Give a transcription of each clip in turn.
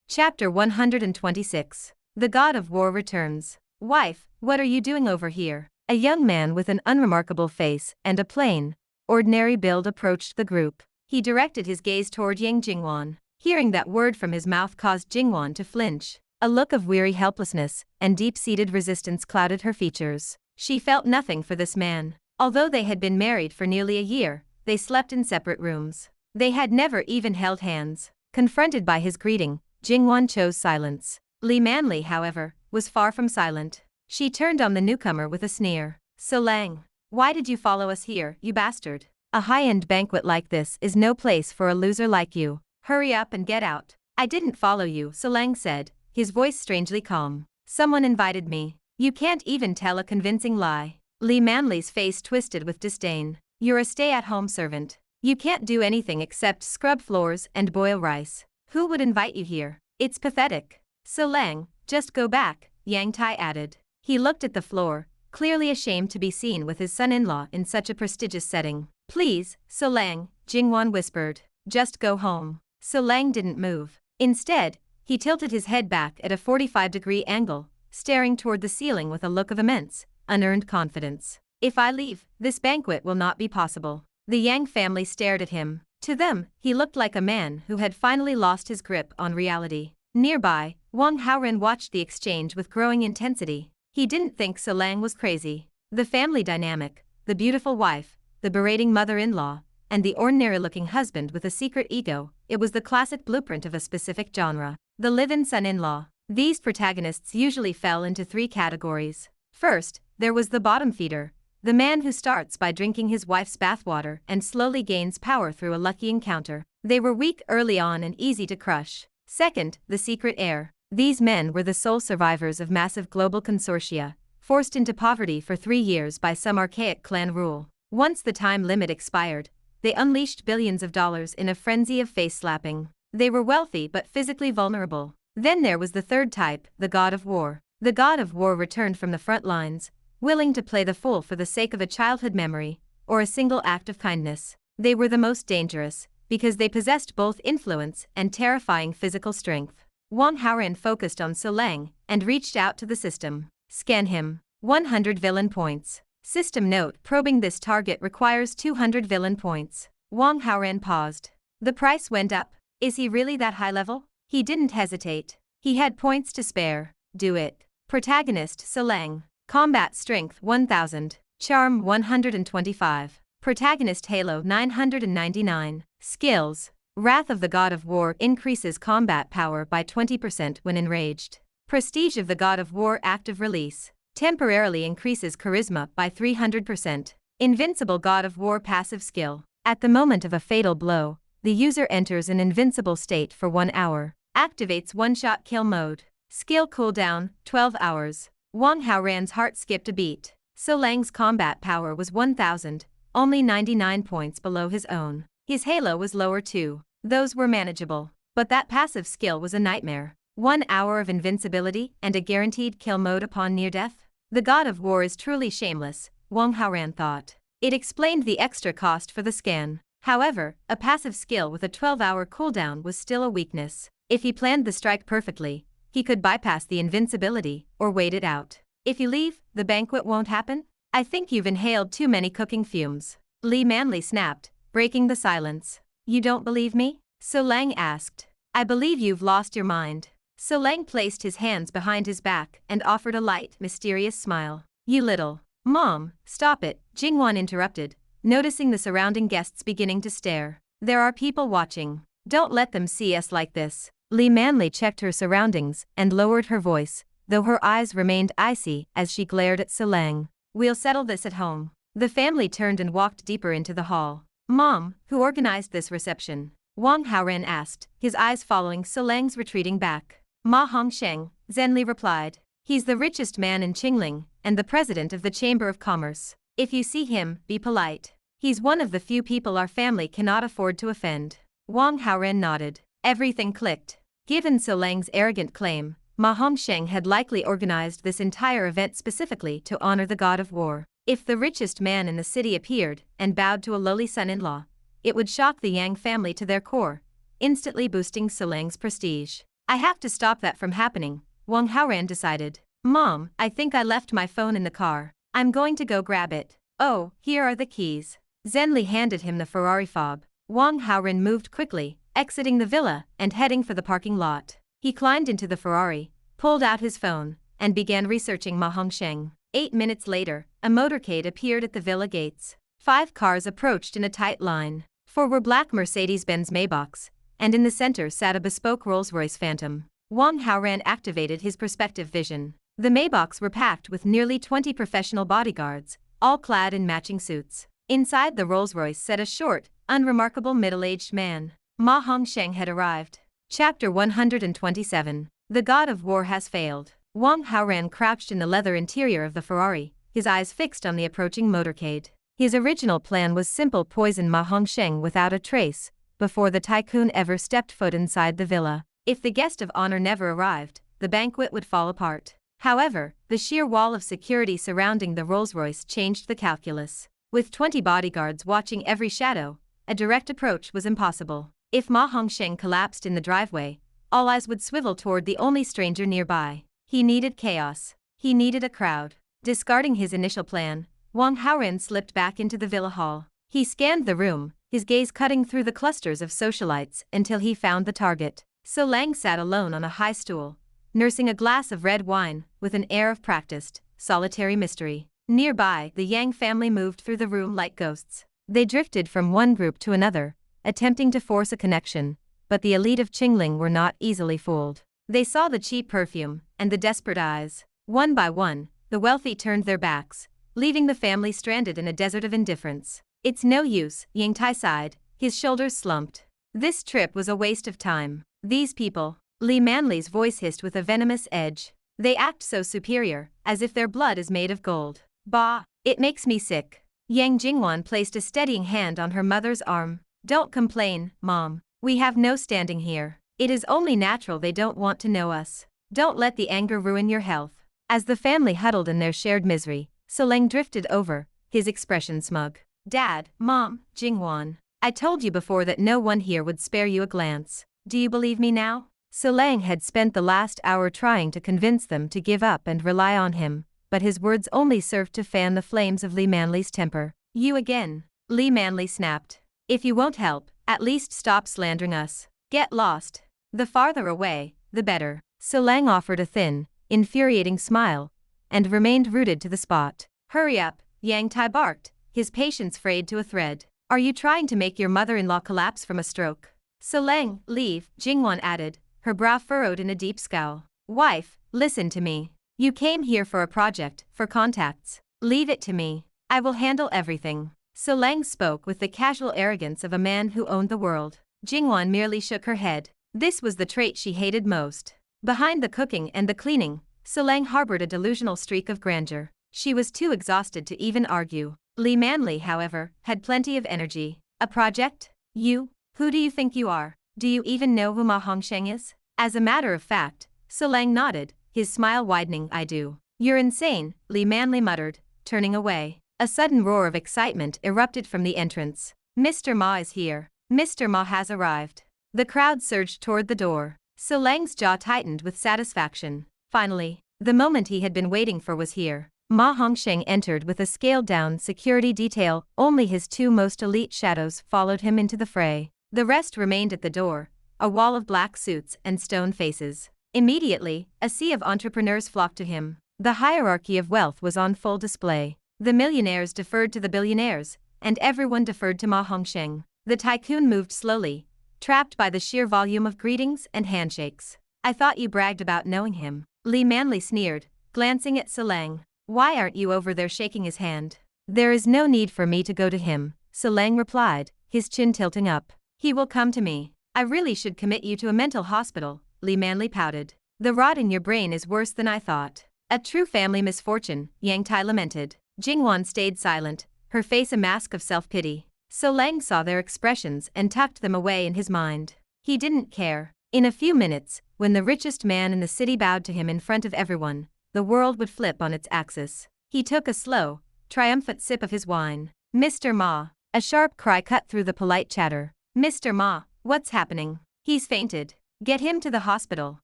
Chapter 126. The God of War returns. Wife, what are you doing over here? A young man with an unremarkable face and a plain, ordinary build approached the group. He directed his gaze toward Yang Jingwan. Hearing that word from his mouth caused Jingwan to flinch. A look of weary helplessness and deep-seated resistance clouded her features. She felt nothing for this man. Although they had been married for nearly a year, they slept in separate rooms. They had never even held hands. Confronted by his greeting, Jingwan chose silence. Li Manli, however, was far from silent. She turned on the newcomer with a sneer. Solang, why did you follow us here, you bastard? A high-end banquet like this is no place for a loser like you. Hurry up and get out. I didn't follow you, Solang said, his voice strangely calm. Someone invited me. You can't even tell a convincing lie. Li Manli's face twisted with disdain. You're a stay-at-home servant. You can't do anything except scrub floors and boil rice. Who would invite you here? It's pathetic. Solang, just go back, Yang Tai added. He looked at the floor, clearly ashamed to be seen with his son-in-law in such a prestigious setting. Please, Solang, Jingwan whispered. Just go home. Solang didn't move. Instead, he tilted his head back at a 45-degree angle, staring toward the ceiling with a look of immense, unearned confidence. If I leave, this banquet will not be possible. The Yang family stared at him. To them, he looked like a man who had finally lost his grip on reality. Nearby, Wang Haoran watched the exchange with growing intensity. He didn't think Solang was crazy. The family dynamic, the beautiful wife, the berating mother-in-law, and the ordinary-looking husband with a secret ego, it was the classic blueprint of a specific genre. The live-in son-in-law. These protagonists usually fell into three categories. First, there was the bottom feeder, the man who starts by drinking his wife's bathwater and slowly gains power through a lucky encounter. They were weak early on and easy to crush. Second, the secret heir. These men were the sole survivors of massive global consortia, forced into poverty for 3 years by some archaic clan rule. Once the time limit expired, they unleashed billions of dollars in a frenzy of face-slapping. They were wealthy but physically vulnerable. Then there was the third type, the God of War. The God of War returned from the front lines, willing to play the fool for the sake of a childhood memory, or a single act of kindness. They were the most dangerous, because they possessed both influence and terrifying physical strength. Wang Haoran focused on Solang and reached out to the system. Scan him. 100 villain points. System note: probing this target requires 200 villain points. Wang Haoran paused. The price went up. Is he really that high level? He didn't hesitate. He had points to spare. Do it. Protagonist Solang. Combat Strength 1000. Charm 125. Protagonist Halo 999. Skills. Wrath of the God of War increases combat power by 20% when enraged. Prestige of the God of War active release. Temporarily increases charisma by 300%. Invincible God of War passive skill. At the moment of a fatal blow, the user enters an invincible state for 1 hour. Activates one-shot kill mode. Skill cooldown 12 hours. Wang Haoran's heart skipped a beat. Solang's combat power was 1000, only 99 points below his own. His halo was lower too. Those were manageable. But that passive skill was a nightmare. 1 hour of invincibility and a guaranteed kill mode upon near death? The God of War is truly shameless, Wang Haoran thought. It explained the extra cost for the scan. However, a passive skill with a 12-hour cooldown was still a weakness. If he planned the strike perfectly, he could bypass the invincibility or wait it out. If you leave, the banquet won't happen? I think you've inhaled too many cooking fumes. Li Manli snapped, breaking the silence. You don't believe me? Solang asked. I believe you've lost your mind. Solang placed his hands behind his back and offered a light, mysterious smile. You little. Mom, stop it, Jingwan interrupted, noticing the surrounding guests beginning to stare. There are people watching. Don't let them see us like this. Li Manli checked her surroundings and lowered her voice, though her eyes remained icy as she glared at Solang. We'll settle this at home. The family turned and walked deeper into the hall. Mom, who organized this reception? Wang Haoran asked, his eyes following Solang's retreating back. Ma Hongsheng, Zhenli replied. He's the richest man in Qingling, and the president of the Chamber of Commerce. If you see him, be polite. He's one of the few people our family cannot afford to offend. Wang Haoran nodded. Everything clicked. Given Solang's arrogant claim, Ma Hongsheng had likely organized this entire event specifically to honor the God of War. If the richest man in the city appeared and bowed to a lowly son-in-law, it would shock the Yang family to their core, instantly boosting Solang's prestige. I have to stop that from happening, Wang Haoran decided. Mom, I think I left my phone in the car. I'm going to go grab it. Oh, here are the keys. Zhenli handed him the Ferrari fob. Wang Haoran moved quickly, exiting the villa and heading for the parking lot. He climbed into the Ferrari, pulled out his phone, and began researching Ma Hongsheng. 8 minutes later, a motorcade appeared at the villa gates. 5 cars approached in a tight line. 4 were black Mercedes-Benz Maybachs, and in the center sat a bespoke Rolls-Royce Phantom. Wang Haoran activated his perspective vision. The Maybachs were packed with nearly 20 professional bodyguards, all clad in matching suits. Inside the Rolls-Royce sat a short, unremarkable middle-aged man. Ma Hongsheng had arrived. Chapter 127. The God of War has failed. Wang Haoran crouched in the leather interior of the Ferrari, his eyes fixed on the approaching motorcade. His original plan was simple: poison Ma Hongsheng without a trace, before the tycoon ever stepped foot inside the villa. If the guest of honor never arrived, the banquet would fall apart. However, the sheer wall of security surrounding the Rolls-Royce changed the calculus. With 20 bodyguards watching every shadow, a direct approach was impossible. If Ma Hongsheng collapsed in the driveway, all eyes would swivel toward the only stranger nearby. He needed chaos. He needed a crowd. Discarding his initial plan, Wang Haoran slipped back into the villa hall. He scanned the room, his gaze cutting through the clusters of socialites until he found the target. So Lang sat alone on a high stool, nursing a glass of red wine, with an air of practiced, solitary mystery. Nearby, the Yang family moved through the room like ghosts. They drifted from one group to another, attempting to force a connection, but the elite of Qingling were not easily fooled. They saw the cheap perfume and the desperate eyes. One by one, the wealthy turned their backs, leaving the family stranded in a desert of indifference. It's no use, Yang Tai sighed, his shoulders slumped. This trip was a waste of time. These people, Li Manli's voice hissed with a venomous edge. They act so superior, as if their blood is made of gold. Bah, it makes me sick. Yang Jingwan placed a steadying hand on her mother's arm. Don't complain, Mom. We have no standing here. It is only natural they don't want to know us. Don't let the anger ruin your health. As the family huddled in their shared misery, Soleng drifted over, his expression smug. Dad, Mom, Jingwan. I told you before that no one here would spare you a glance. Do you believe me now? Soleng had spent the last hour trying to convince them to give up and rely on him, but his words only served to fan the flames of Li Manli's temper. You again. Li Manli snapped. If you won't help, at least stop slandering us. Get lost. The farther away, the better. Soleng offered a thin, infuriating smile, and remained rooted to the spot. Hurry up, Yang Tai barked, his patience frayed to a thread. Are you trying to make your mother-in-law collapse from a stroke? Soleng, leave, Jingwan added, her brow furrowed in a deep scowl. Wife, listen to me. You came here for a project, for contacts. Leave it to me. I will handle everything. Soleng spoke with the casual arrogance of a man who owned the world. Jingwan merely shook her head. This was the trait she hated most. Behind the cooking and the cleaning, Soleng harbored a delusional streak of grandeur. She was too exhausted to even argue. Li Manli, however, had plenty of energy. A project? You? Who do you think you are? Do you even know who Ma Hongsheng is? As a matter of fact, Soleng nodded, his smile widening. I do. You're insane, Li Manli muttered, turning away. A sudden roar of excitement erupted from the entrance. Mr. Ma is here. Mr. Ma has arrived. The crowd surged toward the door. Soleng's jaw tightened with satisfaction. Finally, the moment he had been waiting for was here. Ma Hongsheng entered with a scaled-down security detail. Only his 2 most elite shadows followed him into the fray. The rest remained at the door, a wall of black suits and stone faces. Immediately, a sea of entrepreneurs flocked to him. The hierarchy of wealth was on full display. The millionaires deferred to the billionaires, and everyone deferred to Ma Hongsheng. The tycoon moved slowly, trapped by the sheer volume of greetings and handshakes. I thought you bragged about knowing him. Li Manli sneered, glancing at Soleng. Why aren't you over there shaking his hand? There is no need for me to go to him, Soleng replied, his chin tilting up. He will come to me. I really should commit you to a mental hospital, Li Manli pouted. The rot in your brain is worse than I thought. A true family misfortune, Yang Tai lamented. Jingwan stayed silent, her face a mask of self-pity. Soleng saw their expressions and tucked them away in his mind. He didn't care. In a few minutes, when the richest man in the city bowed to him in front of everyone, the world would flip on its axis. He took a slow, triumphant sip of his wine. Mr. Ma. A sharp cry cut through the polite chatter. Mr. Ma, what's happening? He's fainted. Get him to the hospital.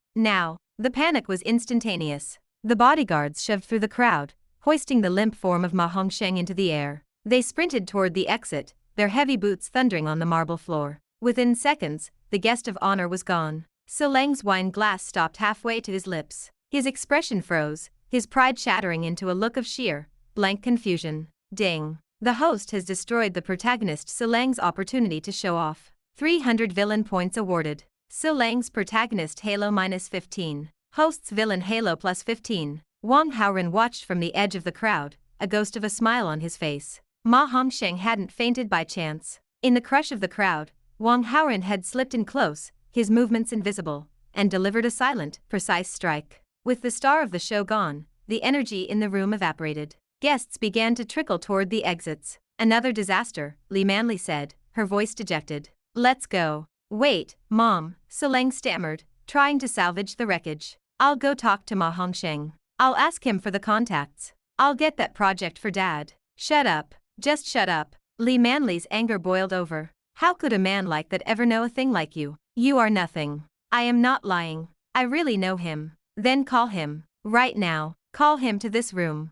Now, the panic was instantaneous. The bodyguards shoved through the crowd, hoisting the limp form of Ma Hongsheng into the air. They sprinted toward the exit, their heavy boots thundering on the marble floor. Within seconds, the guest of honor was gone. Solang's wine glass stopped halfway to his lips. His expression froze, his pride shattering into a look of sheer, blank confusion. Ding. The host has destroyed the protagonist Solang's opportunity to show off. 300 villain points awarded. Solang's protagonist Halo -15. Host's villain Halo +15. Wang Haoran watched from the edge of the crowd, a ghost of a smile on his face. Ma Hongsheng hadn't fainted by chance. In the crush of the crowd, Wang Haoran had slipped in close, his movements invisible, and delivered a silent, precise strike. With the star of the show gone, the energy in the room evaporated. Guests began to trickle toward the exits. Another disaster, Li Manli said, her voice dejected. Let's go. Wait, Mom, Solang stammered, trying to salvage the wreckage. I'll go talk to Ma Hongsheng. I'll ask him for the contacts. I'll get that project for Dad. Shut up. Just shut up. Li Manli's anger boiled over. How could a man like that ever know a thing like you? You are nothing. I am not lying. I really know him. Then call him. Right now. Call him to this room.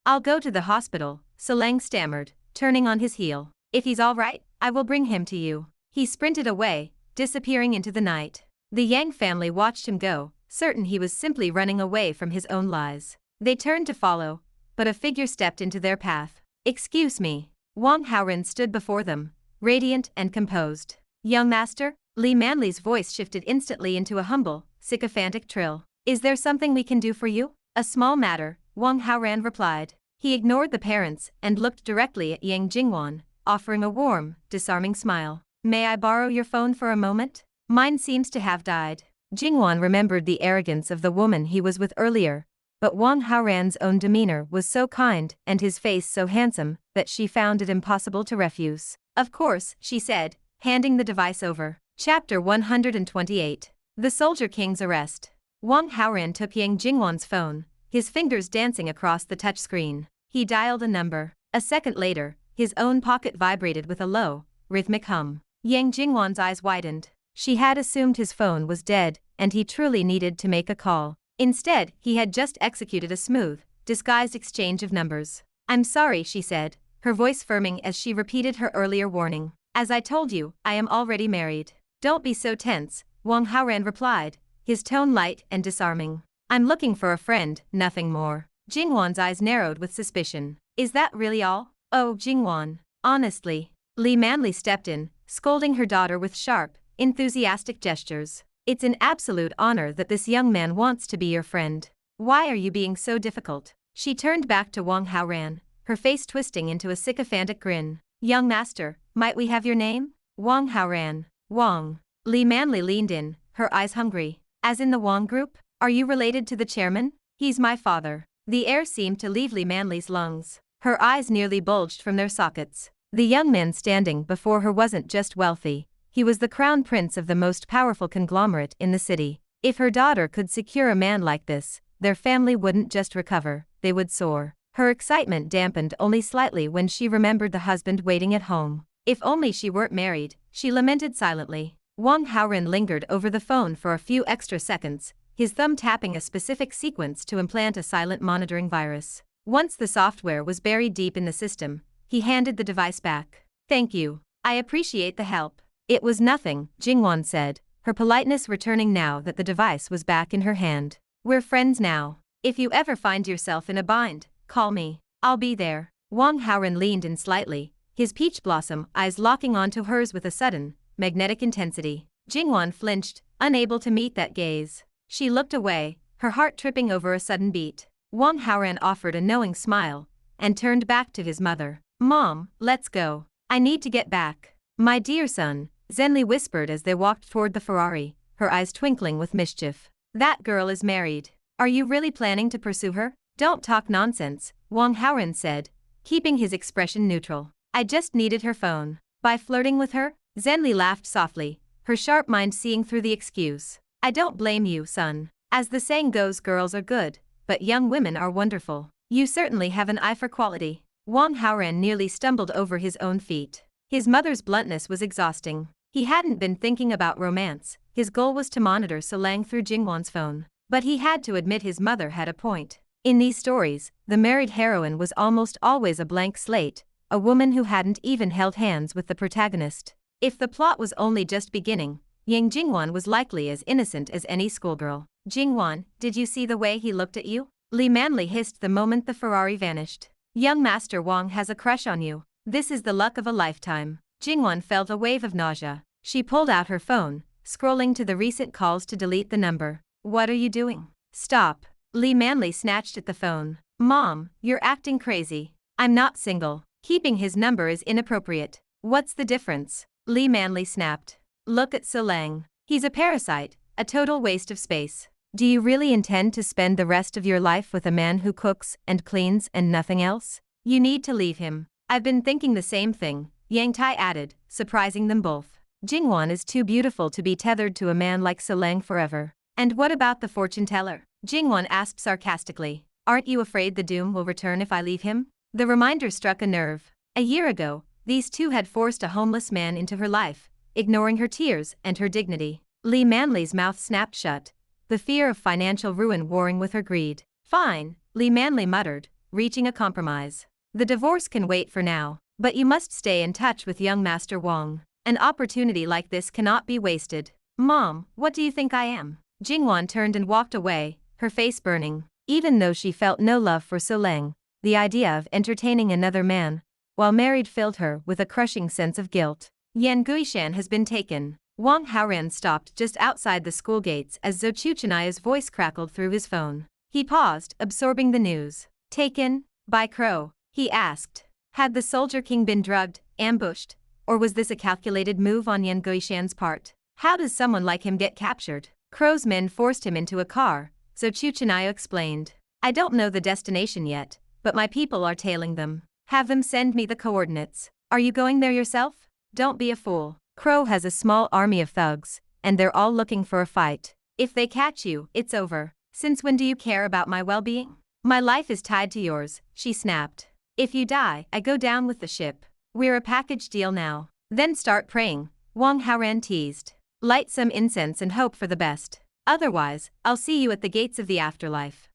I'll go to the hospital, Solang stammered, turning on his heel. If he's all right, I will bring him to you. He sprinted away, disappearing into the night. The Yang family watched him go, certain he was simply running away from his own lies. They turned to follow, but a figure stepped into their path. Excuse me. Wang Haoran stood before them, radiant and composed. Young master? Li Manli's voice shifted instantly into a humble, sycophantic trill. Is there something we can do for you? A small matter, Wang Haoran replied. He ignored the parents and looked directly at Yang Jingwan, offering a warm, disarming smile. May I borrow your phone for a moment? Mine seems to have died. Jingwan remembered the arrogance of the woman he was with earlier, but Wang Haoran's own demeanor was so kind and his face so handsome that she found it impossible to refuse. Of course, she said, handing the device over. Chapter 128. The Soldier King's Arrest. Wang Haoran took Yang Jingwan's phone, his fingers dancing across the touchscreen. He dialed a number. A second later, his own pocket vibrated with a low, rhythmic hum. Yang Jingwan's eyes widened. She had assumed his phone was dead, and he truly needed to make a call. Instead, he had just executed a smooth, disguised exchange of numbers. I'm sorry, she said, her voice firming as she repeated her earlier warning. As I told you, I am already married. Don't be so tense, Wang Haoran replied, his tone light and disarming. I'm looking for a friend, nothing more. Jingwan's eyes narrowed with suspicion. Is that really all? Oh, Jingwan. Honestly. Li Manli stepped in, scolding her daughter with sharp, enthusiastic gestures. It's an absolute honor that this young man wants to be your friend. Why are you being so difficult? She turned back to Wang Haoran, her face twisting into a sycophantic grin. Young master, might we have your name? Wang Haoran. Wang. Li Manli leaned in, her eyes hungry. As in the Wang group? Are you related to the chairman? He's my father. The air seemed to leave Li Manli's lungs. Her eyes nearly bulged from their sockets. The young man standing before her wasn't just wealthy. He was the crown prince of the most powerful conglomerate in the city. If her daughter could secure a man like this, their family wouldn't just recover, they would soar. Her excitement dampened only slightly when she remembered the husband waiting at home. If only she weren't married, she lamented silently. Wang Haoran lingered over the phone for a few extra seconds, his thumb tapping a specific sequence to implant a silent monitoring virus. Once the software was buried deep in the system, he handed the device back. Thank you. I appreciate the help. It was nothing, Jingwan said, her politeness returning now that the device was back in her hand. We're friends now. If you ever find yourself in a bind, call me. I'll be there. Wang Haoran leaned in slightly, his peach blossom eyes locking onto hers with a sudden, magnetic intensity. Jingwan flinched, unable to meet that gaze. She looked away, her heart tripping over a sudden beat. Wang Haoran offered a knowing smile, and turned back to his mother. Mom, let's go. I need to get back. My dear son, Zhenli whispered as they walked toward the Ferrari, her eyes twinkling with mischief. That girl is married. Are you really planning to pursue her? Don't talk nonsense, Wang Haoran said, keeping his expression neutral. I just needed her phone. By flirting with her? Zhenli laughed softly, her sharp mind seeing through the excuse. I don't blame you, son. As the saying goes, girls are good, but young women are wonderful. You certainly have an eye for quality. Wang Haoran nearly stumbled over his own feet. His mother's bluntness was exhausting. He hadn't been thinking about romance, His goal was to monitor Solang through Jingwan's phone. But he had to admit his mother had a point. In these stories, the married heroine was almost always a blank slate, a woman who hadn't even held hands with the protagonist. If the plot was only just beginning, Yang Jingwan was likely as innocent as any schoolgirl. "Jingwan, did you see the way he looked at you?" Li Manli hissed the moment the Ferrari vanished. "Young Master Wang has a crush on you. This is the luck of a lifetime." Jingwan felt a wave of nausea. She pulled out her phone, scrolling to the recent calls to delete the number. "What are you doing?" "Stop." Li Manli snatched at the phone. "Mom, you're acting crazy. I'm not single. Keeping his number is inappropriate." "What's the difference?" Li Manli snapped. "Look at Solang. He's a parasite, a total waste of space. Do you really intend to spend the rest of your life with a man who cooks and cleans and nothing else? You need to leave him." "I've been thinking the same thing," Yang Tai added, surprising them both. "Jingwan is too beautiful to be tethered to a man like Solang forever." "And what about the fortune teller?" Jingwan asked sarcastically. "Aren't you afraid the doom will return if I leave him?" The reminder struck a nerve. A year ago, these two had forced a homeless man into her life, ignoring her tears and her dignity. Li Manli's mouth snapped shut, the fear of financial ruin warring with her greed. "Fine," Li Manli muttered, reaching a compromise. "The divorce can wait for now, but you must stay in touch with young Master Wang. An opportunity like this cannot be wasted." "Mom, what do you think I am?" Jingwan turned and walked away, her face burning. Even though she felt no love for Solang, the idea of entertaining another man, while married, filled her with a crushing sense of guilt. "Yan Guishan has been taken." Wang Haoran stopped just outside the school gates as Zhou Chuchinaya's voice crackled through his phone. He paused, absorbing the news. "Taken? By Crow?" he asked. Had the Soldier King been drugged, ambushed, or was this a calculated move on Yan Guishan's part? How does someone like him get captured? "Crow's men forced him into a car," Zhou Chuchinaya explained. "I don't know the destination yet, but my people are tailing them. Have them send me the coordinates." "Are you going there yourself?" "Don't be a fool. Crow has a small army of thugs, and they're all looking for a fight. If they catch you, it's over." "Since when do you care about my well-being?" "My life is tied to yours," she snapped. "If you die, I go down with the ship. We're a package deal now." "Then start praying," Wang Haoran teased. "Light some incense and hope for the best. Otherwise, I'll see you at the gates of the afterlife."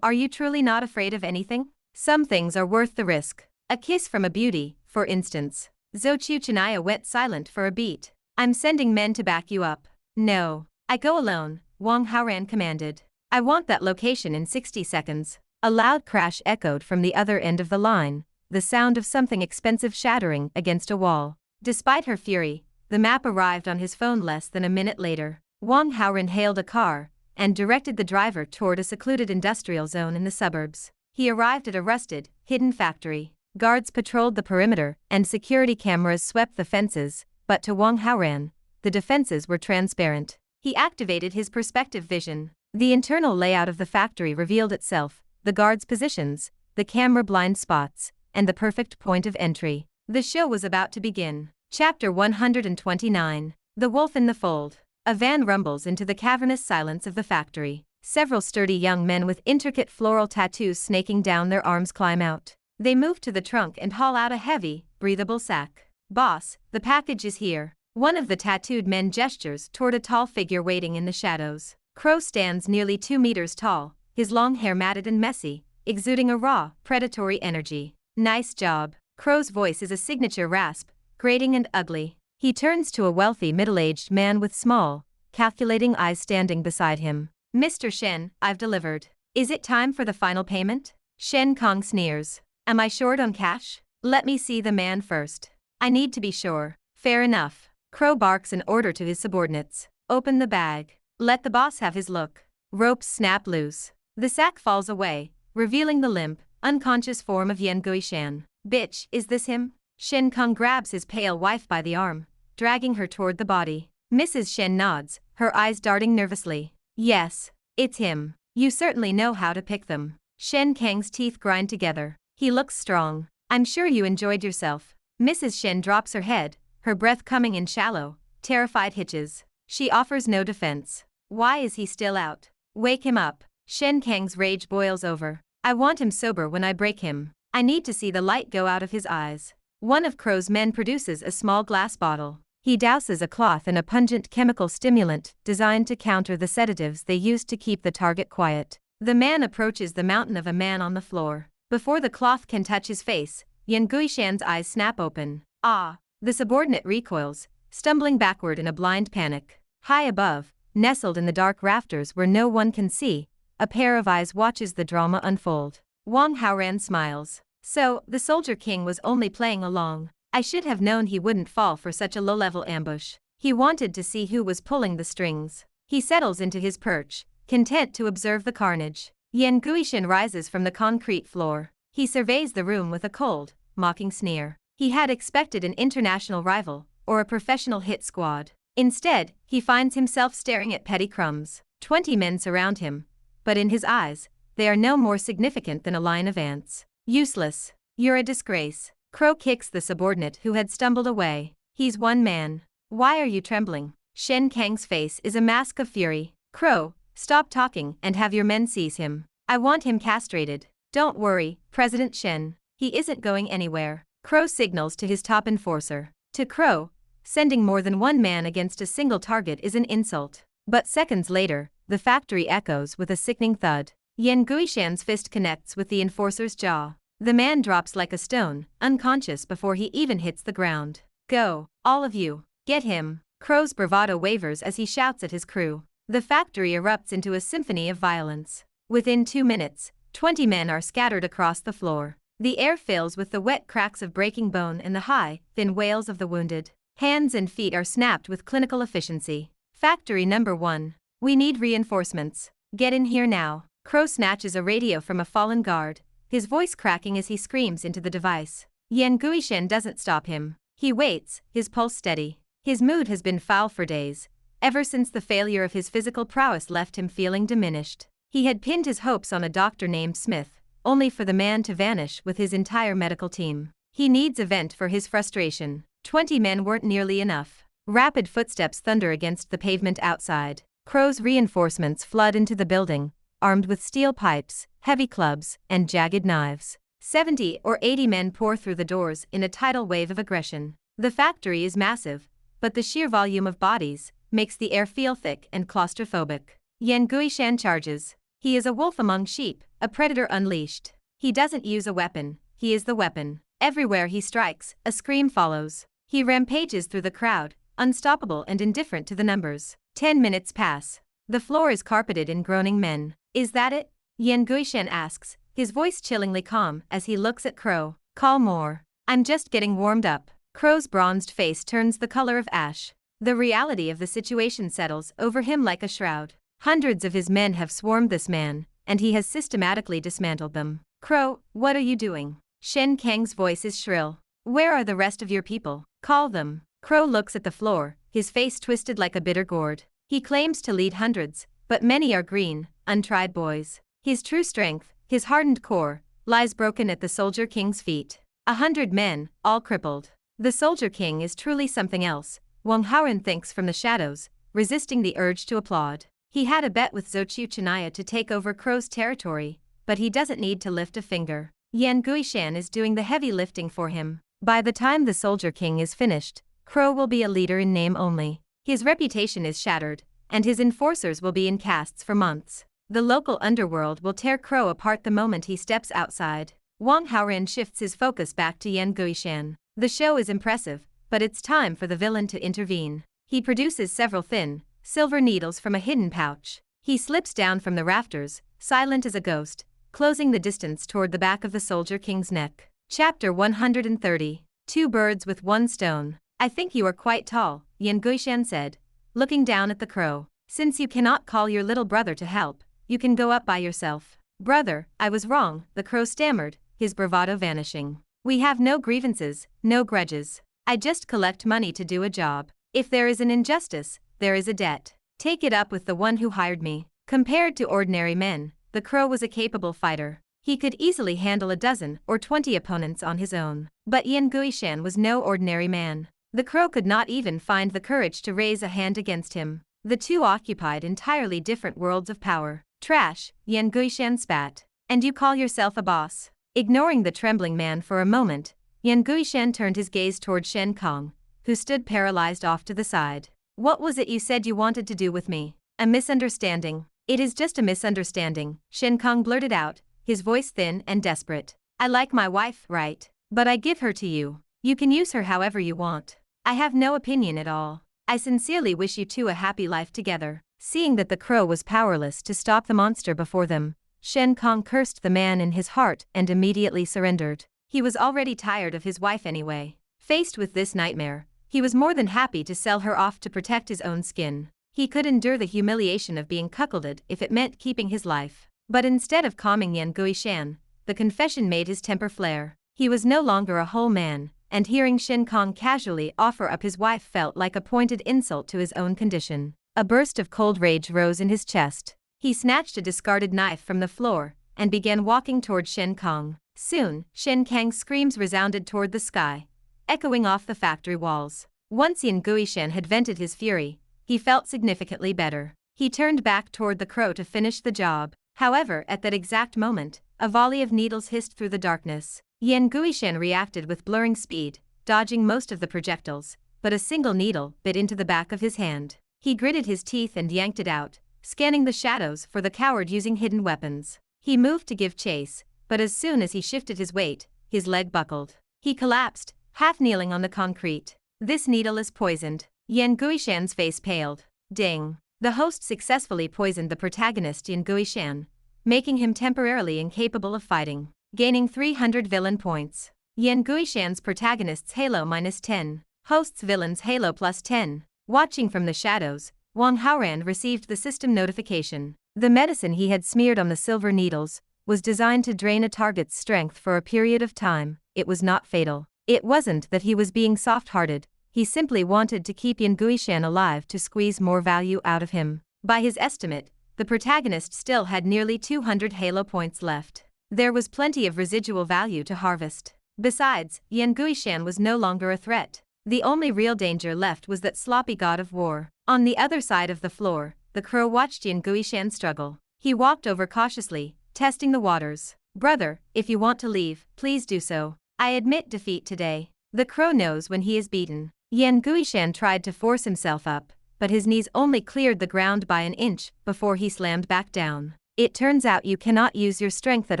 Are you truly not afraid of anything?" "Some things are worth the risk. A kiss from a beauty, for instance." Zhou Chuchinaya went silent for a beat. "I'm sending men to back you up." "No. I go alone," Wang Haoran commanded. "I want that location in 60 seconds. A loud crash echoed from the other end of the line, the sound of something expensive shattering against a wall. Despite her fury, the map arrived on his phone less than a minute later. Wang Haoran hailed a car and directed the driver toward a secluded industrial zone in the suburbs. He arrived at a rusted, hidden factory. Guards patrolled the perimeter and security cameras swept the fences, but to Wang Haoran, the defenses were transparent. He activated his perspective vision. The internal layout of the factory revealed itself, the guards' positions, the camera blind spots, and the perfect point of entry. The show was about to begin. Chapter 129. The Wolf in the Fold. A van rumbles into the cavernous silence of the factory. Several sturdy young men with intricate floral tattoos snaking down their arms climb out. They move to the trunk and haul out a heavy, breathable sack. "Boss, the package is here." One of the tattooed men gestures toward a tall figure waiting in the shadows. Crow stands nearly 2 meters tall, his long hair matted and messy, exuding a raw, predatory energy. "Nice job." Crow's voice is a signature rasp, grating and ugly. He turns to a wealthy middle-aged man with small, calculating eyes standing beside him. "Mr. Shen, I've delivered. Is it time for the final payment?" Shen Kong sneers. "Am I short on cash? Let me see the man first. I need to be sure." "Fair enough." Crow barks an order to his subordinates. "Open the bag. Let the boss have his look." Ropes snap loose. The sack falls away, revealing the limp, unconscious form of Yan Guishan. "Bitch, is this him?" Shen Kong grabs his pale wife by the arm, dragging her toward the body. Mrs. Shen nods, her eyes darting nervously. "Yes, it's him. You certainly know how to pick them." Shen Kang's teeth grind together. He looks strong. "I'm sure you enjoyed yourself." Mrs. Shen drops her head, her breath coming in shallow, terrified hitches. She offers no defense. Why is he still out? Wake him up. Shen Kang's rage boils over. "I want him sober when I break him. I need to see the light go out of his eyes." One of Crow's men produces a small glass bottle. He douses a cloth in a pungent chemical stimulant designed to counter the sedatives they used to keep the target quiet. The man approaches the mountain of a man on the floor. Before the cloth can touch his face, Yan Guishan's eyes snap open. Ah! The subordinate recoils, stumbling backward in a blind panic. High above, nestled in the dark rafters where no one can see, a pair of eyes watches the drama unfold. Wang Haoran smiles. So, the Soldier King was only playing along. I should have known he wouldn't fall for such a low-level ambush. He wanted to see who was pulling the strings. He settles into his perch, content to observe the carnage. Yan Guishan rises from the concrete floor. He surveys the room with a cold, mocking sneer. He had expected an international rival, or a professional hit squad. Instead, he finds himself staring at petty crumbs. 20 men surround him, but in his eyes, they are no more significant than a line of ants. Useless. You're a disgrace. Crow kicks the subordinate who had stumbled away. He's one man. Why are you trembling? Shen Kang's face is a mask of fury. Crow, stop talking and have your men seize him. I want him castrated. Don't worry, President Shen. He isn't going anywhere. Crow signals to his top enforcer. To Crow, sending more than one man against a single target is an insult. But seconds later, the factory echoes with a sickening thud. Yan Guishan's fist connects with the enforcer's jaw. The man drops like a stone, unconscious before he even hits the ground. Go, all of you, get him. Crow's bravado wavers as he shouts at his crew. The factory erupts into a symphony of violence. Within 2 minutes, 20 men are scattered across the floor. The air fills with the wet cracks of breaking bone and the high, thin wails of the wounded. Hands and feet are snapped with clinical efficiency. Factory number 1. We need reinforcements. Get in here now. Crow snatches a radio from a fallen guard, his voice cracking as he screams into the device. Yan Guishan doesn't stop him. He waits, his pulse steady. His mood has been foul for days, ever since the failure of his physical prowess left him feeling diminished. He had pinned his hopes on a doctor named Smith, only for the man to vanish with his entire medical team. He needs a vent for his frustration. 20 men weren't nearly enough. Rapid footsteps thunder against the pavement outside. Crow's reinforcements flood into the building, armed with steel pipes, heavy clubs, and jagged knives. 70 or 80 men pour through the doors in a tidal wave of aggression. The factory is massive, but the sheer volume of bodies makes the air feel thick and claustrophobic. Yan Guishan charges. He is a wolf among sheep, a predator unleashed. He doesn't use a weapon, he is the weapon. Everywhere he strikes, a scream follows. He rampages through the crowd, unstoppable and indifferent to the numbers. 10 minutes pass. The floor is carpeted in groaning men. Is that it? Yan Guishan asks, his voice chillingly calm as he looks at Crow. Call more. I'm just getting warmed up. Crow's bronzed face turns the color of ash. The reality of the situation settles over him like a shroud. Hundreds of his men have swarmed this man, and he has systematically dismantled them. Crow, what are you doing? Shen Kang's voice is shrill. Where are the rest of your people? Call them. Crow looks at the floor, his face twisted like a bitter gourd. He claims to lead hundreds, but many are green, untried boys. His true strength, his hardened core, lies broken at the Soldier King's feet. 100 men, all crippled. The Soldier King is truly something else, Wang Haoran thinks from the shadows, resisting the urge to applaud. He had a bet with Xochu Chanaya to take over Crow's territory, but he doesn't need to lift a finger. Yan Guishan is doing the heavy lifting for him. By the time the Soldier King is finished, Crow will be a leader in name only. His reputation is shattered, and his enforcers will be in casts for months. The local underworld will tear Crow apart the moment he steps outside. Wang Haoran shifts his focus back to Yan Guishan. The show is impressive, but it's time for the villain to intervene. He produces several thin, silver needles from a hidden pouch. He slips down from the rafters, silent as a ghost, closing the distance toward the back of the Soldier King's neck. Chapter 130. 2 birds with 1 stone. I think you are quite tall, Yan Guishan said, looking down at the crow. Since you cannot call your little brother to help, you can go up by yourself. Brother, I was wrong, the crow stammered, his bravado vanishing. We have no grievances, no grudges. I just collect money to do a job. If there is an injustice, there is a debt. Take it up with the one who hired me. Compared to ordinary men, the crow was a capable fighter. He could easily handle a dozen or 20 opponents on his own. But Yan Guishan was no ordinary man. The crow could not even find the courage to raise a hand against him. The two occupied entirely different worlds of power. Trash, Yan Guishan spat. And you call yourself a boss? Ignoring the trembling man for a moment, Yan Guishan turned his gaze toward Shen Kong, who stood paralyzed off to the side. What was it you said you wanted to do with me? A misunderstanding. It is just a misunderstanding, Shen Kong blurted out, his voice thin and desperate. I like my wife, right? But I give her to you. You can use her however you want. I have no opinion at all. I sincerely wish you two a happy life together. Seeing that the crow was powerless to stop the monster before them, Shen Kong cursed the man in his heart and immediately surrendered. He was already tired of his wife anyway. Faced with this nightmare, he was more than happy to sell her off to protect his own skin. He could endure the humiliation of being cuckolded if it meant keeping his life. But instead of calming Yan Guishan, the confession made his temper flare. He was no longer a whole man, and hearing Shen Kong casually offer up his wife felt like a pointed insult to his own condition. A burst of cold rage rose in his chest. He snatched a discarded knife from the floor and began walking toward Shen Kong. Soon, Shen Kang's screams resounded toward the sky, echoing off the factory walls. Once Yan Guishan had vented his fury, he felt significantly better. He turned back toward the crow to finish the job. However, at that exact moment, a volley of needles hissed through the darkness. Yan Guishan reacted with blurring speed, dodging most of the projectiles, but a single needle bit into the back of his hand. He gritted his teeth and yanked it out, scanning the shadows for the coward using hidden weapons. He moved to give chase, but as soon as he shifted his weight, his leg buckled. He collapsed, half kneeling on the concrete. This needle is poisoned. Yan Guishan's face paled. Ding. The host successfully poisoned the protagonist Yan Guishan, making him temporarily incapable of fighting. Gaining 300 villain points. Yan Guishan's protagonist's Halo -10. Host's villain's Halo +10. Watching from the shadows, Wang Haoran received the system notification. The medicine he had smeared on the silver needles was designed to drain a target's strength for a period of time. It was not fatal. It wasn't that he was being soft-hearted, he simply wanted to keep Yan Guishan alive to squeeze more value out of him. By his estimate, the protagonist still had nearly 200 Halo points left. There was plenty of residual value to harvest. Besides, Yan Guishan was no longer a threat. The only real danger left was that sloppy god of war. On the other side of the floor, the crow watched Yan Guishan struggle. He walked over cautiously, testing the waters. Brother, if you want to leave, please do so. I admit defeat today. The crow knows when he is beaten. Yan Guishan tried to force himself up, but his knees only cleared the ground by an inch before he slammed back down. It turns out you cannot use your strength at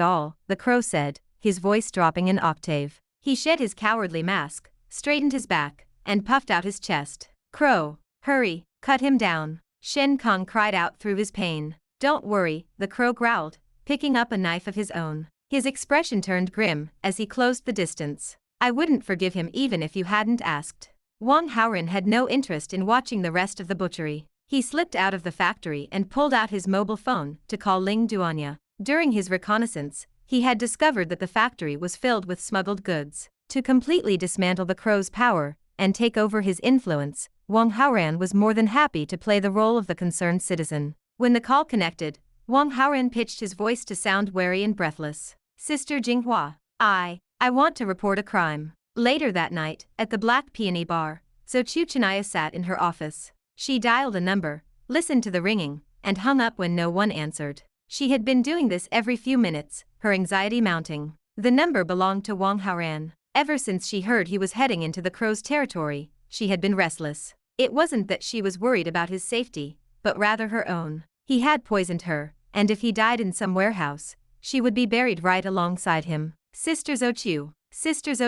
all, the crow said, his voice dropping an octave. He shed his cowardly mask, straightened his back, and puffed out his chest. Crow, hurry, cut him down. Shen Kong cried out through his pain. Don't worry, the crow growled, picking up a knife of his own. His expression turned grim as he closed the distance. I wouldn't forgive him even if you hadn't asked. Wang Haoran had no interest in watching the rest of the butchery. He slipped out of the factory and pulled out his mobile phone to call Ling Duanya. During his reconnaissance, he had discovered that the factory was filled with smuggled goods. To completely dismantle the crow's power and take over his influence, Wang Haoran was more than happy to play the role of the concerned citizen. When the call connected, Wang Haoran pitched his voice to sound wary and breathless. Sister Jinghua, I want to report a crime. Later that night, at the Black Peony Bar, Zhou Chuchanaya sat in her office. She dialed a number, listened to the ringing, and hung up when no one answered. She had been doing this every few minutes, her anxiety mounting. The number belonged to Wang Haoran. Ever since she heard he was heading into the crow's territory, she had been restless. It wasn't that she was worried about his safety, but rather her own. He had poisoned her, and if he died in some warehouse, she would be buried right alongside him. Sister Zhou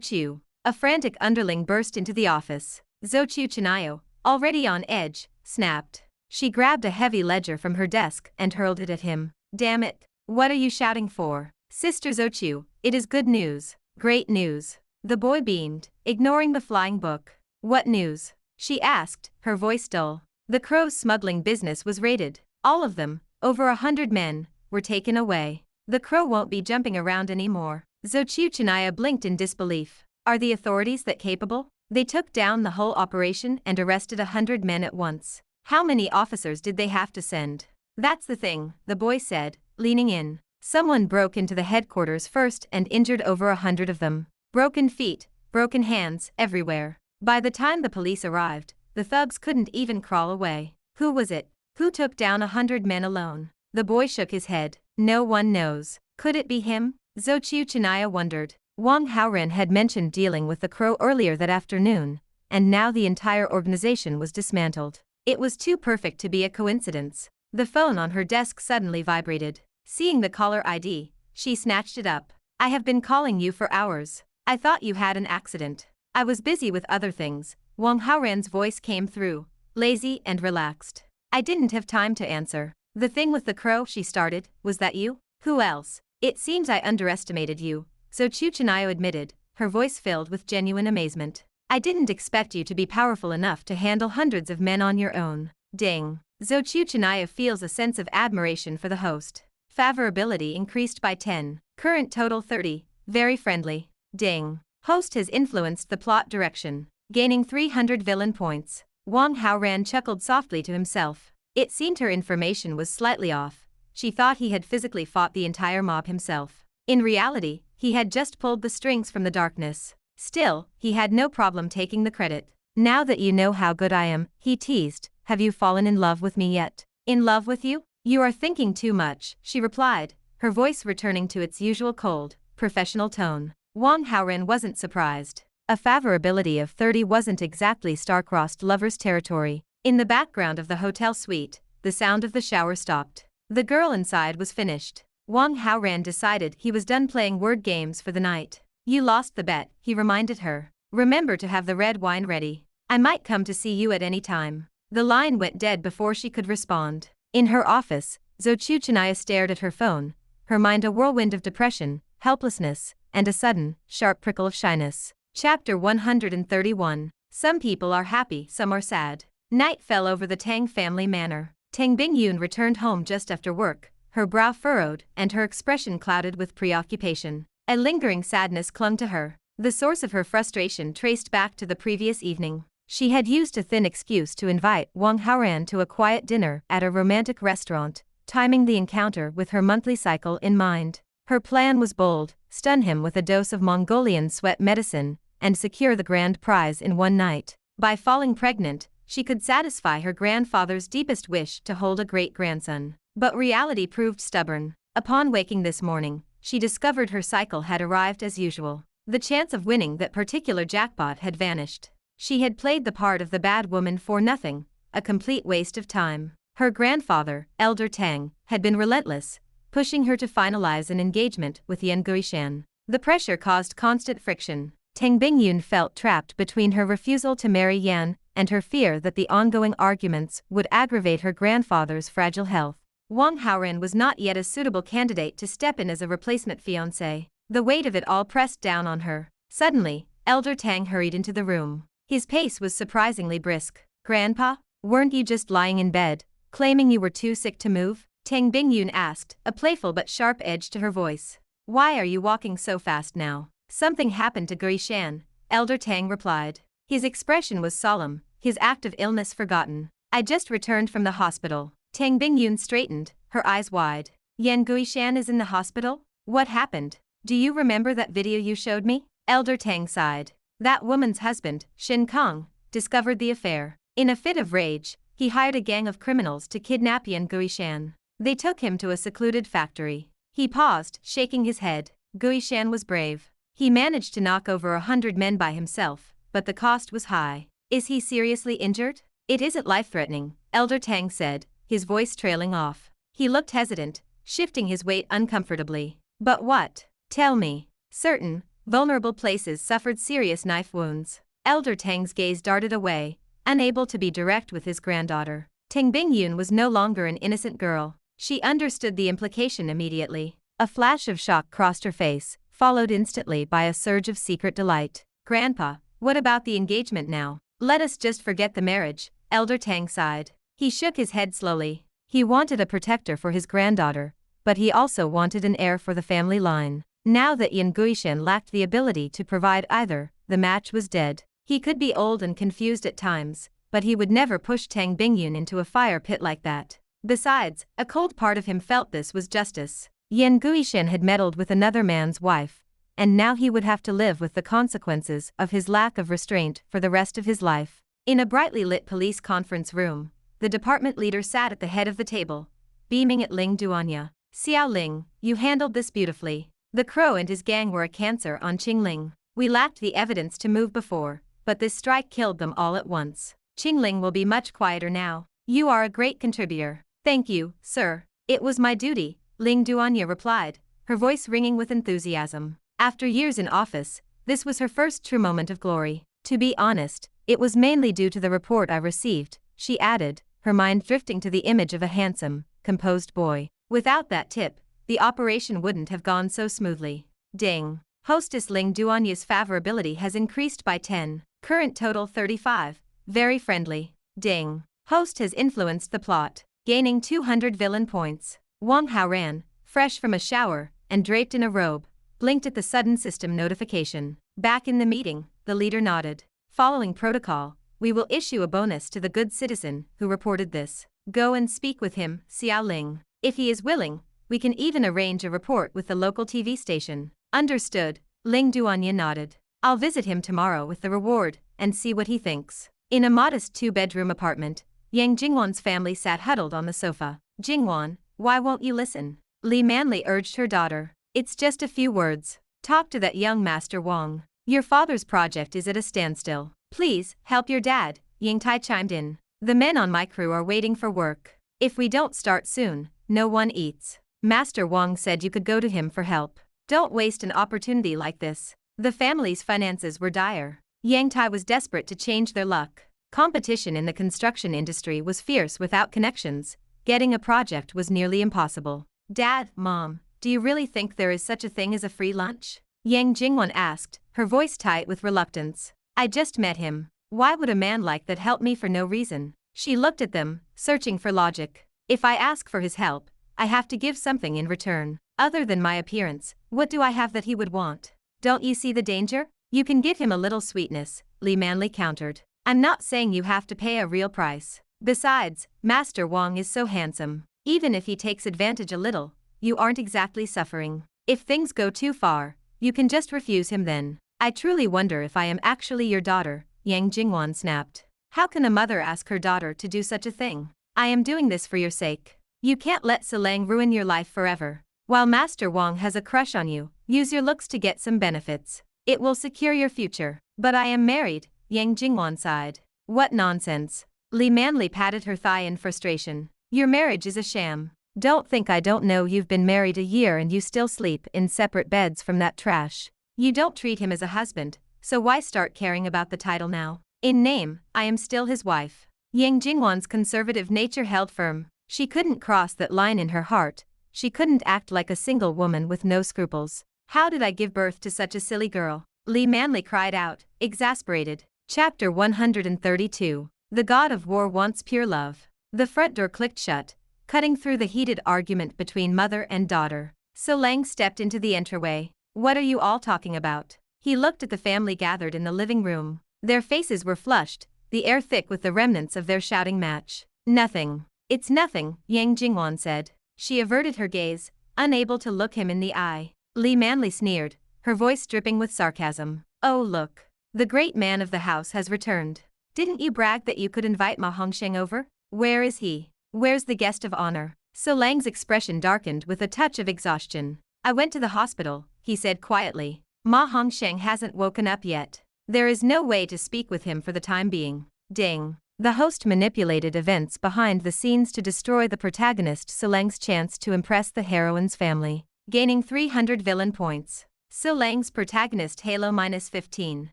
Chu. A frantic underling burst into the office. Zhou Chuchanaya, already on edge, snapped. She grabbed a heavy ledger from her desk and hurled it at him. Damn it, what are you shouting for? Sister Zhou Chu, it is good news. Great news. The boy beamed, ignoring the flying book. What news? She asked, her voice dull. The crow's smuggling business was raided. All of them, over 100 men, were taken away. The crow won't be jumping around anymore. Zhou Chuchanaya blinked in disbelief. Are the authorities that capable? They took down the whole operation and arrested 100 men at once. How many officers did they have to send? That's the thing, the boy said, leaning in. Someone broke into the headquarters first and injured over 100 of them. Broken feet, broken hands, everywhere. By the time the police arrived, the thugs couldn't even crawl away. Who was it? Who took down 100 men alone? The boy shook his head. No one knows. Could it be him? Zhou Chuchanaya wondered. Wang Haoran had mentioned dealing with the crow earlier that afternoon, and now the entire organization was dismantled. It was too perfect to be a coincidence. The phone on her desk suddenly vibrated. Seeing the caller ID, she snatched it up. "I have been calling you for hours. I thought you had an accident." "I was busy with other things." Wang Haoran's voice came through, lazy and relaxed. "I didn't have time to answer." "The thing with the crow," she started, "was that you?" "Who else?" "It seems I underestimated you," Zhou Chuchinayo admitted, her voice filled with genuine amazement. "I didn't expect you to be powerful enough to handle hundreds of men on your own." Ding. Zhou Chuchinayo feels a sense of admiration for the host. Favorability increased by 10. Current total 30. Very friendly. Ding. Host has influenced the plot direction, gaining 300 villain points. Wang Haoran chuckled softly to himself. It seemed her information was slightly off. She thought he had physically fought the entire mob himself. In reality, he had just pulled the strings from the darkness. Still, he had no problem taking the credit. "Now that you know how good I am," he teased, "have you fallen in love with me yet?" "In love with you? You are thinking too much," she replied, her voice returning to its usual cold, professional tone. Wang Haoran wasn't surprised. A favorability of 30 wasn't exactly star-crossed lovers' territory. In the background of the hotel suite, the sound of the shower stopped. The girl inside was finished. Wang Haoran decided he was done playing word games for the night. "You lost the bet," he reminded her. "Remember to have the red wine ready. I might come to see you at any time." The line went dead before she could respond. In her office, Zhou Chuchinayo stared at her phone, her mind a whirlwind of depression, helplessness, and a sudden, sharp prickle of shyness. Chapter 131. Some people are happy, some are sad. Night fell over the Tang family manor. Tang Bingyun returned home just after work, her brow furrowed and her expression clouded with preoccupation. A lingering sadness clung to her. The source of her frustration traced back to the previous evening. She had used a thin excuse to invite Wang Haoran to a quiet dinner at a romantic restaurant, timing the encounter with her monthly cycle in mind. Her plan was bold: stun him with a dose of Mongolian sweat medicine, and secure the grand prize in one night. By falling pregnant, she could satisfy her grandfather's deepest wish to hold a great-grandson. But reality proved stubborn. Upon waking this morning, she discovered her cycle had arrived as usual. The chance of winning that particular jackpot had vanished. She had played the part of the bad woman for nothing, a complete waste of time. Her grandfather, Elder Tang, had been relentless, pushing her to finalize an engagement with Yan Guishan. The pressure caused constant friction. Tang Bingyun felt trapped between her refusal to marry Yan and her fear that the ongoing arguments would aggravate her grandfather's fragile health. Wang Haoran was not yet a suitable candidate to step in as a replacement fiancé. The weight of it all pressed down on her. Suddenly, Elder Tang hurried into the room. His pace was surprisingly brisk. "Grandpa, weren't you just lying in bed, claiming you were too sick to move?" Tang Bingyun asked, a playful but sharp edge to her voice. "Why are you walking so fast now?" "Something happened to Guishan," Elder Tang replied. His expression was solemn, his active illness forgotten. "I just returned from the hospital." Tang Bingyun straightened, her eyes wide. "Yan Guishan is in the hospital? What happened? Do you remember that video you showed me?" Elder Tang sighed. "That woman's husband, Shin Kong, discovered the affair. In a fit of rage, he hired a gang of criminals to kidnap Yan Guishan. They took him to a secluded factory." He paused, shaking his head. Guishan was brave. He managed to knock over 100 men by himself, but the cost was high. "Is he seriously injured?" "It isn't life-threatening," Elder Tang said, his voice trailing off. He looked hesitant, shifting his weight uncomfortably. "But what? Tell me." "Certain vulnerable places suffered serious knife wounds." Elder Tang's gaze darted away, unable to be direct with his granddaughter. Tang Bingyun was no longer an innocent girl. She understood the implication immediately. A flash of shock crossed her face, followed instantly by a surge of secret delight. "Grandpa, what about the engagement now?" "Let us just forget the marriage," Elder Tang sighed. He shook his head slowly. He wanted a protector for his granddaughter, but he also wanted an heir for the family line. Now that Yan Guishan lacked the ability to provide either, the match was dead. He could be old and confused at times, but he would never push Tang Bingyun into a fire pit like that. Besides, a cold part of him felt this was justice. Yan Guishan had meddled with another man's wife, and now he would have to live with the consequences of his lack of restraint for the rest of his life. In a brightly lit police conference room, the department leader sat at the head of the table, beaming at Ling Duanya. "Xiao Ling, you handled this beautifully. The Crow and his gang were a cancer on Qingling. We lacked the evidence to move before, but this strike killed them all at once. Qingling will be much quieter now. You are a great contributor. Thank you, sir. It was my duty, Ling Duanya replied, her voice ringing with enthusiasm. After years in office, this was her first true moment of glory. To be honest, it was mainly due to the report I received, she added, her mind drifting to the image of a handsome, composed boy. Without that tip, the operation wouldn't have gone so smoothly. Ding. Hostess Ling Duanya's favorability has increased by 10. Current total 35. Very friendly. Ding. Host has influenced the plot, gaining 200 villain points. Wang Haoran, fresh from a shower and draped in a robe, blinked at the sudden system notification. Back in the meeting, the leader nodded. Following protocol, we will issue a bonus to the good citizen who reported this. Go and speak with him, Xiao Ling. If he is willing, we can even arrange a report with the local TV station. Understood, Ling Duanya nodded. I'll visit him tomorrow with the reward and see what he thinks. In a modest 2-bedroom apartment, Yang Jingwan's family sat huddled on the sofa. Jingwan, why won't you listen? Li Manli urged her daughter. It's just a few words. Talk to that young Master Wang. Your father's project is at a standstill. Please, help your dad, Ying Tai chimed in. The men on my crew are waiting for work. If we don't start soon, no one eats. Master Wang said you could go to him for help. Don't waste an opportunity like this. The family's finances were dire. Yang Tai was desperate to change their luck. Competition in the construction industry was fierce without connections. Getting a project was nearly impossible. Dad, Mom, do you really think there is such a thing as a free lunch? Yang Jingwan asked, her voice tight with reluctance. I just met him. Why would a man like that help me for no reason? She looked at them, searching for logic. If I ask for his help, I have to give something in return. Other than my appearance, what do I have that he would want? Don't you see the danger? You can give him a little sweetness, Li Manli countered. I'm not saying you have to pay a real price. Besides, Master Wang is so handsome. Even if he takes advantage a little, you aren't exactly suffering. If things go too far, you can just refuse him then. I truly wonder if I am actually your daughter, Yang Jingwan snapped. How can a mother ask her daughter to do such a thing? I am doing this for your sake. You can't let Silang ruin your life forever. While Master Wang has a crush on you, use your looks to get some benefits. It will secure your future. But I am married, Yang Jingwan sighed. What nonsense. Li Manli patted her thigh in frustration. Your marriage is a sham. Don't think I don't know you've been married a year and you still sleep in separate beds from that trash. You don't treat him as a husband, so why start caring about the title now? In name, I am still his wife. Yang Jingwan's conservative nature held firm. She couldn't cross that line in her heart. She couldn't act like a single woman with no scruples. How did I give birth to such a silly girl? Li Manli cried out, exasperated. Chapter 132. The God of War wants pure love. The front door clicked shut, cutting through the heated argument between mother and daughter. Silang stepped into the entryway. What are you all talking about? He looked at the family gathered in the living room. Their faces were flushed, the air thick with the remnants of their shouting match. Nothing. It's nothing, Yang Jingwan said. She averted her gaze, unable to look him in the eye. Li Manli sneered, her voice dripping with sarcasm. Oh look. The great man of the house has returned. Didn't you brag that you could invite Ma Hongsheng over? Where is he? Where's the guest of honor? Silang's expression darkened with a touch of exhaustion. I went to the hospital, he said quietly. Ma Hongsheng hasn't woken up yet. There is no way to speak with him for the time being. Ding. The host manipulated events behind the scenes to destroy the protagonist Silang's chance to impress the heroine's family, gaining 300 villain points. Silang's protagonist Halo -15.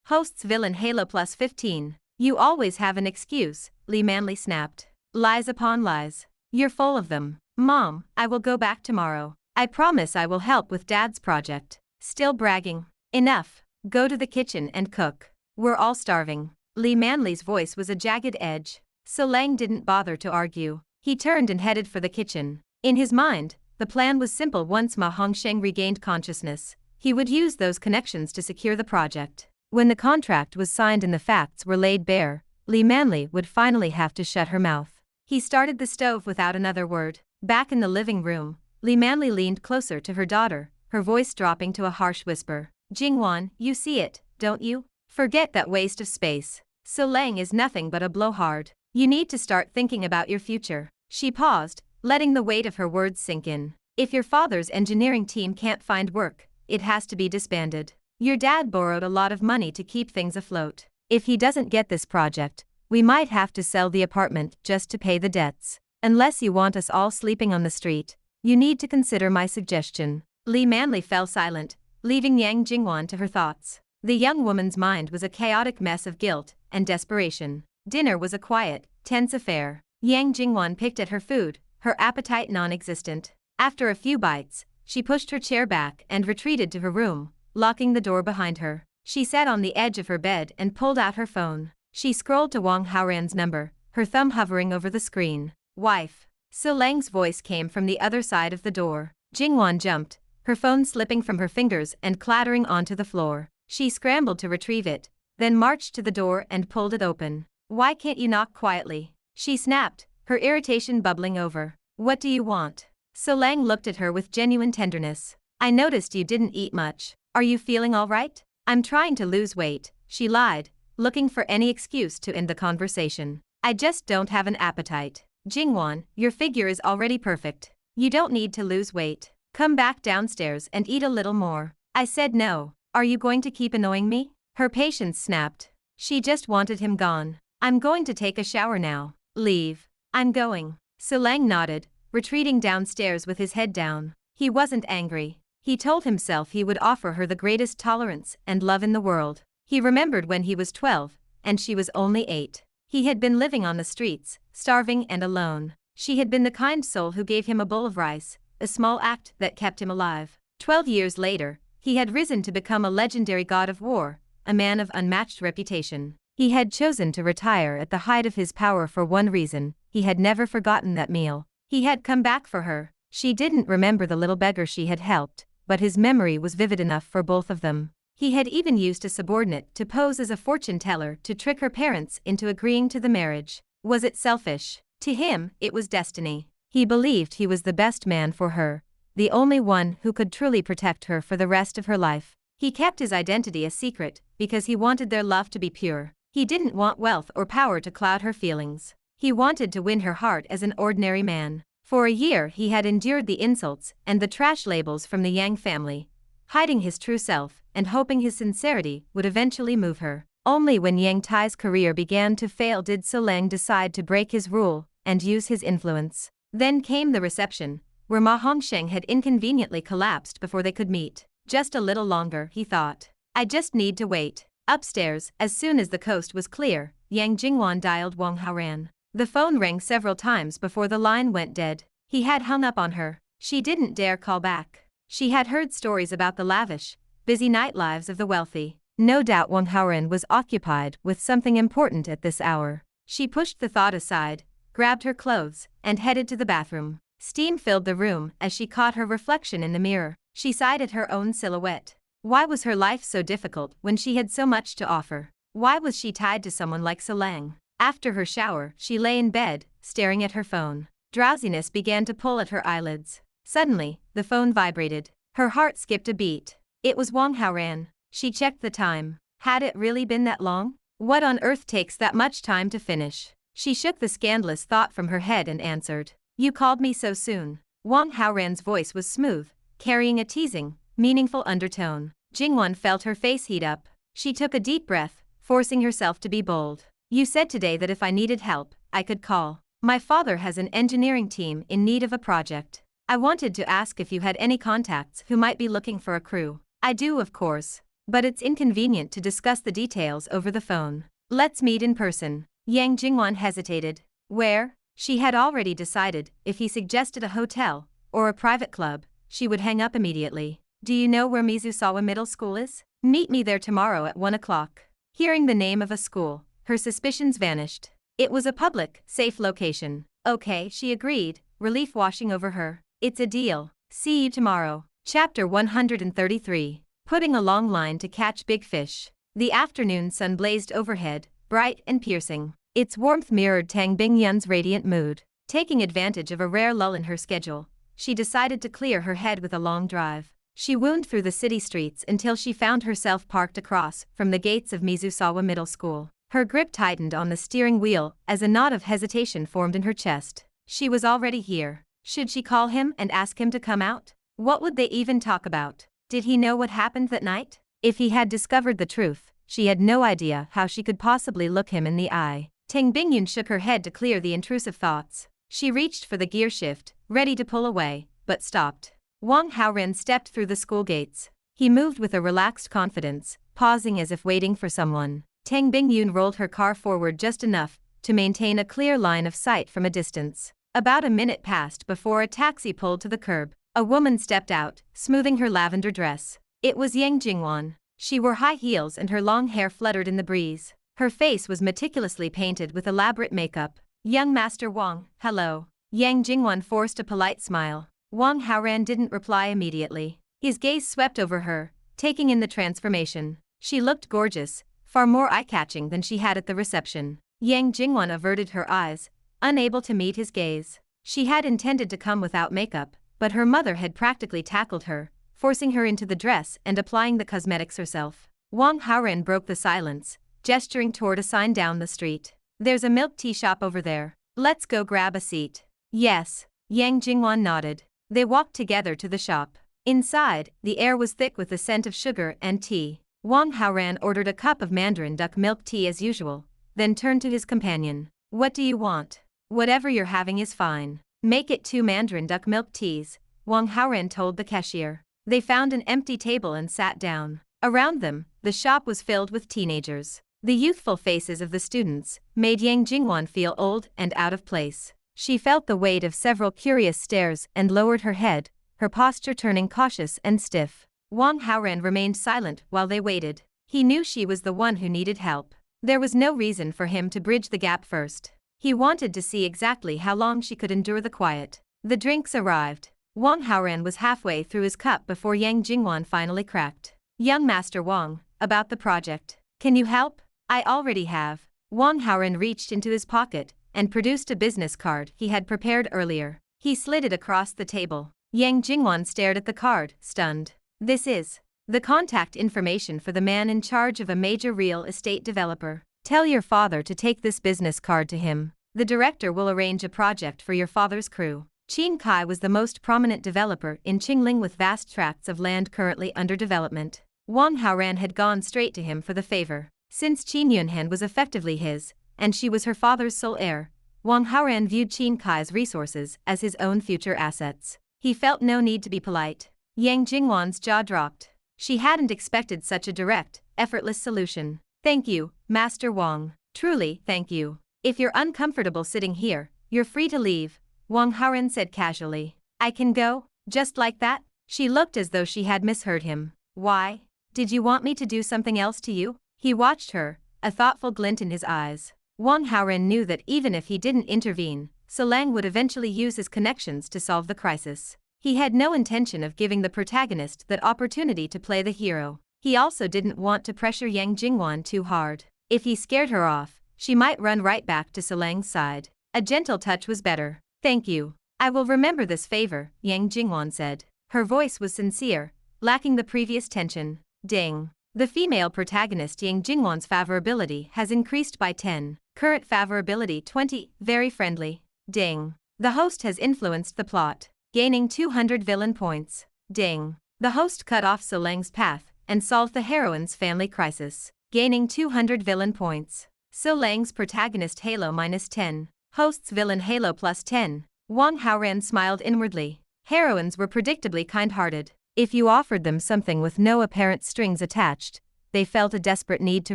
Host's villain Halo +15. You always have an excuse, Li Manli snapped. Lies upon lies. You're full of them. Mom, I will go back tomorrow. I promise I will help with Dad's project. Still bragging. Enough. Go to the kitchen and cook. We're all starving. Li Manli's voice was a jagged edge. Silang didn't bother to argue. He turned and headed for the kitchen. In his mind, the plan was simple. Once Ma Hongsheng regained consciousness, he would use those connections to secure the project. When the contract was signed and the facts were laid bare, Li Manli would finally have to shut her mouth. He started the stove without another word. Back in the living room, Li Manli leaned closer to her daughter, her voice dropping to a harsh whisper. Jingwan, you see it, don't you? Forget that waste of space. Silang is nothing but a blowhard. You need to start thinking about your future. She paused, letting the weight of her words sink in. If your father's engineering team can't find work, it has to be disbanded. Your dad borrowed a lot of money to keep things afloat. If he doesn't get this project, we might have to sell the apartment just to pay the debts. Unless you want us all sleeping on the street, you need to consider my suggestion." Li Manli fell silent, leaving Yang Jingwan to her thoughts. The young woman's mind was a chaotic mess of guilt and desperation. Dinner was a quiet, tense affair. Yang Jingwan picked at her food, her appetite non-existent. After a few bites, she pushed her chair back and retreated to her room, locking the door behind her. She sat on the edge of her bed and pulled out her phone. She scrolled to Wang Haoran's number, her thumb hovering over the screen. "Wife." So Lang's voice came from the other side of the door. Jingwan jumped, her phone slipping from her fingers and clattering onto the floor. She scrambled to retrieve it, then marched to the door and pulled it open. "Why can't you knock quietly?" she snapped, her irritation bubbling over. "What do you want?" So Lang looked at her with genuine tenderness. "I noticed you didn't eat much. Are you feeling all right?" "I'm trying to lose weight," she lied, looking for any excuse to end the conversation. "I just don't have an appetite." "Jingwan, your figure is already perfect. You don't need to lose weight. Come back downstairs and eat a little more." "I said no. Are you going to keep annoying me?" Her patience snapped. She just wanted him gone. "I'm going to take a shower now." "Leave." "I'm going." So Lang nodded, retreating downstairs with his head down. He wasn't angry. He told himself he would offer her the greatest tolerance and love in the world. He remembered when he was 12, and she was only 8. He had been living on the streets, starving and alone. She had been the kind soul who gave him a bowl of rice, a small act that kept him alive. 12 years later, he had risen to become a legendary god of war, a man of unmatched reputation. He had chosen to retire at the height of his power for one reason: he had never forgotten that meal. He had come back for her. She didn't remember the little beggar she had helped, but his memory was vivid enough for both of them. He had even used a subordinate to pose as a fortune teller to trick her parents into agreeing to the marriage. Was it selfish? To him, it was destiny. He believed he was the best man for her, the only one who could truly protect her for the rest of her life. He kept his identity a secret because he wanted their love to be pure. He didn't want wealth or power to cloud her feelings. He wanted to win her heart as an ordinary man. For a year he had endured the insults and the trash labels from the Yang family, hiding his true self and hoping his sincerity would eventually move her. Only when Yang Tai's career began to fail did So Lang decide to break his rule and use his influence. Then came the reception, where Ma Hongsheng had inconveniently collapsed before they could meet. Just a little longer, he thought. "I just need to wait." Upstairs, as soon as the coast was clear, Yang Jingwan dialed Wang Haoran. The phone rang several times before the line went dead. He had hung up on her. She didn't dare call back. She had heard stories about the lavish, busy nightlives of the wealthy. No doubt Wang Haoran was occupied with something important at this hour. She pushed the thought aside, grabbed her clothes, and headed to the bathroom. Steam filled the room as she caught her reflection in the mirror. She sighed at her own silhouette. Why was her life so difficult when she had so much to offer? Why was she tied to someone like So Lang? After her shower, she lay in bed, staring at her phone. Drowsiness began to pull at her eyelids. Suddenly, the phone vibrated. Her heart skipped a beat. It was Wang Haoran. She checked the time. Had it really been that long? What on earth takes that much time to finish? She shook the scandalous thought from her head and answered. "You called me so soon." Wang Haoran's voice was smooth, carrying a teasing, meaningful undertone. Jingwan felt her face heat up. She took a deep breath, forcing herself to be bold. "You said today that if I needed help, I could call. My father has an engineering team in need of a project. I wanted to ask if you had any contacts who might be looking for a crew." "I do, of course. But it's inconvenient to discuss the details over the phone. Let's meet in person." Yang Jingwan hesitated. "Where?" She had already decided if he suggested a hotel or a private club, she would hang up immediately. "Do you know where Mizusawa Middle School is? Meet me there tomorrow at 1 o'clock. Hearing the name of a school, her suspicions vanished. It was a public, safe location. "Okay," she agreed, relief washing over her. "It's a deal. See you tomorrow." Chapter 133. Putting a long line to catch big fish. The afternoon sun blazed overhead, bright and piercing. Its warmth mirrored Tang Bingyun's radiant mood. Taking advantage of a rare lull in her schedule, she decided to clear her head with a long drive. She wound through the city streets until she found herself parked across from the gates of Mizusawa Middle School. Her grip tightened on the steering wheel as a knot of hesitation formed in her chest. She was already here. Should she call him and ask him to come out? What would they even talk about? Did he know what happened that night? If he had discovered the truth, she had no idea how she could possibly look him in the eye. Tang Bingyun shook her head to clear the intrusive thoughts. She reached for the gear shift, ready to pull away, but stopped. Wang Haoran stepped through the school gates. He moved with a relaxed confidence, pausing as if waiting for someone. Tang Bingyun rolled her car forward just enough to maintain a clear line of sight from a distance. About a minute passed before a taxi pulled to the curb. A woman stepped out, smoothing her lavender dress. It was Yang Jingwan. She wore high heels and her long hair fluttered in the breeze. Her face was meticulously painted with elaborate makeup. "Young Master Wang, hello." Yang Jingwan forced a polite smile. Wang Haoran didn't reply immediately. His gaze swept over her, taking in the transformation. She looked gorgeous, far more eye-catching than she had at the reception. Yang Jingwan averted her eyes, unable to meet his gaze. She had intended to come without makeup, but her mother had practically tackled her, forcing her into the dress and applying the cosmetics herself. Wang Haoran broke the silence, gesturing toward a sign down the street. "There's a milk tea shop over there. Let's go grab a seat." "Yes." Yang Jingwan nodded. They walked together to the shop. Inside, the air was thick with the scent of sugar and tea. Wang Haoran ordered a cup of mandarin duck milk tea as usual, then turned to his companion. "What do you want?" "Whatever you're having is fine." "Make it 2 mandarin duck milk teas," Wang Haoran told the cashier. They found an empty table and sat down. Around them, the shop was filled with teenagers. The youthful faces of the students made Yang Jingwan feel old and out of place. She felt the weight of several curious stares and lowered her head, her posture turning cautious and stiff. Wang Haoran remained silent while they waited. He knew she was the one who needed help. There was no reason for him to bridge the gap first. He wanted to see exactly how long she could endure the quiet. The drinks arrived. Wang Haoran was halfway through his cup before Yang Jingwan finally cracked. "Young Master Wang, about the project. Can you help?" "I already have." Wang Haoran reached into his pocket and produced a business card he had prepared earlier. He slid it across the table. Yang Jingwan stared at the card, stunned. "This is the contact information for the man in charge of a major real estate developer. Tell your father to take this business card to him. The director will arrange a project for your father's crew." Qin Kai was the most prominent developer in Qingling with vast tracts of land currently under development. Wang Haoran had gone straight to him for the favor. Since Qin Yunhan was effectively his, and she was her father's sole heir, Wang Haoran viewed Qin Kai's resources as his own future assets. He felt no need to be polite. Yang Jingwan's jaw dropped. She hadn't expected such a direct, effortless solution. "Thank you, Master Wang. Truly, thank you. If you're uncomfortable sitting here, you're free to leave," Wang Haoran said casually. "I can go, just like that?" She looked as though she had misheard him. "Why? Did you want me to do something else to you?" He watched her, a thoughtful glint in his eyes. Wang Haoran knew that even if he didn't intervene, Solang would eventually use his connections to solve the crisis. He had no intention of giving the protagonist that opportunity to play the hero. He also didn't want to pressure Yang Jingwan too hard. If he scared her off, she might run right back to Solang's side. A gentle touch was better. "Thank you. I will remember this favor," Yang Jingwan said. Her voice was sincere, lacking the previous tension. Ding. The female protagonist Yang Jingwan's favorability has increased by 10. Current favorability 20, very friendly. Ding. The host has influenced the plot, gaining 200 villain points. Ding. The host cut off Solang's path and solved the heroine's family crisis, gaining 200 villain points. Solang's protagonist Halo -10. Host's villain Halo +10. Wang Haoran smiled inwardly. Heroines were predictably kind-hearted. If you offered them something with no apparent strings attached, they felt a desperate need to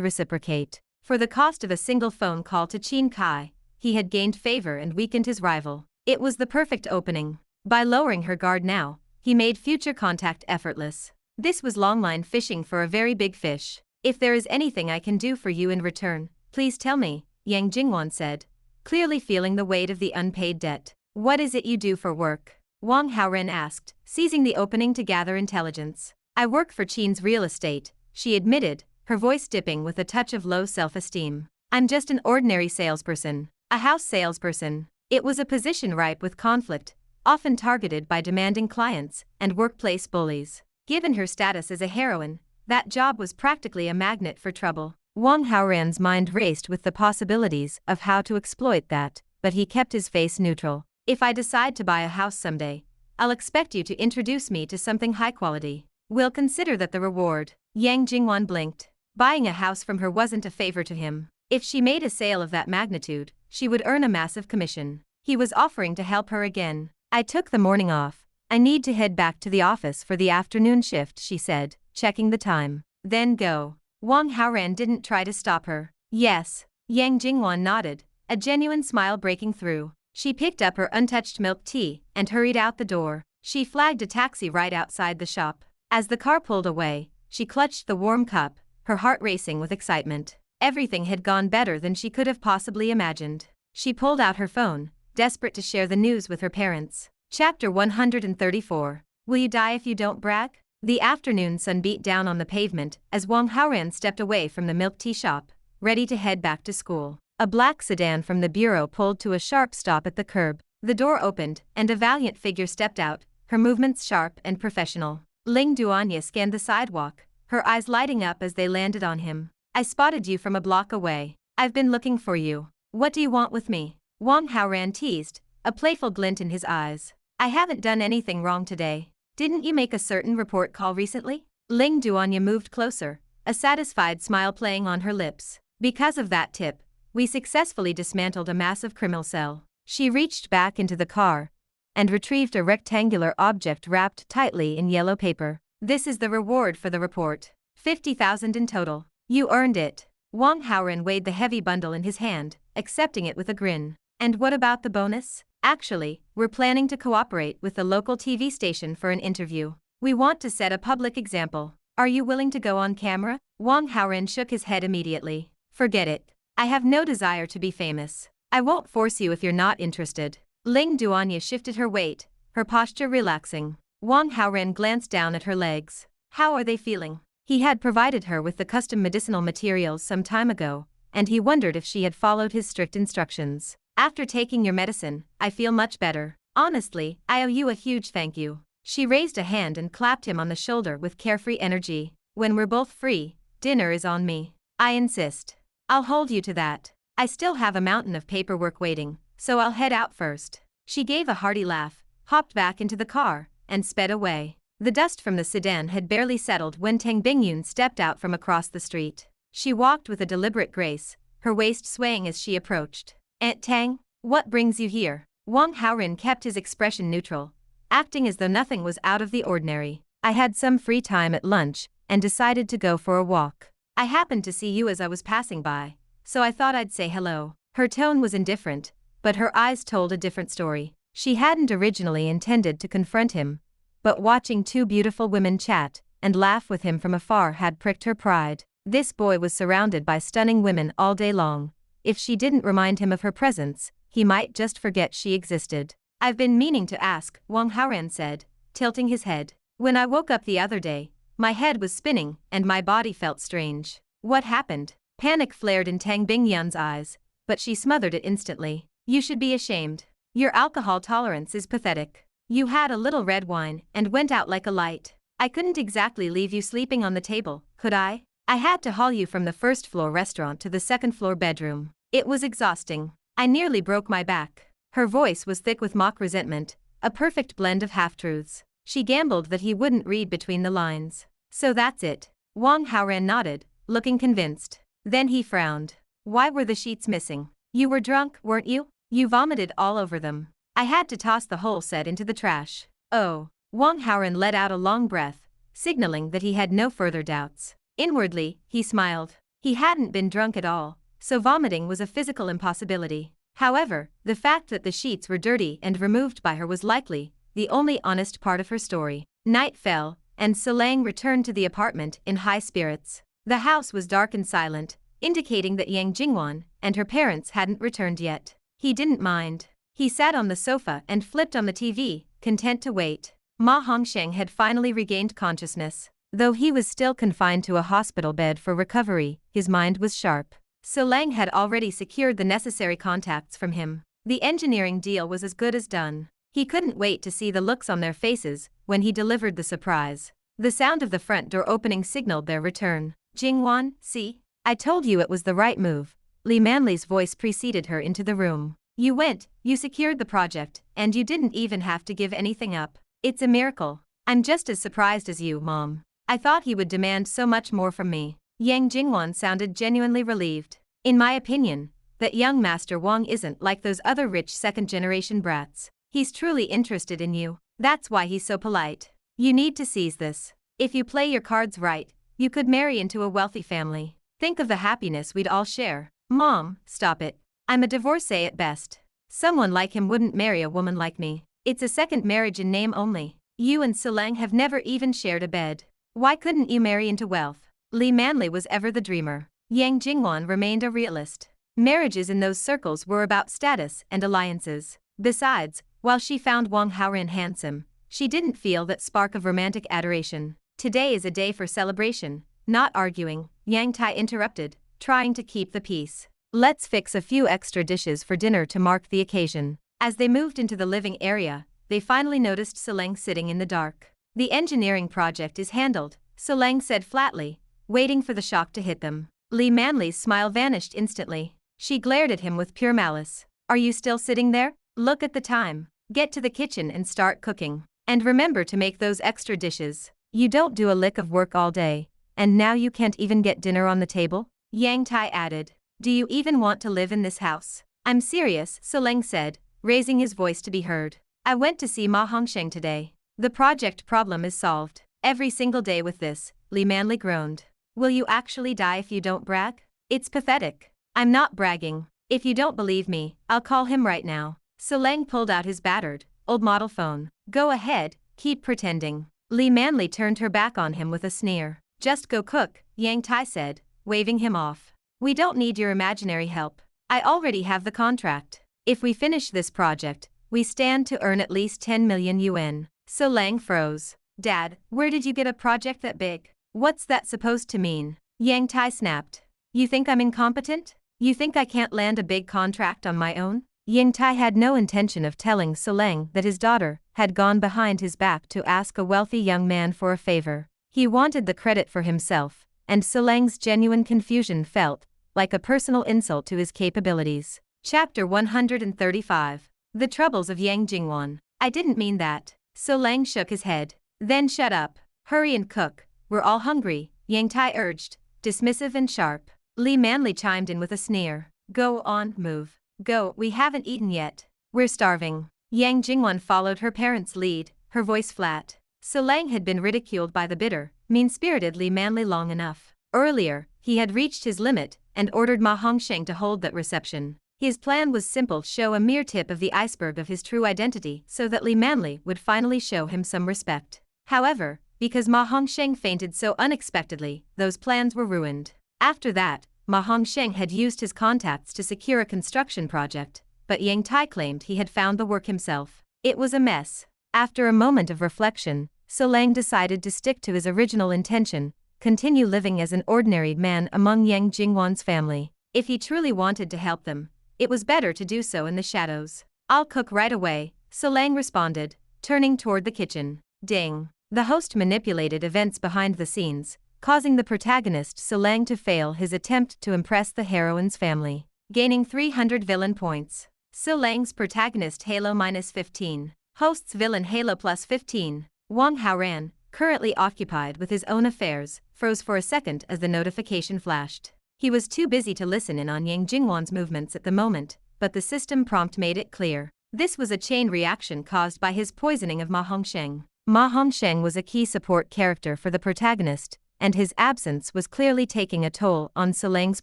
reciprocate. For the cost of a single phone call to Qin Kai, he had gained favor and weakened his rival. It was the perfect opening. By lowering her guard now, he made future contact effortless. This was longline fishing for a very big fish. "If there is anything I can do for you in return, please tell me," Yang Jingwan said, clearly feeling the weight of the unpaid debt. "What is it you do for work?" Wang Haoran asked, seizing the opening to gather intelligence. "I work for Qin's real estate," she admitted, her voice dipping with a touch of low self-esteem. "I'm just an ordinary salesperson, a house salesperson." It was a position ripe with conflict, often targeted by demanding clients and workplace bullies. Given her status as a heroine, that job was practically a magnet for trouble. Wang Haoran's mind raced with the possibilities of how to exploit that, but he kept his face neutral. "If I decide to buy a house someday, I'll expect you to introduce me to something high quality. We'll consider that the reward." Yang Jingwan blinked. Buying a house from her wasn't a favor to him. If she made a sale of that magnitude, she would earn a massive commission. He was offering to help her again. I took the morning off. I need to head back to the office for the afternoon shift, she said, checking the time. Then go. Wang Haoran didn't try to stop her. Yes. Yang Jingwan nodded, a genuine smile breaking through. She picked up her untouched milk tea and hurried out the door. She flagged a taxi right outside the shop. As the car pulled away, she clutched the warm cup, her heart racing with excitement. Everything had gone better than she could have possibly imagined. She pulled out her phone, desperate to share the news with her parents. Chapter 134. Will you die if you don't brag? The afternoon sun beat down on the pavement as Wang Haoran stepped away from the milk tea shop, ready to head back to school. A black sedan from the bureau pulled to a sharp stop at the curb. The door opened, and a valiant figure stepped out, her movements sharp and professional. Ling Duanya scanned the sidewalk, her eyes lighting up as they landed on him. I spotted you from a block away. I've been looking for you. What do you want with me? Wang Haoran teased, a playful glint in his eyes. I haven't done anything wrong today. Didn't you make a certain report call recently? Ling Duanya moved closer, a satisfied smile playing on her lips. Because of that tip, we successfully dismantled a massive criminal cell. She reached back into the car and retrieved a rectangular object wrapped tightly in yellow paper. This is the reward for the report. 50,000 in total. You earned it. Wang Haoran weighed the heavy bundle in his hand, accepting it with a grin. And what about the bonus? Actually, we're planning to cooperate with the local TV station for an interview. We want to set a public example. Are you willing to go on camera? Wang Haoran shook his head immediately. Forget it. I have no desire to be famous. I won't force you if you're not interested. Ling Duanya shifted her weight, her posture relaxing. Wang Haoran glanced down at her legs. How are they feeling? He had provided her with the custom medicinal materials some time ago, and he wondered if she had followed his strict instructions. After taking your medicine, I feel much better. Honestly, I owe you a huge thank you. She raised a hand and clapped him on the shoulder with carefree energy. When we're both free, dinner is on me. I insist. I'll hold you to that. I still have a mountain of paperwork waiting, so I'll head out first. She gave a hearty laugh, hopped back into the car, and sped away. The dust from the sedan had barely settled when Tang Bingyun stepped out from across the street. She walked with a deliberate grace, her waist swaying as she approached. Aunt Tang, what brings you here? Wang Haoran kept his expression neutral, acting as though nothing was out of the ordinary. I had some free time at lunch and decided to go for a walk. I happened to see you as I was passing by, so I thought I'd say hello. Her tone was indifferent, but her eyes told a different story. She hadn't originally intended to confront him, but watching two beautiful women chat and laugh with him from afar had pricked her pride. This boy was surrounded by stunning women all day long. If she didn't remind him of her presence, he might just forget she existed. I've been meaning to ask, Wang Haoran said, tilting his head. When I woke up the other day, my head was spinning and my body felt strange. What happened? Panic flared in Tang Bingyun's eyes, but she smothered it instantly. You should be ashamed. Your alcohol tolerance is pathetic. You had a little red wine and went out like a light. I couldn't exactly leave you sleeping on the table, could I? I had to haul you from the first-floor restaurant to the second-floor bedroom. It was exhausting. I nearly broke my back. Her voice was thick with mock resentment, a perfect blend of half-truths. She gambled that he wouldn't read between the lines. So that's it. Wang Haoran nodded, looking convinced. Then he frowned. Why were the sheets missing? You were drunk, weren't you? You vomited all over them. I had to toss the whole set into the trash. Oh. Wang Haoran let out a long breath, signaling that he had no further doubts. Inwardly, he smiled. He hadn't been drunk at all, so vomiting was a physical impossibility. However, the fact that the sheets were dirty and removed by her was likely the only honest part of her story. Night fell, and Solang returned to the apartment in high spirits. The house was dark and silent, indicating that Yang Jingwan and her parents hadn't returned yet. He didn't mind. He sat on the sofa and flipped on the TV, content to wait. Ma Hongsheng had finally regained consciousness. Though he was still confined to a hospital bed for recovery, his mind was sharp. Solang had already secured the necessary contacts from him. The engineering deal was as good as done. He couldn't wait to see the looks on their faces when he delivered the surprise. The sound of the front door opening signaled their return. Jingwan, see? I told you it was the right move. Li Manli's voice preceded her into the room. You went, you secured the project, and you didn't even have to give anything up. It's a miracle. I'm just as surprised as you, Mom. I thought he would demand so much more from me. Yang Jingwan sounded genuinely relieved. In my opinion, that young Master Wang isn't like those other rich second-generation brats. He's truly interested in you. That's why he's so polite. You need to seize this. If you play your cards right, you could marry into a wealthy family. Think of the happiness we'd all share. Mom, stop it. I'm a divorcee at best. Someone like him wouldn't marry a woman like me. It's a second marriage in name only. You and Solang have never even shared a bed. Why couldn't you marry into wealth? Li Manli was ever the dreamer. Yang Jingwan remained a realist. Marriages in those circles were about status and alliances. Besides, while she found Wang Haoran handsome, she didn't feel that spark of romantic adoration. Today is a day for celebration, not arguing, Yang Tai interrupted, trying to keep the peace. Let's fix a few extra dishes for dinner to mark the occasion. As they moved into the living area, they finally noticed Solang sitting in the dark. The engineering project is handled, Solang said flatly, waiting for the shock to hit them. Li Manli's smile vanished instantly. She glared at him with pure malice. Are you still sitting there? Look at the time. Get to the kitchen and start cooking. And remember to make those extra dishes. You don't do a lick of work all day, and now you can't even get dinner on the table? Yang Tai added. Do you even want to live in this house? I'm serious, Solang said, raising his voice to be heard. I went to see Ma Hongsheng today. The project problem is solved. Every single day with this, Li Manli groaned. Will you actually die if you don't brag? It's pathetic. I'm not bragging. If you don't believe me, I'll call him right now. Solang pulled out his battered, old model phone. Go ahead, keep pretending. Li Manli turned her back on him with a sneer. Just go cook, Yang Tai said, waving him off. We don't need your imaginary help. I already have the contract. If we finish this project, we stand to earn at least 10 million yuan. Solang froze. Dad, where did you get a project that big? What's that supposed to mean? Yang Tai snapped. You think I'm incompetent? You think I can't land a big contract on my own? Yang Tai had no intention of telling Solang that his daughter had gone behind his back to ask a wealthy young man for a favor. He wanted the credit for himself, and Solang's genuine confusion felt like a personal insult to his capabilities. Chapter 135. The Troubles of Yang Jingwan. I didn't mean that. Solang shook his head. Then shut up. Hurry and cook. We're all hungry, Yang Tai urged, dismissive and sharp. Li Manli chimed in with a sneer. Go on, move. Go, we haven't eaten yet. We're starving. Yang Jingwan followed her parents' lead, her voice flat. Solang had been ridiculed by the bitter, mean-spirited Li Manli long enough. Earlier, he had reached his limit and ordered Ma Hongsheng to hold that reception. His plan was simple: show a mere tip of the iceberg of his true identity so that Li Manli would finally show him some respect. However, because Ma Hongsheng fainted so unexpectedly, those plans were ruined. After that, Ma Hongsheng had used his contacts to secure a construction project, but Yang Tai claimed he had found the work himself. It was a mess. After a moment of reflection, Solang decided to stick to his original intention, continue living as an ordinary man among Yang Jingwan's family. If he truly wanted to help them, it was better to do so in the shadows. I'll cook right away, Solang responded, turning toward the kitchen. Ding. The host manipulated events behind the scenes, causing the protagonist Solang to fail his attempt to impress the heroine's family, gaining 300 villain points. Solang's protagonist Halo -15. Host's villain Halo +15. Wang Haoran, currently occupied with his own affairs, froze for a second as the notification flashed. He was too busy to listen in on Yang Jingwan's movements at the moment, but the system prompt made it clear. This was a chain reaction caused by his poisoning of Ma Hongsheng. Ma Hongsheng was a key support character for the protagonist, and his absence was clearly taking a toll on Solang's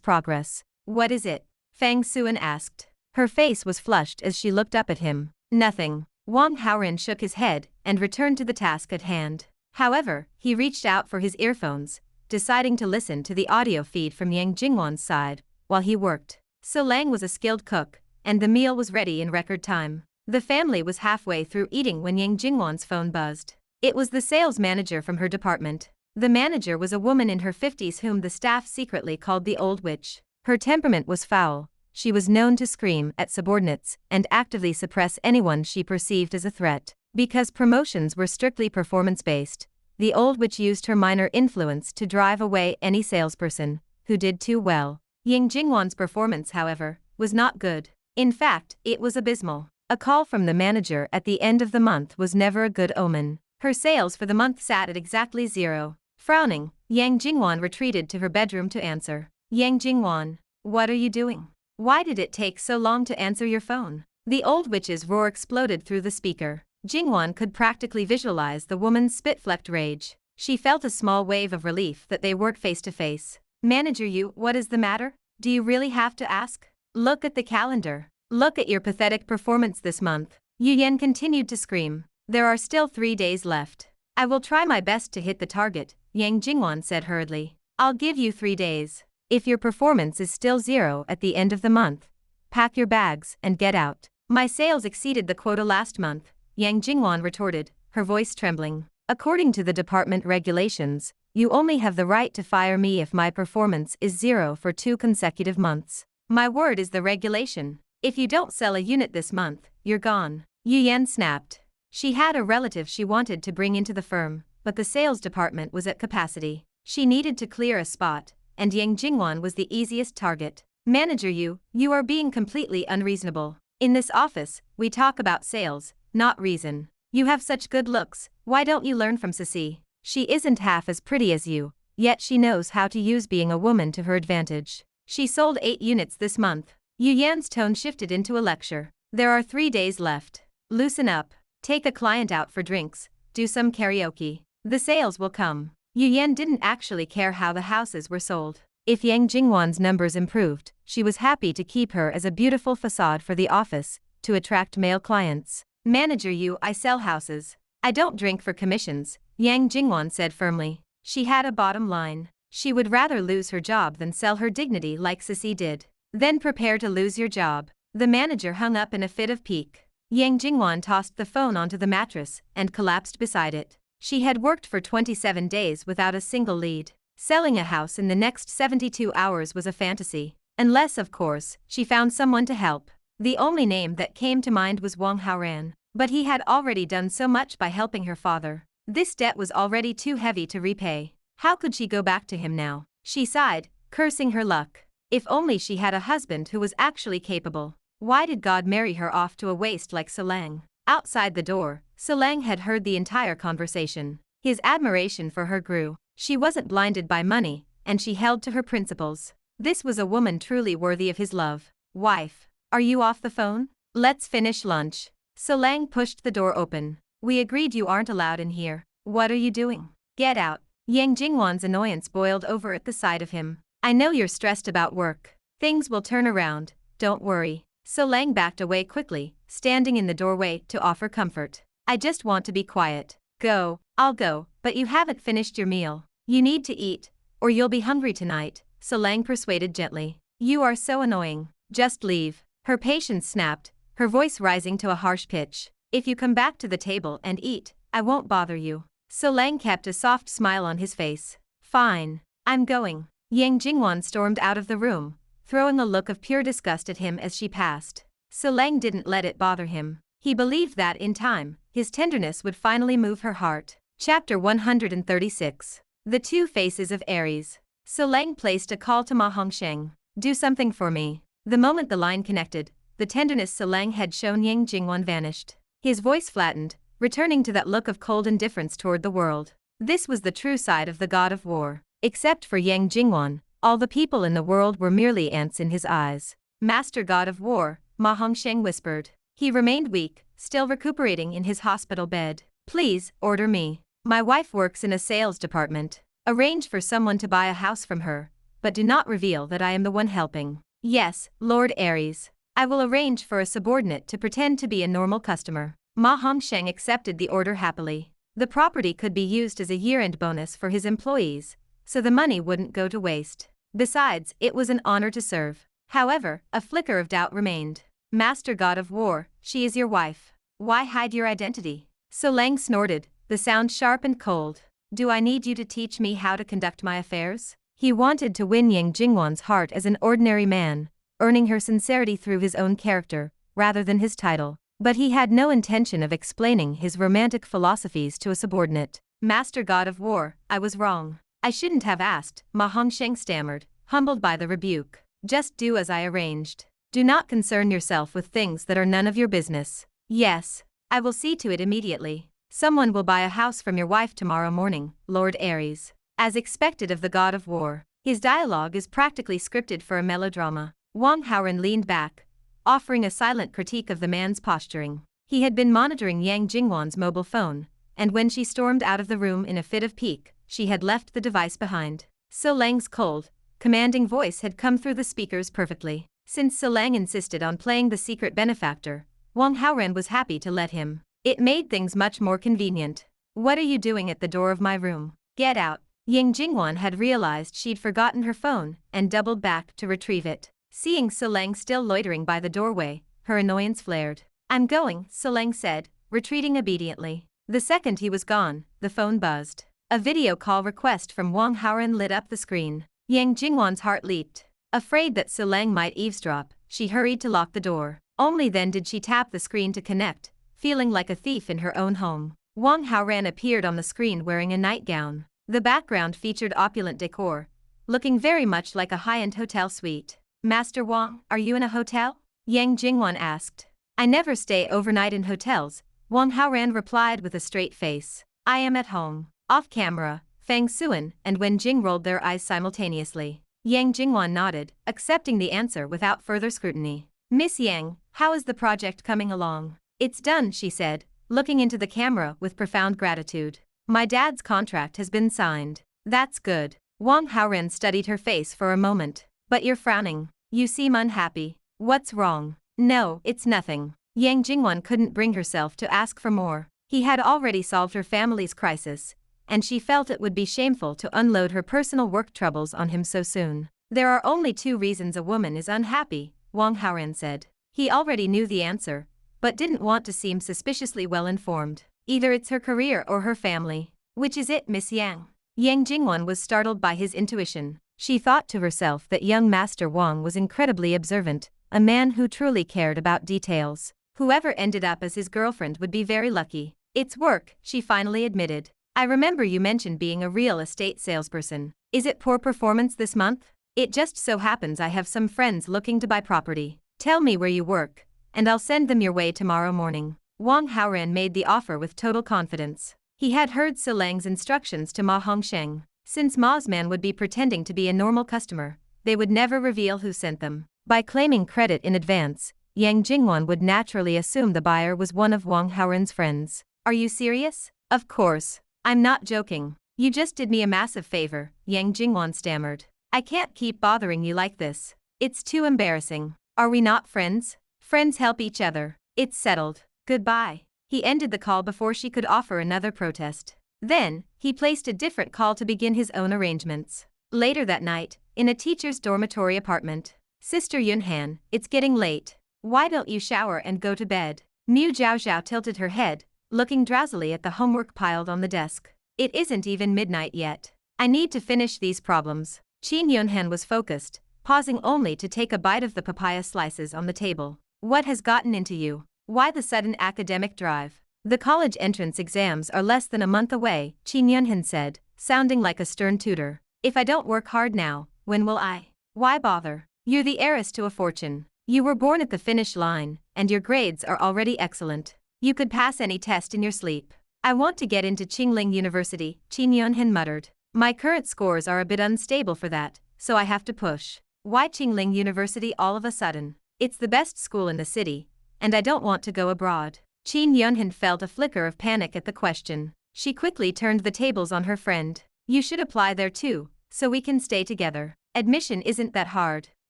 progress. What is it? Fang Suan asked. Her face was flushed as she looked up at him. Nothing. Wang Haoran shook his head and returned to the task at hand. However, he reached out for his earphones, deciding to listen to the audio feed from Yang Jingwan's side while he worked. Solang was a skilled cook, and the meal was ready in record time. The family was halfway through eating when Yang Jingwan's phone buzzed. It was the sales manager from her department. The manager was a woman in her 50s whom the staff secretly called the Old Witch. Her temperament was foul. She was known to scream at subordinates and actively suppress anyone she perceived as a threat. Because promotions were strictly performance-based, the Old Witch used her minor influence to drive away any salesperson who did too well. Yang Jingwan's performance, however, was not good. In fact, it was abysmal. A call from the manager at the end of the month was never a good omen. Her sales for the month sat at exactly 0. Frowning, Yang Jingwan retreated to her bedroom to answer. Yang Jingwan, what are you doing? Why did it take so long to answer your phone? The old witch's roar exploded through the speaker. Jingwan could practically visualize the woman's spit-flecked rage. She felt a small wave of relief that they weren't face to face. Manager Yu, what is the matter? Do you really have to ask? Look at the calendar. Look at your pathetic performance this month. Yu Yan continued to scream. There are still 3 days left. I will try my best to hit the target, Yang Jingwan said hurriedly. I'll give you 3 days. If your performance is still 0 at the end of the month, pack your bags and get out. My sales exceeded the quota last month, Yang Jingwan retorted, her voice trembling. According to the department regulations, you only have the right to fire me if my performance is 0 for 2 consecutive months. My word is the regulation. If you don't sell a unit this month, you're gone. Yu Yan snapped. She had a relative she wanted to bring into the firm, but the sales department was at capacity. She needed to clear a spot, and Yang Jingwan was the easiest target. Manager Yu, you are being completely unreasonable. In this office, we talk about sales, not reason. You have such good looks, why don't you learn from Sissy? She isn't half as pretty as you, yet she knows how to use being a woman to her advantage. She sold 8 units this month. Yu Yan's tone shifted into a lecture. There are 3 days left. Loosen up. Take a client out for drinks. Do some karaoke. The sales will come. Yu Yan didn't actually care how the houses were sold. If Yang Jingwan's numbers improved, she was happy to keep her as a beautiful facade for the office, to attract male clients. Manager Yu, I sell houses. I don't drink for commissions, Yang Jingwan said firmly. She had a bottom line. She would rather lose her job than sell her dignity like Sissy did. Then prepare to lose your job. The manager hung up in a fit of pique. Yang Jingwan tossed the phone onto the mattress and collapsed beside it. She had worked for 27 days without a single lead. Selling a house in the next 72 hours was a fantasy. Unless, of course, she found someone to help. The only name that came to mind was Wang Haoran, but he had already done so much by helping her father. This debt was already too heavy to repay. How could she go back to him now? She sighed, cursing her luck. If only she had a husband who was actually capable. Why did God marry her off to a waste like Solang? Outside the door, Solang had heard the entire conversation. His admiration for her grew. She wasn't blinded by money, and she held to her principles. This was a woman truly worthy of his love. Wife, are you off the phone? Let's finish lunch. Solang pushed the door open. We agreed you aren't allowed in here. What are you doing? Get out. Yang Jingwan's annoyance boiled over at the sight of him. I know you're stressed about work. Things will turn around, don't worry. Solang backed away quickly, standing in the doorway to offer comfort. I just want to be quiet. Go, I'll go, but you haven't finished your meal. You need to eat, or you'll be hungry tonight, Solang persuaded gently. You are so annoying. Just leave. Her patience snapped, her voice rising to a harsh pitch. If you come back to the table and eat, I won't bother you. Solang kept a soft smile on his face. Fine. I'm going. Yang Jingwan stormed out of the room, throwing a look of pure disgust at him as she passed. Solang didn't let it bother him. He believed that in time, his tenderness would finally move her heart. Chapter 136. The Two Faces of Aries. Solang placed a call to Ma Hongsheng. Do something for me. The moment the line connected, the tenderness Solang had shown Yang Jingwan vanished. His voice flattened, returning to that look of cold indifference toward the world. This was the true side of the god of war. Except for Yang Jingwan, all the people in the world were merely ants in his eyes. Master God of War, Ma Hongsheng whispered. He remained weak, still recuperating in his hospital bed. Please, order me. My wife works in a sales department. Arrange for someone to buy a house from her, but do not reveal that I am the one helping. Yes, Lord Aries. I will arrange for a subordinate to pretend to be a normal customer. Ma Hongsheng accepted the order happily. The property could be used as a year-end bonus for his employees, so the money wouldn't go to waste. Besides, it was an honor to serve. However, a flicker of doubt remained. Master God of War, she is your wife. Why hide your identity? Solang snorted, the sound sharp and cold. Do I need you to teach me how to conduct my affairs? He wanted to win Yang Jingwan's heart as an ordinary man, earning her sincerity through his own character, rather than his title. But he had no intention of explaining his romantic philosophies to a subordinate. Master God of War, I was wrong. I shouldn't have asked, Ma Hongsheng stammered, humbled by the rebuke. Just do as I arranged. Do not concern yourself with things that are none of your business. Yes, I will see to it immediately. Someone will buy a house from your wife tomorrow morning, Lord Aries. As expected of the god of war, his dialogue is practically scripted for a melodrama. Wang Haoran leaned back, offering a silent critique of the man's posturing. He had been monitoring Yang Jingwan's mobile phone, and when she stormed out of the room in a fit of pique, she had left the device behind. Solang's cold, commanding voice had come through the speakers perfectly. Since Solang insisted on playing the secret benefactor, Wang Haoran was happy to let him. It made things much more convenient. "What are you doing at the door of my room? Get out." Yang Jingwan had realized she'd forgotten her phone and doubled back to retrieve it. Seeing Solang still loitering by the doorway, her annoyance flared. "I'm going," Solang said, retreating obediently. The second he was gone, the phone buzzed. A video call request from Wang Haoran lit up the screen. Yang Jingwan's heart leaped. Afraid that Solang might eavesdrop, she hurried to lock the door. Only then did she tap the screen to connect, feeling like a thief in her own home. Wang Haoran appeared on the screen wearing a nightgown. The background featured opulent decor, looking very much like a high-end hotel suite. "Master Wang, are you in a hotel?" Yang Jingwan asked. "I never stay overnight in hotels," Wang Haoran replied with a straight face. "I am at home." Off camera, Fang Suan and Wen Jing rolled their eyes simultaneously. Yang Jingwan nodded, accepting the answer without further scrutiny. "Miss Yang, how is the project coming along?" "It's done," she said, looking into the camera with profound gratitude. "My dad's contract has been signed." "That's good." Wang Haoran studied her face for a moment. "But you're frowning. You seem unhappy. What's wrong?" "No, it's nothing." Yang Jingwan couldn't bring herself to ask for more. He had already solved her family's crisis, and she felt it would be shameful to unload her personal work troubles on him so soon. "There are only two reasons a woman is unhappy," Wang Haoran said. He already knew the answer, but didn't want to seem suspiciously well-informed. "Either it's her career or her family." "Which is it, Miss Yang?" Yang Jingwan was startled by his intuition. She thought to herself that young Master Wang was incredibly observant, a man who truly cared about details. Whoever ended up as his girlfriend would be very lucky. "It's work," she finally admitted. "I remember you mentioned being a real estate salesperson. Is it poor performance this month?" "It just so happens I have some friends looking to buy property. Tell me where you work, and I'll send them your way tomorrow morning." Wang Haoran made the offer with total confidence. He had heard Solang's instructions to Ma Hongsheng. Since Ma's man would be pretending to be a normal customer, they would never reveal who sent them. By claiming credit in advance, Yang Jingwan would naturally assume the buyer was one of Wang Haoran's friends. "Are you serious?" "Of course. I'm not joking. You just did me a massive favor," Yang Jingwan stammered. "I can't keep bothering you like this. It's too embarrassing. Are we not friends? Friends help each other. It's settled. Goodbye." He ended the call before she could offer another protest. Then, he placed a different call to begin his own arrangements. Later that night, in a teacher's dormitory apartment. "Sister Yunhan, it's getting late. Why don't you shower and go to bed?" Mu Zhaozhao tilted her head, looking drowsily at the homework piled on the desk. "It isn't even midnight yet. I need to finish these problems." Qin Yunhan was focused, pausing only to take a bite of the papaya slices on the table. "What has gotten into you? Why the sudden academic drive?" "The college entrance exams are less than a month away," Qin Yunhan said, sounding like a stern tutor. "If I don't work hard now, when will I? Why bother? You're the heiress to a fortune. You were born at the finish line, and your grades are already excellent. You could pass any test in your sleep." "I want to get into Qingling University," Qin Yunhan muttered. "My current scores are a bit unstable for that, so I have to push." "Why Qingling University all of a sudden?" "It's the best school in the city, and I don't want to go abroad." Qin Yunhan felt a flicker of panic at the question. She quickly turned the tables on her friend. "You should apply there too, so we can stay together. Admission isn't that hard."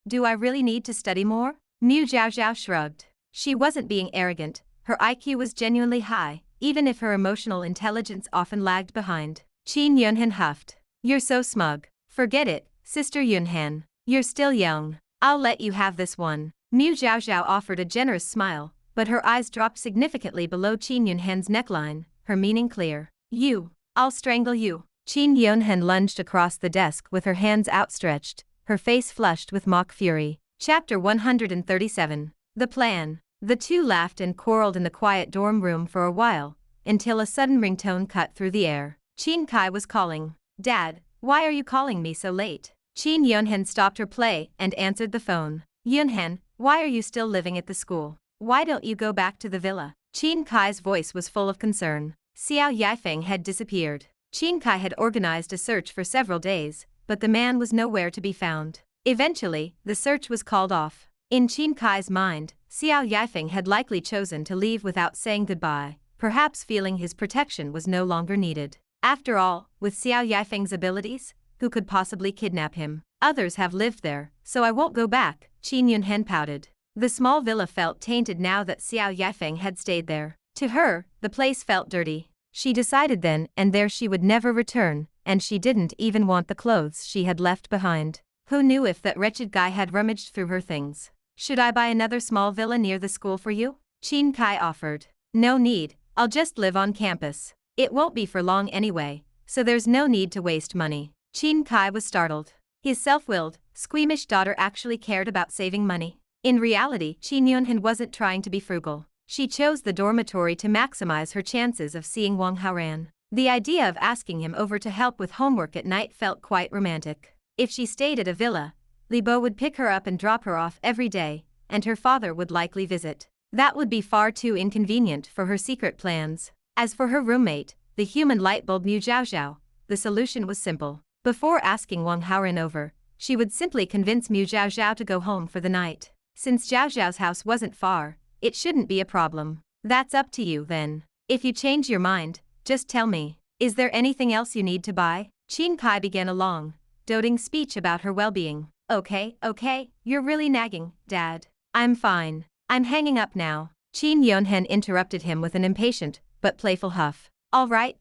"Do I really need to study more?" Mu Zhaozhao shrugged. She wasn't being arrogant, her IQ was genuinely high, even if her emotional intelligence often lagged behind. Qin Yunhan huffed. "You're so smug. Forget it, Sister Yunhan. You're still young. I'll let you have this one." Mu Zhaozhao offered a generous smile, but her eyes dropped significantly below Qin Yunhan's neckline, her meaning clear. I'll strangle you." Qin Yunhan lunged across the desk with her hands outstretched, her face flushed with mock fury. Chapter 137. The Plan. The two laughed and quarreled in the quiet dorm room for a while, until a sudden ringtone cut through the air. Qin Kai was calling. "Dad, why are you calling me so late?" Qin Yunhan stopped her play and answered the phone. "Yunhan, why are you still living at the school? Why don't you go back to the villa?" Qin Kai's voice was full of concern. Xiao Yifeng had disappeared. Qin Kai had organized a search for several days, but the man was nowhere to be found. Eventually, the search was called off. In Qin Kai's mind, Xiao Yifeng had likely chosen to leave without saying goodbye, perhaps feeling his protection was no longer needed. After all, with Xiao Yifeng's abilities, who could possibly kidnap him? Others have lived there, so I won't go back, Qin Yunhen pouted. The small villa felt tainted now that Xiao Yifeng had stayed there. To her, the place felt dirty. She decided then and there she would never return, and she didn't even want the clothes she had left behind. Who knew if that wretched guy had rummaged through her things? Should I buy another small villa near the school for you? Qin Kai offered. No need, I'll just live on campus. It won't be for long anyway, so there's no need to waste money. Qin Kai was startled. His self-willed, squeamish daughter actually cared about saving money. In reality, Qin Yunhen wasn't trying to be frugal. She chose the dormitory to maximize her chances of seeing Wang Haoran. The idea of asking him over to help with homework at night felt quite romantic. If she stayed at a villa, Li Bo would pick her up and drop her off every day, and her father would likely visit. That would be far too inconvenient for her secret plans. As for her roommate, the human light bulb Mu Zhaozhao, the solution was simple. Before asking Wang Haoran over, she would simply convince Mu Zhaozhao to go home for the night. Since Zhaozhao's house wasn't far, it shouldn't be a problem. That's up to you then. If you change your mind, just tell me. Is there anything else you need to buy? Qin Kai began a long, doting speech about her well-being. Okay, you're really nagging, Dad. I'm fine. I'm hanging up now. Qin Yunhen interrupted him with an impatient, but playful huff. All right.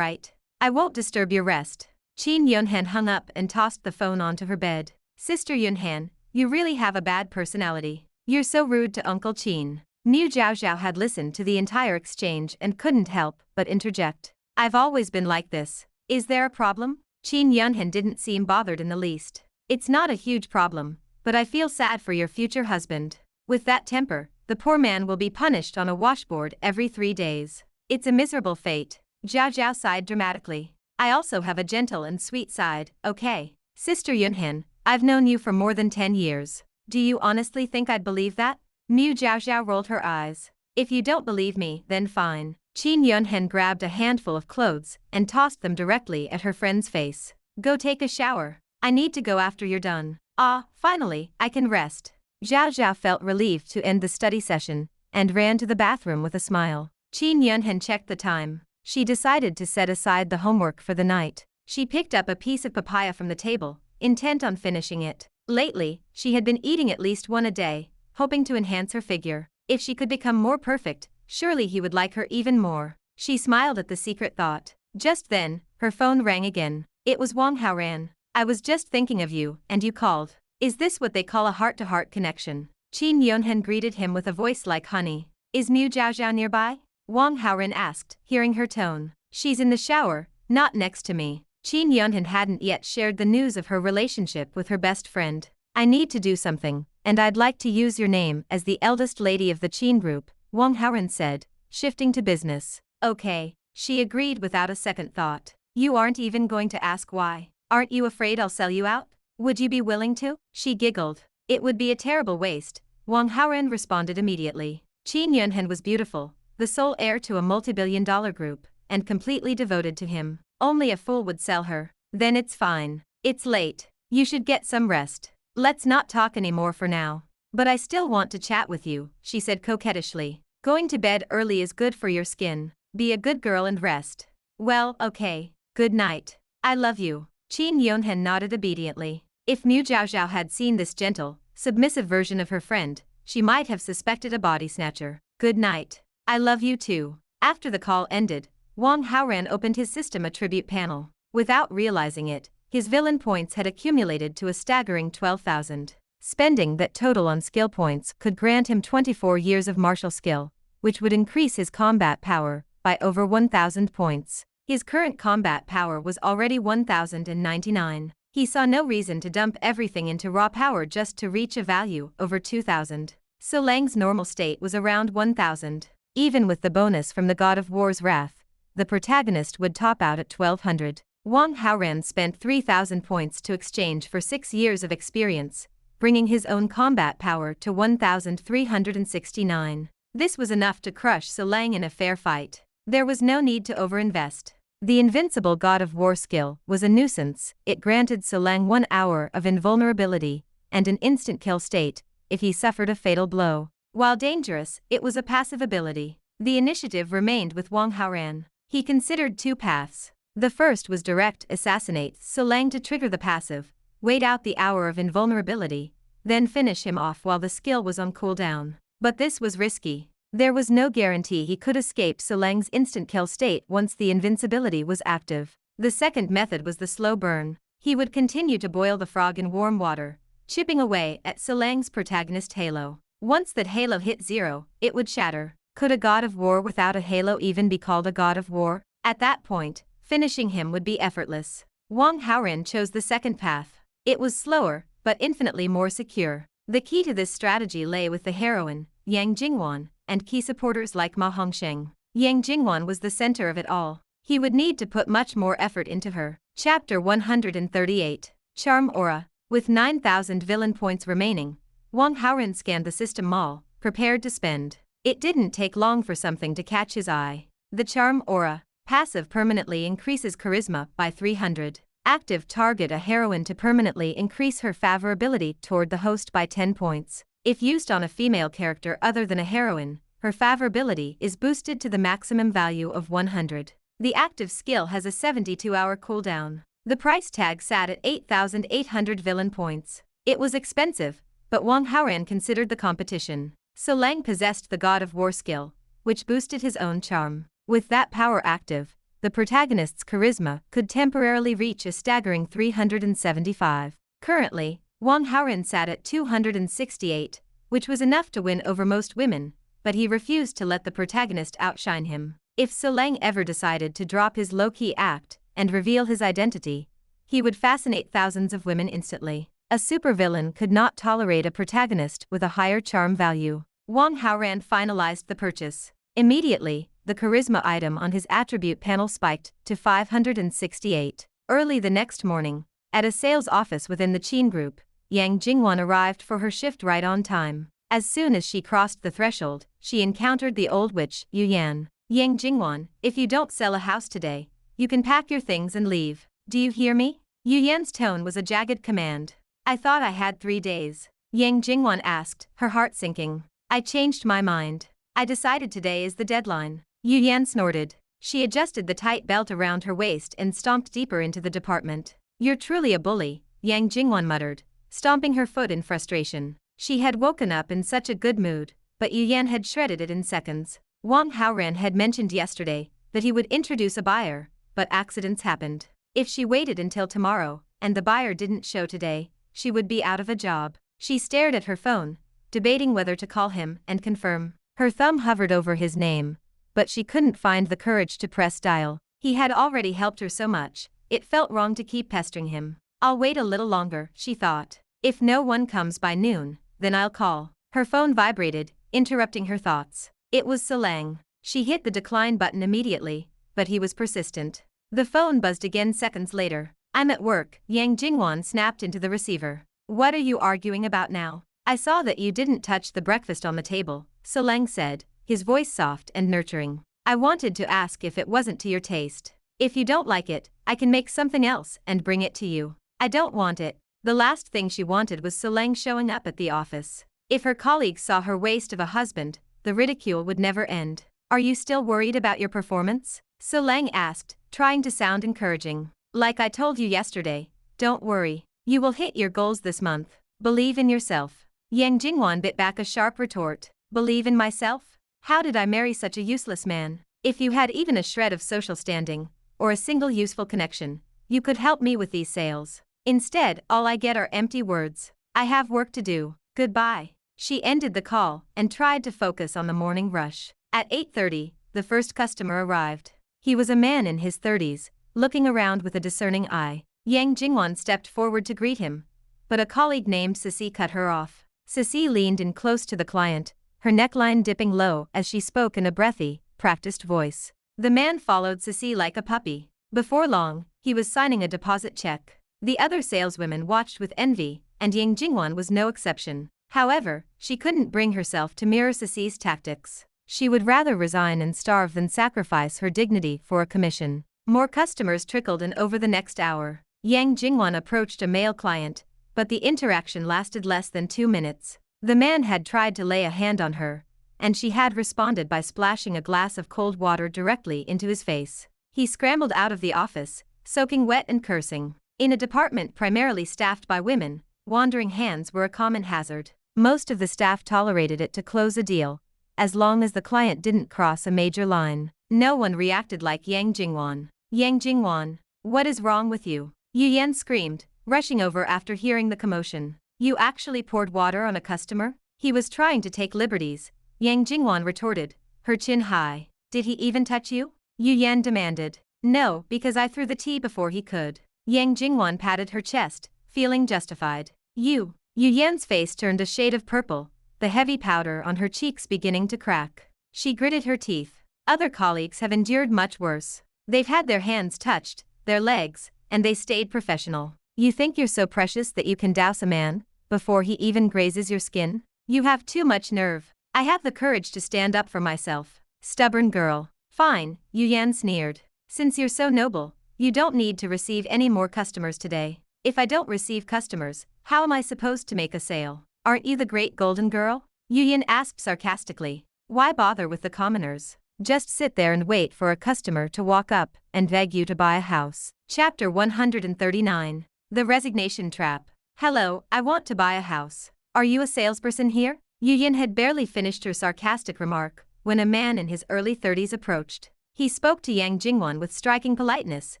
I won't disturb your rest. Qin Yunhen hung up and tossed the phone onto her bed. Sister Yunhan, you really have a bad personality. You're so rude to Uncle Qin. Mu Zhaozhao had listened to the entire exchange and couldn't help but interject. I've always been like this. Is there a problem? Qin Yunhan didn't seem bothered in the least. It's not a huge problem, but I feel sad for your future husband. With that temper, the poor man will be punished on a washboard every 3 days. It's a miserable fate. Zhaozhao sighed dramatically. I also have a gentle and sweet side, okay? Sister Yunhan, I've known you for more than 10 years. Do you honestly think I'd believe that? Mu Zhaozhao rolled her eyes. If you don't believe me, then fine. Qin Yunhan grabbed a handful of clothes and tossed them directly at her friend's face. Go take a shower. I need to go after you're done. Ah, finally, I can rest. Zhaozhao felt relieved to end the study session and ran to the bathroom with a smile. Qin Yunhan checked the time. She decided to set aside the homework for the night. She picked up a piece of papaya from the table, intent on finishing it. Lately, she had been eating at least one a day, hoping to enhance her figure. If she could become more perfect, surely he would like her even more. She smiled at the secret thought. Just then, her phone rang again. It was Wang Haoran. I was just thinking of you, and you called. Is this what they call a heart-to-heart connection? Qin Yunhen greeted him with a voice like honey. Is Mu Zhaozhao nearby? Wang Haoran asked, hearing her tone. She's in the shower, not next to me. Qin Yunhen hadn't yet shared the news of her relationship with her best friend. I need to do something, and I'd like to use your name as the eldest lady of the Qin group, Wang Haoran said, shifting to business. Okay, she agreed without a second thought. You aren't even going to ask why. Aren't you afraid I'll sell you out? Would you be willing to? She giggled. It would be a terrible waste, Wang Haoran responded immediately. Qin Yunhen was beautiful, the sole heir to a multi-billion-dollar group, and completely devoted to him. Only a fool would sell her. Then it's fine. It's late. You should get some rest. Let's not talk anymore for now. But I still want to chat with you, she said coquettishly. Going to bed early is good for your skin. Be a good girl and rest. Well, okay. Good night. I love you. Qin Yunhen nodded obediently. If Mu Zhaozhao had seen this gentle, submissive version of her friend, she might have suspected a body snatcher. Good night. I love you too. After the call ended, Wang Haoran opened his system attribute panel. Without realizing it, his villain points had accumulated to a staggering 12,000. Spending that total on skill points could grant him 24 years of martial skill, which would increase his combat power by over 1,000 points. His current combat power was already 1,099. He saw no reason to dump everything into raw power just to reach a value over 2,000. So Lang's normal state was around 1,000. Even with the bonus from the God of War's wrath, the protagonist would top out at 1,200. Wang Haoran spent 3,000 points to exchange for 6 years of experience, bringing his own combat power to 1,369. This was enough to crush So Lang in a fair fight. There was no need to overinvest. The invincible god of war skill was a nuisance. It granted Soleng 1 hour of invulnerability and an instant kill state if he suffered a fatal blow. While dangerous, it was a passive ability. The initiative remained with Wang Haoran. He considered 2 paths. The first was direct assassinate Soleng to trigger the passive, wait out the hour of invulnerability, then finish him off while the skill was on cooldown. But this was risky. There was no guarantee he could escape Soleng's instant kill state once the invincibility was active. The second method was the slow burn. He would continue to boil the frog in warm water, chipping away at Soleng's protagonist halo. Once that halo hit 0, it would shatter. Could a god of war without a halo even be called a god of war? At that point, finishing him would be effortless. Wang Haoran chose the second path. It was slower, but infinitely more secure. The key to this strategy lay with the heroine, Yang Jingwan, and key supporters like Ma Hongsheng. Yang Jingwan was the center of it all. He would need to put much more effort into her. Chapter 138. Charm Aura. With 9,000 villain points remaining, Wang Haoran scanned the system mall, prepared to spend. It didn't take long for something to catch his eye. The Charm Aura. Passive permanently increases charisma by 300. Active target a heroine to permanently increase her favorability toward the host by 10 points. If used on a female character other than a heroine, her favorability is boosted to the maximum value of 100. The active skill has a 72-hour cooldown. The price tag sat at 8,800 villain points. It was expensive, but Wang Haoran considered the competition. Soleng possessed the god of war skill, which boosted his own charm. With that power active, the protagonist's charisma could temporarily reach a staggering 375. Currently, Wang Haoran sat at 268, which was enough to win over most women, but he refused to let the protagonist outshine him. If Soleng ever decided to drop his low-key act and reveal his identity, he would fascinate thousands of women instantly. A supervillain could not tolerate a protagonist with a higher charm value. Wang Haoran finalized the purchase. Immediately, the charisma item on his attribute panel spiked to 568. Early the next morning, at a sales office within the Qin group, Yang Jingwan arrived for her shift right on time. As soon as she crossed the threshold, she encountered the old witch, Yu Yan. Yang Jingwan, if you don't sell a house today, you can pack your things and leave. Do you hear me? Yu Yan's tone was a jagged command. I thought I had 3 days. Yang Jingwan asked, her heart sinking. I changed my mind. I decided today is the deadline. Yu Yan snorted. She adjusted the tight belt around her waist and stomped deeper into the department. You're truly a bully, Yang Jingwan muttered, stomping her foot in frustration. She had woken up in such a good mood, but Yu Yan had shredded it in seconds. Wang Haoran had mentioned yesterday that he would introduce a buyer, but accidents happened. If she waited until tomorrow, and the buyer didn't show today, she would be out of a job. She stared at her phone, debating whether to call him and confirm. Her thumb hovered over his name, but she couldn't find the courage to press dial. He had already helped her so much, it felt wrong to keep pestering him. I'll wait a little longer, she thought. If no one comes by noon, then I'll call. Her phone vibrated, interrupting her thoughts. It was Soleng. She hit the decline button immediately, but he was persistent. The phone buzzed again seconds later. I'm at work, Yang Jingwan snapped into the receiver. What are you arguing about now? I saw that you didn't touch the breakfast on the table, Soleng said, his voice soft and nurturing. I wanted to ask if it wasn't to your taste. If you don't like it, I can make something else and bring it to you. I don't want it. The last thing she wanted was Soleng showing up at the office. If her colleagues saw her waste of a husband, the ridicule would never end. Are you still worried about your performance? Soleng asked, trying to sound encouraging. Like I told you yesterday, don't worry. You will hit your goals this month. Believe in yourself. Yang Jingwan bit back a sharp retort. Believe in myself? How did I marry such a useless man? If you had even a shred of social standing, or a single useful connection, you could help me with these sales. Instead, all I get are empty words. I have work to do. Goodbye. She ended the call and tried to focus on the morning rush. At 8:30, the first customer arrived. He was a man in his 30s, looking around with a discerning eye. Yang Jingwan stepped forward to greet him, but a colleague named Sisi cut her off. Sisi leaned in close to the client, her neckline dipping low as she spoke in a breathy, practiced voice. The man followed Sisi like a puppy. Before long, he was signing a deposit check. The other saleswomen watched with envy, and Yang Jingwan was no exception. However, she couldn't bring herself to mirror Sisi's tactics. She would rather resign and starve than sacrifice her dignity for a commission. More customers trickled in over the next hour. Yang Jingwan approached a male client, but the interaction lasted less than 2 minutes. The man had tried to lay a hand on her, and she had responded by splashing a glass of cold water directly into his face. He scrambled out of the office, soaking wet and cursing. In a department primarily staffed by women, wandering hands were a common hazard. Most of the staff tolerated it to close a deal, as long as the client didn't cross a major line. No one reacted like Yang Jingwan. Yang Jingwan, what is wrong with you? Yu Yan screamed, rushing over after hearing the commotion. You actually poured water on a customer? He was trying to take liberties, Yang Jingwan retorted, her chin high. Did he even touch you? Yu Yan demanded. No, because I threw the tea before he could. Yang Jingwan patted her chest, feeling justified. Yu Yan's face turned a shade of purple, the heavy powder on her cheeks beginning to crack. She gritted her teeth. Other colleagues have endured much worse. They've had their hands touched, their legs, and they stayed professional. You think you're so precious that you can douse a man before he even grazes your skin? You have too much nerve. I have the courage to stand up for myself. Stubborn girl. Fine, Yu Yan sneered. Since you're so noble, you don't need to receive any more customers today. If I don't receive customers, how am I supposed to make a sale? Aren't you the great golden girl? Yu Yan asked sarcastically. Why bother with the commoners? Just sit there and wait for a customer to walk up and beg you to buy a house. Chapter 139. The Resignation Trap. Hello, I want to buy a house. Are you a salesperson here? Yu Yan had barely finished her sarcastic remark when a man in his early 30s approached. He spoke to Yang Jingwan with striking politeness,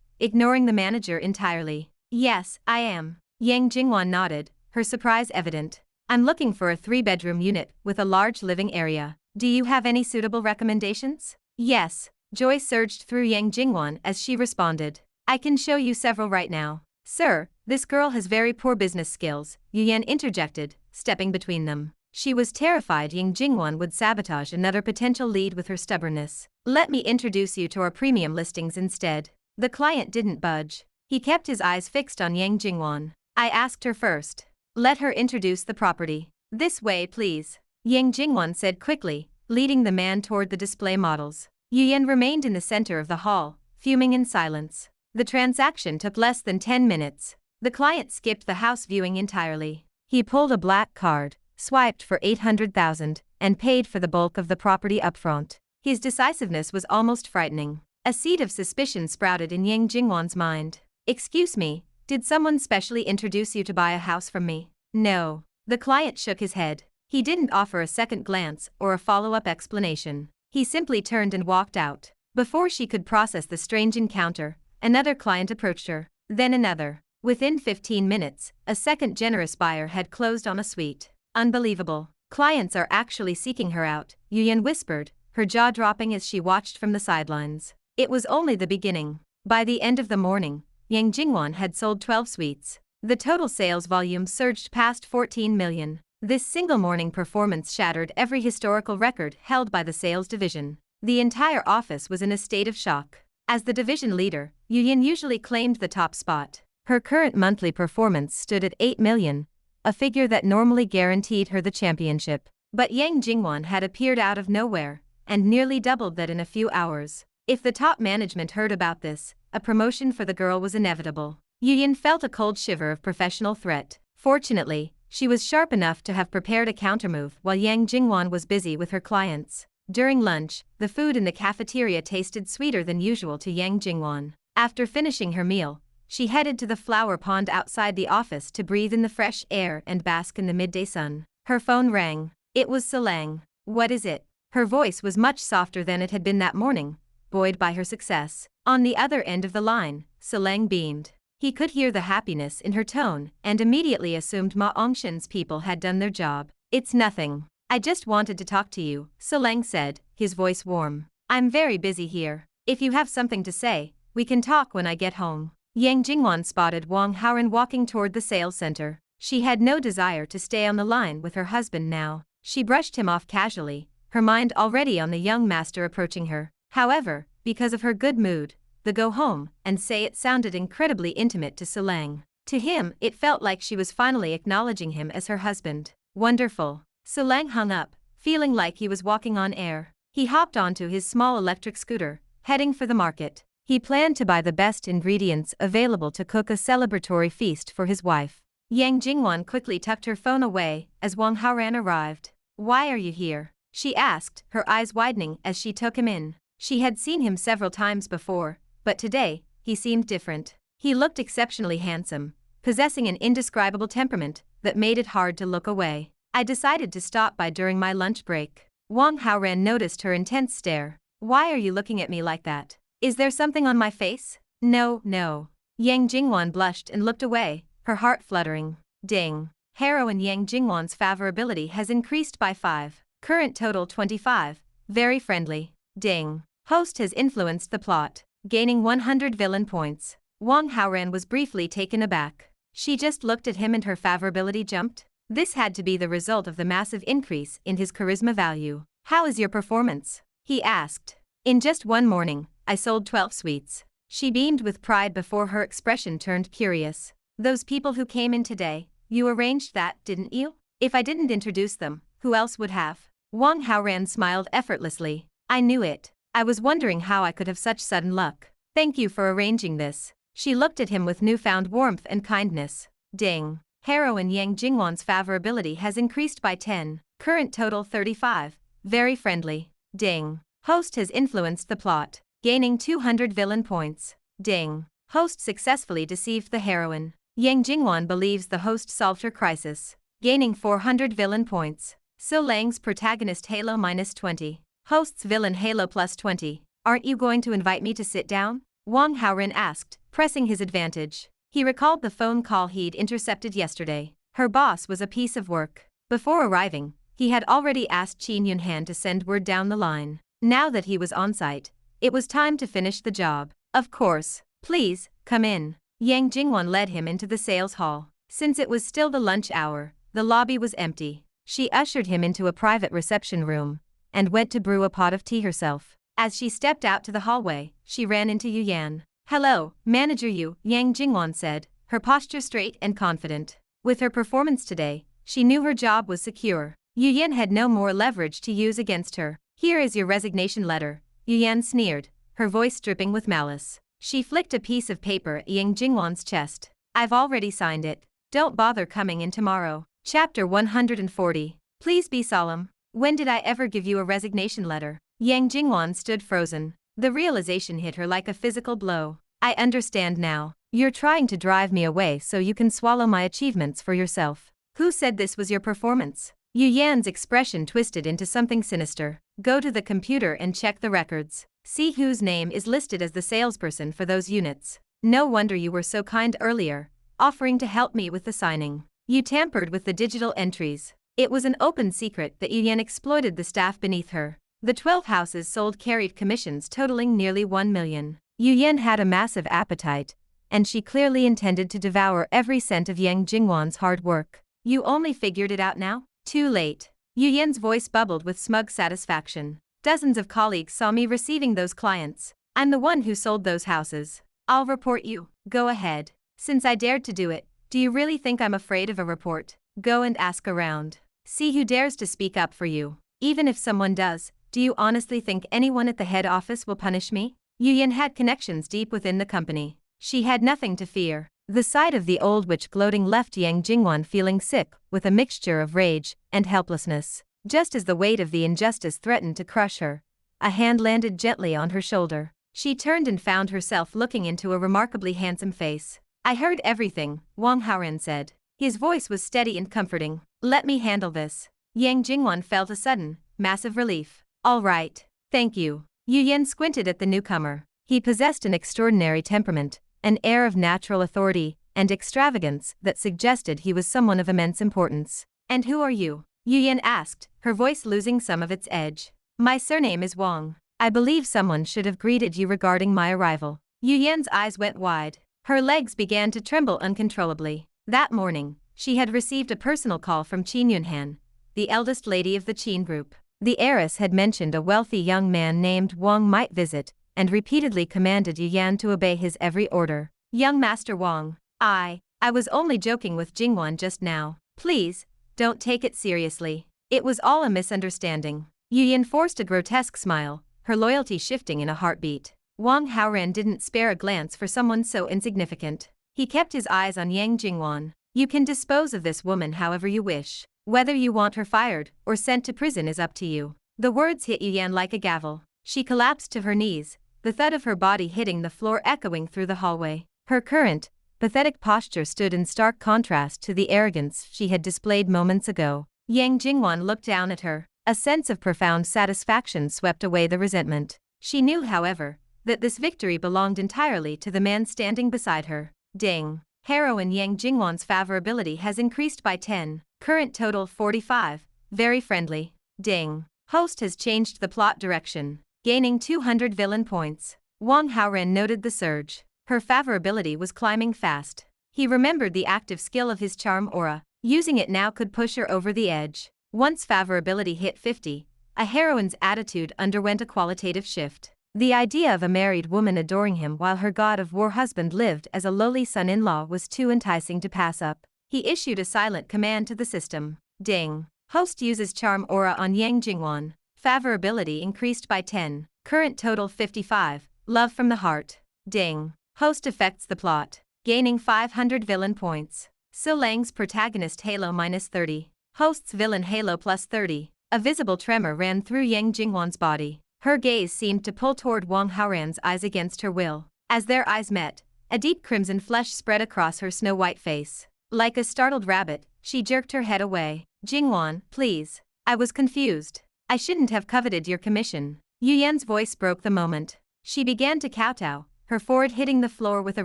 ignoring the manager entirely. Yes, I am. Yang Jingwan nodded, her surprise evident. I'm looking for a 3-bedroom unit with a large living area. Do you have any suitable recommendations? Yes. Joy surged through Yang Jingwan as she responded. I can show you several right now. Sir, this girl has very poor business skills, Yu Yan interjected, stepping between them. She was terrified Yang Jingwan would sabotage another potential lead with her stubbornness. Let me introduce you to our premium listings instead. The client didn't budge. He kept his eyes fixed on Yang Jingwan. I asked her first. Let her introduce the property. This way, please. Yang Jingwan said quickly, leading the man toward the display models. Yu Yan remained in the center of the hall, fuming in silence. The transaction took less than 10 minutes. The client skipped the house viewing entirely. He pulled a black card, swiped for 800,000, and paid for the bulk of the property upfront. His decisiveness was almost frightening. A seed of suspicion sprouted in Yang Jingwan's mind. Excuse me, did someone specially introduce you to buy a house from me? No. The client shook his head. He didn't offer a second glance or a follow-up explanation. He simply turned and walked out. Before she could process the strange encounter, another client approached her, then another. Within 15 minutes, a second generous buyer had closed on a suite. Unbelievable. Clients are actually seeking her out, Yu Yan whispered, her jaw dropping as she watched from the sidelines. It was only the beginning. By the end of the morning, Yang Jingwan had sold 12 suites. The total sales volume surged past 14 million. This single morning performance shattered every historical record held by the sales division. The entire office was in a state of shock. As the division leader, Yu Yan usually claimed the top spot. Her current monthly performance stood at 8 million, a figure that normally guaranteed her the championship. But Yang Jingwan had appeared out of nowhere, and nearly doubled that in a few hours. If the top management heard about this, a promotion for the girl was inevitable. Yu Yan felt a cold shiver of professional threat. Fortunately, she was sharp enough to have prepared a countermove while Yang Jingwan was busy with her clients. During lunch, the food in the cafeteria tasted sweeter than usual to Yang Jingwan. After finishing her meal, she headed to the flower pond outside the office to breathe in the fresh air and bask in the midday sun. Her phone rang. It was Solang. What is it? Her voice was much softer than it had been that morning, buoyed by her success. On the other end of the line, Solang beamed. He could hear the happiness in her tone and immediately assumed Ma Ongshen's people had done their job. It's nothing. I just wanted to talk to you, Solang said, his voice warm. I'm very busy here. If you have something to say, we can talk when I get home. Yang Jingwan spotted Wang Haoran walking toward the sales center. She had no desire to stay on the line with her husband now. She brushed him off casually, her mind already on the young master approaching her. However, because of her good mood, the go home and say it sounded incredibly intimate to Solang. To him, it felt like she was finally acknowledging him as her husband. Wonderful. Solang hung up, feeling like he was walking on air. He hopped onto his small electric scooter, heading for the market. He planned to buy the best ingredients available to cook a celebratory feast for his wife. Yang Jingwan quickly tucked her phone away as Wang Haoran arrived. "Why are you here?" she asked, her eyes widening as she took him in. She had seen him several times before, but today, he seemed different. He looked exceptionally handsome, possessing an indescribable temperament that made it hard to look away. "I decided to stop by during my lunch break." Wang Haoran noticed her intense stare. "Why are you looking at me like that? Is there something on my face?" No. Yang Jingwan blushed and looked away, her heart fluttering. Ding. Heroine Yang Jingwan's favorability has increased by 5. Current total 25. Very friendly. Ding. Host has influenced the plot, gaining 100 villain points. Wang Haoran was briefly taken aback. She just looked at him and her favorability jumped. This had to be the result of the massive increase in his charisma value. "How is your performance?" he asked. "In just one morning, I sold 12 sweets." She beamed with pride before her expression turned curious. "Those people who came in today, you arranged that, didn't you?" "If I didn't introduce them, who else would have?" Wang Haoran smiled effortlessly. "I knew it. I was wondering how I could have such sudden luck. Thank you for arranging this." She looked at him with newfound warmth and kindness. Ding. Heroine Yang Jingwan's favorability has increased by 10. Current total 35. Very friendly. Ding. Host has influenced the plot, gaining 200 villain points. Ding. Host successfully deceived the heroine. Yang Jingwan believes the host solved her crisis, gaining 400 villain points. So Lang's protagonist Halo -20. Host's villain Halo +20. "Aren't you going to invite me to sit down?" Wang Haoran asked, pressing his advantage. He recalled the phone call he'd intercepted yesterday. Her boss was a piece of work. Before arriving, he had already asked Qin Yunhan to send word down the line. Now that he was on site, it was time to finish the job. "Of course. Please, come in." Yang Jingwan led him into the sales hall. Since it was still the lunch hour, the lobby was empty. She ushered him into a private reception room and went to brew a pot of tea herself. As she stepped out to the hallway, she ran into Yu Yan. "Hello, Manager Yu," Yang Jingwan said, her posture straight and confident. With her performance today, she knew her job was secure. Yu Yan had no more leverage to use against her. "Here is your resignation letter," Yu Yan sneered, her voice dripping with malice. She flicked a piece of paper at Yang Jingwan's chest. "I've already signed it. Don't bother coming in tomorrow." Chapter 140. Please be solemn. "When did I ever give you a resignation letter?" Yang Jingwan stood frozen. The realization hit her like a physical blow. "I understand now. You're trying to drive me away so you can swallow my achievements for yourself." "Who said this was your performance?" Yu Yan's expression twisted into something sinister. "Go to the computer and check the records. See whose name is listed as the salesperson for those units. No wonder you were so kind earlier, offering to help me with the signing. You tampered with the digital entries." It was an open secret that Yu Yan exploited the staff beneath her. The 12 houses sold carried commissions totaling nearly 1 million. Yu Yan had a massive appetite, and she clearly intended to devour every cent of Yang Jingwan's hard work. "You only figured it out now? Too late." Yu Yan's voice bubbled with smug satisfaction. "Dozens of colleagues saw me receiving those clients. I'm the one who sold those houses. I'll report you." "Go ahead. Since I dared to do it, do you really think I'm afraid of a report? Go and ask around. See who dares to speak up for you. Even if someone does, do you honestly think anyone at the head office will punish me?" Yu Yan had connections deep within the company. She had nothing to fear. The sight of the old witch gloating left Yang Jingwan feeling sick with a mixture of rage and helplessness. Just as the weight of the injustice threatened to crush her, a hand landed gently on her shoulder. She turned and found herself looking into a remarkably handsome face. "I heard everything," Wang Haoran said. His voice was steady and comforting. "Let me handle this." Yang Jingwan felt a sudden, massive relief. "All right. Thank you." Yu Yan squinted at the newcomer. He possessed an extraordinary temperament, an air of natural authority and extravagance that suggested he was someone of immense importance. "And who are you?" Yu Yan asked, her voice losing some of its edge. "My surname is Wang. I believe someone should have greeted you regarding my arrival." Yu Yan's eyes went wide. Her legs began to tremble uncontrollably. That morning, she had received a personal call from Qin Yunhan, the eldest lady of the Qin group. The heiress had mentioned a wealthy young man named Wang might visit, and repeatedly commanded Yu Yan to obey his every order. "Young Master Wang, I was only joking with Jingwan just now. Please, don't take it seriously. It was all a misunderstanding." Yu Yan forced a grotesque smile, her loyalty shifting in a heartbeat. Wang Haoran didn't spare a glance for someone so insignificant. He kept his eyes on Yang Jingwan. You can dispose of this woman however you wish. Whether you want her fired or sent to prison is up to you. The words hit Yuyan like a gavel. She collapsed to her knees, the thud of her body hitting the floor echoing through the hallway. Her current, pathetic posture stood in stark contrast to the arrogance she had displayed moments ago. Yang Jingwan looked down at her. A sense of profound satisfaction swept away the resentment. She knew, however, that this victory belonged entirely to the man standing beside her. Ding. Heroine Yang Jingwan's favorability has increased by 10. Current total 45. Very friendly. Ding. Host has changed the plot direction, gaining 200 villain points. Wang Haoran noted the surge. Her favorability was climbing fast. He remembered the active skill of his charm aura. Using it now could push her over the edge. Once favorability hit 50, a heroine's attitude underwent a qualitative shift. The idea of a married woman adoring him while her god of war husband lived as a lowly son-in-law was too enticing to pass up. He issued a silent command to the system. Ding. Host uses charm aura on Yang Jingwan. Favorability increased by 10. Current total 55. Love from the heart. Ding. Host affects the plot, gaining 500 villain points. So Lang's protagonist halo -30. Host's villain halo +30. A visible tremor ran through Yang Jingwan's body. Her gaze seemed to pull toward Wang Haoran's eyes against her will. As their eyes met, a deep crimson flush spread across her snow-white face. Like a startled rabbit, she jerked her head away. Jingwan, please. I was confused. I shouldn't have coveted your commission. Yu Yan's voice broke the moment. She began to kowtow, her forehead hitting the floor with a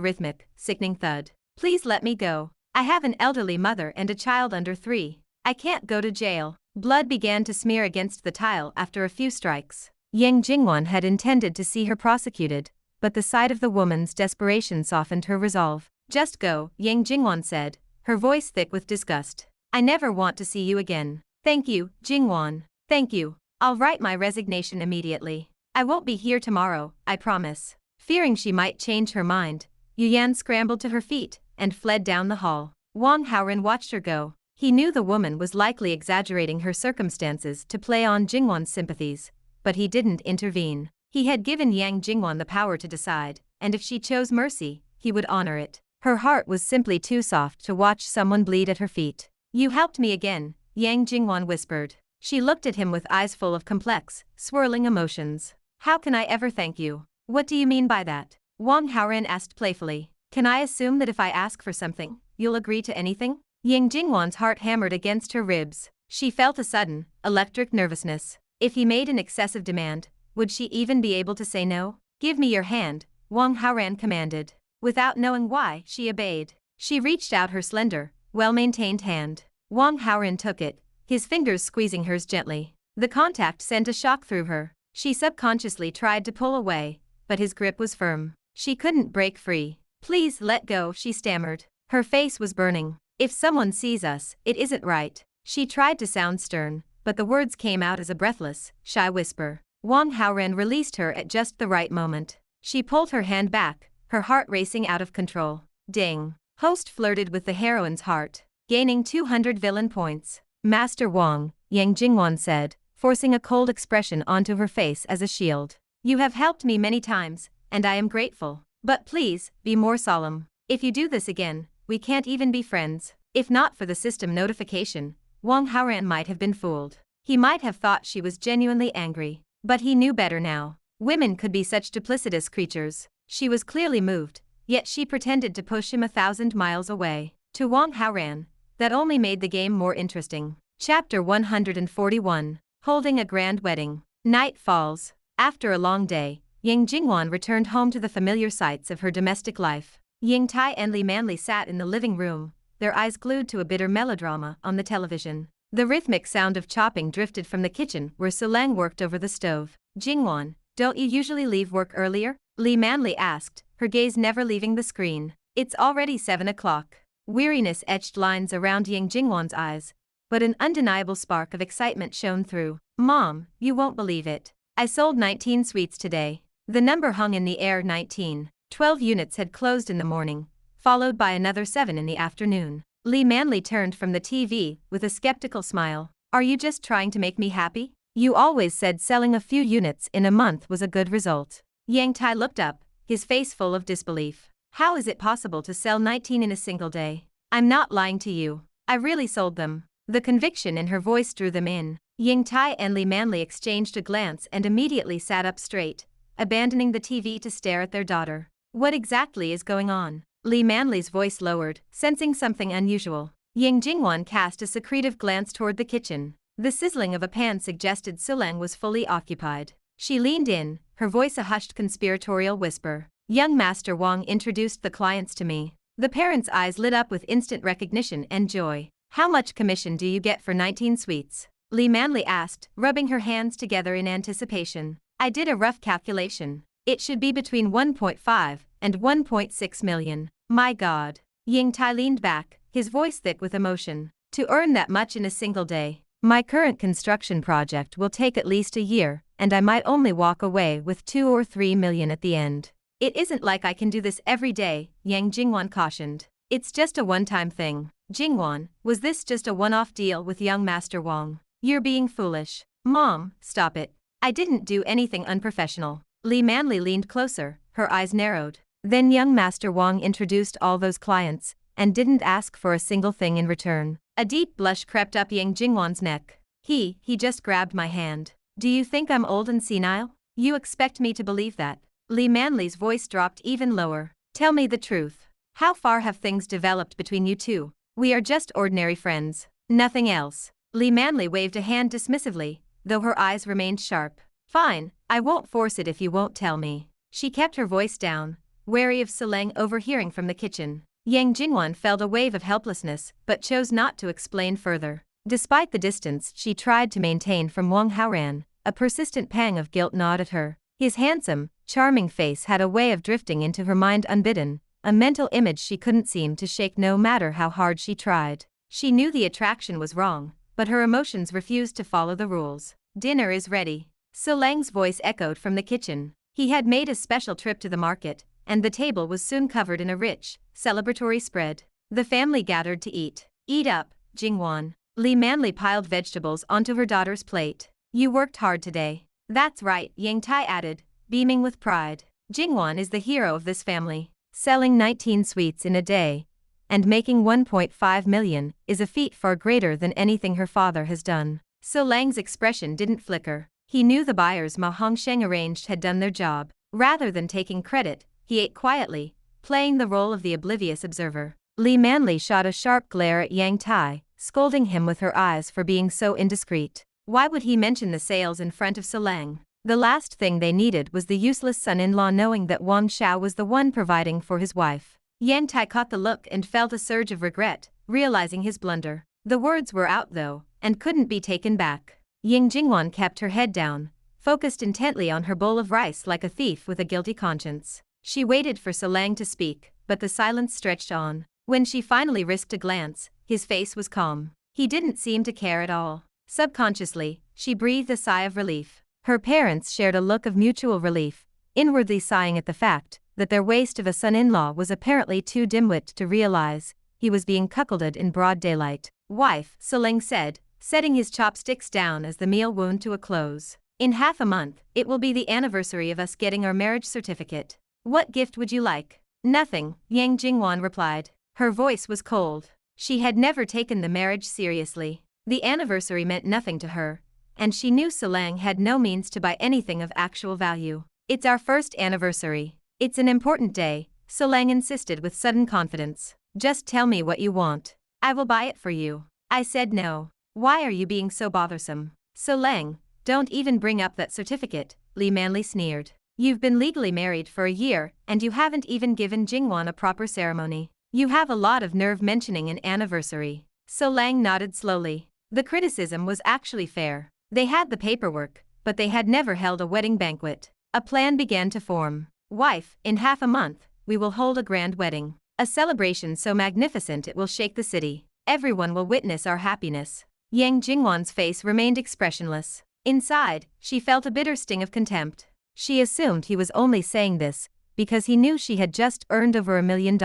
rhythmic, sickening thud. Please let me go. I have an elderly mother and a child under 3. I can't go to jail. Blood began to smear against the tile after a few strikes. Yang Jingwan had intended to see her prosecuted, but the sight of the woman's desperation softened her resolve. Just go, Yang Jingwan said, her voice thick with disgust. I never want to see you again. Thank you, Jingwan. Thank you. I'll write my resignation immediately. I won't be here tomorrow, I promise. Fearing she might change her mind, Yu Yan scrambled to her feet and fled down the hall. Wang Haoran watched her go. He knew the woman was likely exaggerating her circumstances to play on Jingwan's sympathies, but he didn't intervene. He had given Yang Jingwan the power to decide, and if she chose mercy, he would honor it. Her heart was simply too soft to watch someone bleed at her feet. You helped me again, Yang Jingwan whispered. She looked at him with eyes full of complex, swirling emotions. How can I ever thank you? What do you mean by that? Wang Haoran asked playfully. Can I assume that if I ask for something, you'll agree to anything? Yang Jingwan's heart hammered against her ribs. She felt a sudden, electric nervousness. If he made an excessive demand, would she even be able to say no? Give me your hand, Wang Haoran commanded. Without knowing why, she obeyed. She reached out her slender, well-maintained hand. Wang Haoran took it, his fingers squeezing hers gently. The contact sent a shock through her. She subconsciously tried to pull away, but his grip was firm. She couldn't break free. Please let go, she stammered. Her face was burning. If someone sees us, it isn't right. She tried to sound stern, but the words came out as a breathless, shy whisper. Wang Haoran released her at just the right moment. She pulled her hand back, her heart racing out of control. Ding. Host flirted with the heroine's heart, gaining 200 villain points. Master Wang, Yang Jingwan said, forcing a cold expression onto her face as a shield. You have helped me many times, and I am grateful. But please, be more solemn. If you do this again, we can't even be friends. If not for the system notification, Wang Haoran might have been fooled. He might have thought she was genuinely angry. But he knew better now. Women could be such duplicitous creatures. She was clearly moved, yet she pretended to push him 1,000 miles away. To Wang Haoran, that only made the game more interesting. Chapter 141. Holding a Grand Wedding. Night falls. After a long day, Yang Jingwan returned home to the familiar sights of her domestic life. Ying Tai and Li Manli sat in the living room, their eyes glued to a bitter melodrama on the television. The rhythmic sound of chopping drifted from the kitchen where Sulang worked over the stove. Jingwan, don't you usually leave work earlier? Li Manli asked, her gaze never leaving the screen. It's already 7 o'clock. Weariness etched lines around Yang Jingwan's eyes, but an undeniable spark of excitement shone through. Mom, you won't believe it. I sold 19 sweets today. The number hung in the air. 19. 12 units had closed in the morning, followed by another 7 in the afternoon. Li Manli turned from the TV with a skeptical smile. Are you just trying to make me happy? You always said selling a few units in a month was a good result. Yang Tai looked up, his face full of disbelief. How is it possible to sell 19 in a single day? I'm not lying to you. I really sold them. The conviction in her voice drew them in. Yang Tai and Li Manli exchanged a glance and immediately sat up straight, abandoning the TV to stare at their daughter. What exactly is going on? Li Manli's voice lowered, sensing something unusual. Yang Jingwan cast a secretive glance toward the kitchen. The sizzling of a pan suggested Sulang was fully occupied. She leaned in, her voice a hushed conspiratorial whisper. Young Master Wang introduced the clients to me. The parents' eyes lit up with instant recognition and joy. How much commission do you get for 19 sweets? Li Manli asked, rubbing her hands together in anticipation. I did a rough calculation. It should be between 1.5 and 1.6 million. My God. Yang Tai leaned back, his voice thick with emotion. To earn that much in a single day. My current construction project will take at least a year, and I might only walk away with 2 or 3 million at the end. It isn't like I can do this every day, Yang Jingwan cautioned. It's just a one-time thing. Jingwan, was this just a one-off deal with young Master Wang? You're being foolish. Mom, stop it. I didn't do anything unprofessional. Li Manli leaned closer, her eyes narrowed. Then young Master Wang introduced all those clients, and didn't ask for a single thing in return. A deep blush crept up Yang Jingwan's neck. He just grabbed my hand. Do you think I'm old and senile? You expect me to believe that? Li Manli's voice dropped even lower. Tell me the truth. How far have things developed between you two? We are just ordinary friends. Nothing else. Li Manli waved a hand dismissively, though her eyes remained sharp. Fine, I won't force it if you won't tell me. She kept her voice down, wary of Sulang overhearing from the kitchen. Yang Jingwan felt a wave of helplessness, but chose not to explain further. Despite the distance she tried to maintain from Wang Haoran, a persistent pang of guilt gnawed at her. His handsome, charming face had a way of drifting into her mind unbidden, a mental image she couldn't seem to shake no matter how hard she tried. She knew the attraction was wrong, but her emotions refused to follow the rules. Dinner is ready. Sulang's voice echoed from the kitchen. He had made a special trip to the market, and the table was soon covered in a rich, celebratory spread. The family gathered to eat. Eat up, Jingwan. Li Manli piled vegetables onto her daughter's plate. You worked hard today. That's right, Yang Tai added, beaming with pride. Jingwan is the hero of this family. Selling 19 sweets in a day, and making 1.5 million, is a feat far greater than anything her father has done. Sulang's expression didn't flicker. He knew the buyers Ma Hongsheng arranged had done their job. Rather than taking credit, he ate quietly, playing the role of the oblivious observer. Li Manli shot a sharp glare at Yang Tai, scolding him with her eyes for being so indiscreet. Why would he mention the sales in front of Sulang? The last thing they needed was the useless son-in-law knowing that Wang Xiao was the one providing for his wife. Yang Tai caught the look and felt a surge of regret, realizing his blunder. The words were out though, and couldn't be taken back. Yang Jingwan kept her head down, focused intently on her bowl of rice like a thief with a guilty conscience. She waited for Sulang to speak, but the silence stretched on. When she finally risked a glance, his face was calm. He didn't seem to care at all. Subconsciously, she breathed a sigh of relief. Her parents shared a look of mutual relief, inwardly sighing at the fact that their waste of a son-in-law was apparently too dimwit to realize he was being cuckolded in broad daylight. Wife, Sulang said, setting his chopsticks down as the meal wound to a close. In half a month, it will be the anniversary of us getting our marriage certificate. What gift would you like? Nothing, Yang Jingwan replied. Her voice was cold. She had never taken the marriage seriously. The anniversary meant nothing to her, and she knew Sulang had no means to buy anything of actual value. It's our first anniversary. It's an important day, Sulang insisted with sudden confidence. Just tell me what you want. I will buy it for you. I said no. Why are you being so bothersome? Sulang, don't even bring up that certificate, Li Manli sneered. You've been legally married for a year, and you haven't even given Jingwan a proper ceremony. You have a lot of nerve mentioning an anniversary. Sulang nodded slowly. The criticism was actually fair. They had the paperwork, but they had never held a wedding banquet. A plan began to form. Wife, in half a month, we will hold a grand wedding. A celebration so magnificent it will shake the city. Everyone will witness our happiness. Yang Jingwan's face remained expressionless. Inside, she felt a bitter sting of contempt. She assumed he was only saying this because he knew she had just earned over $1 million.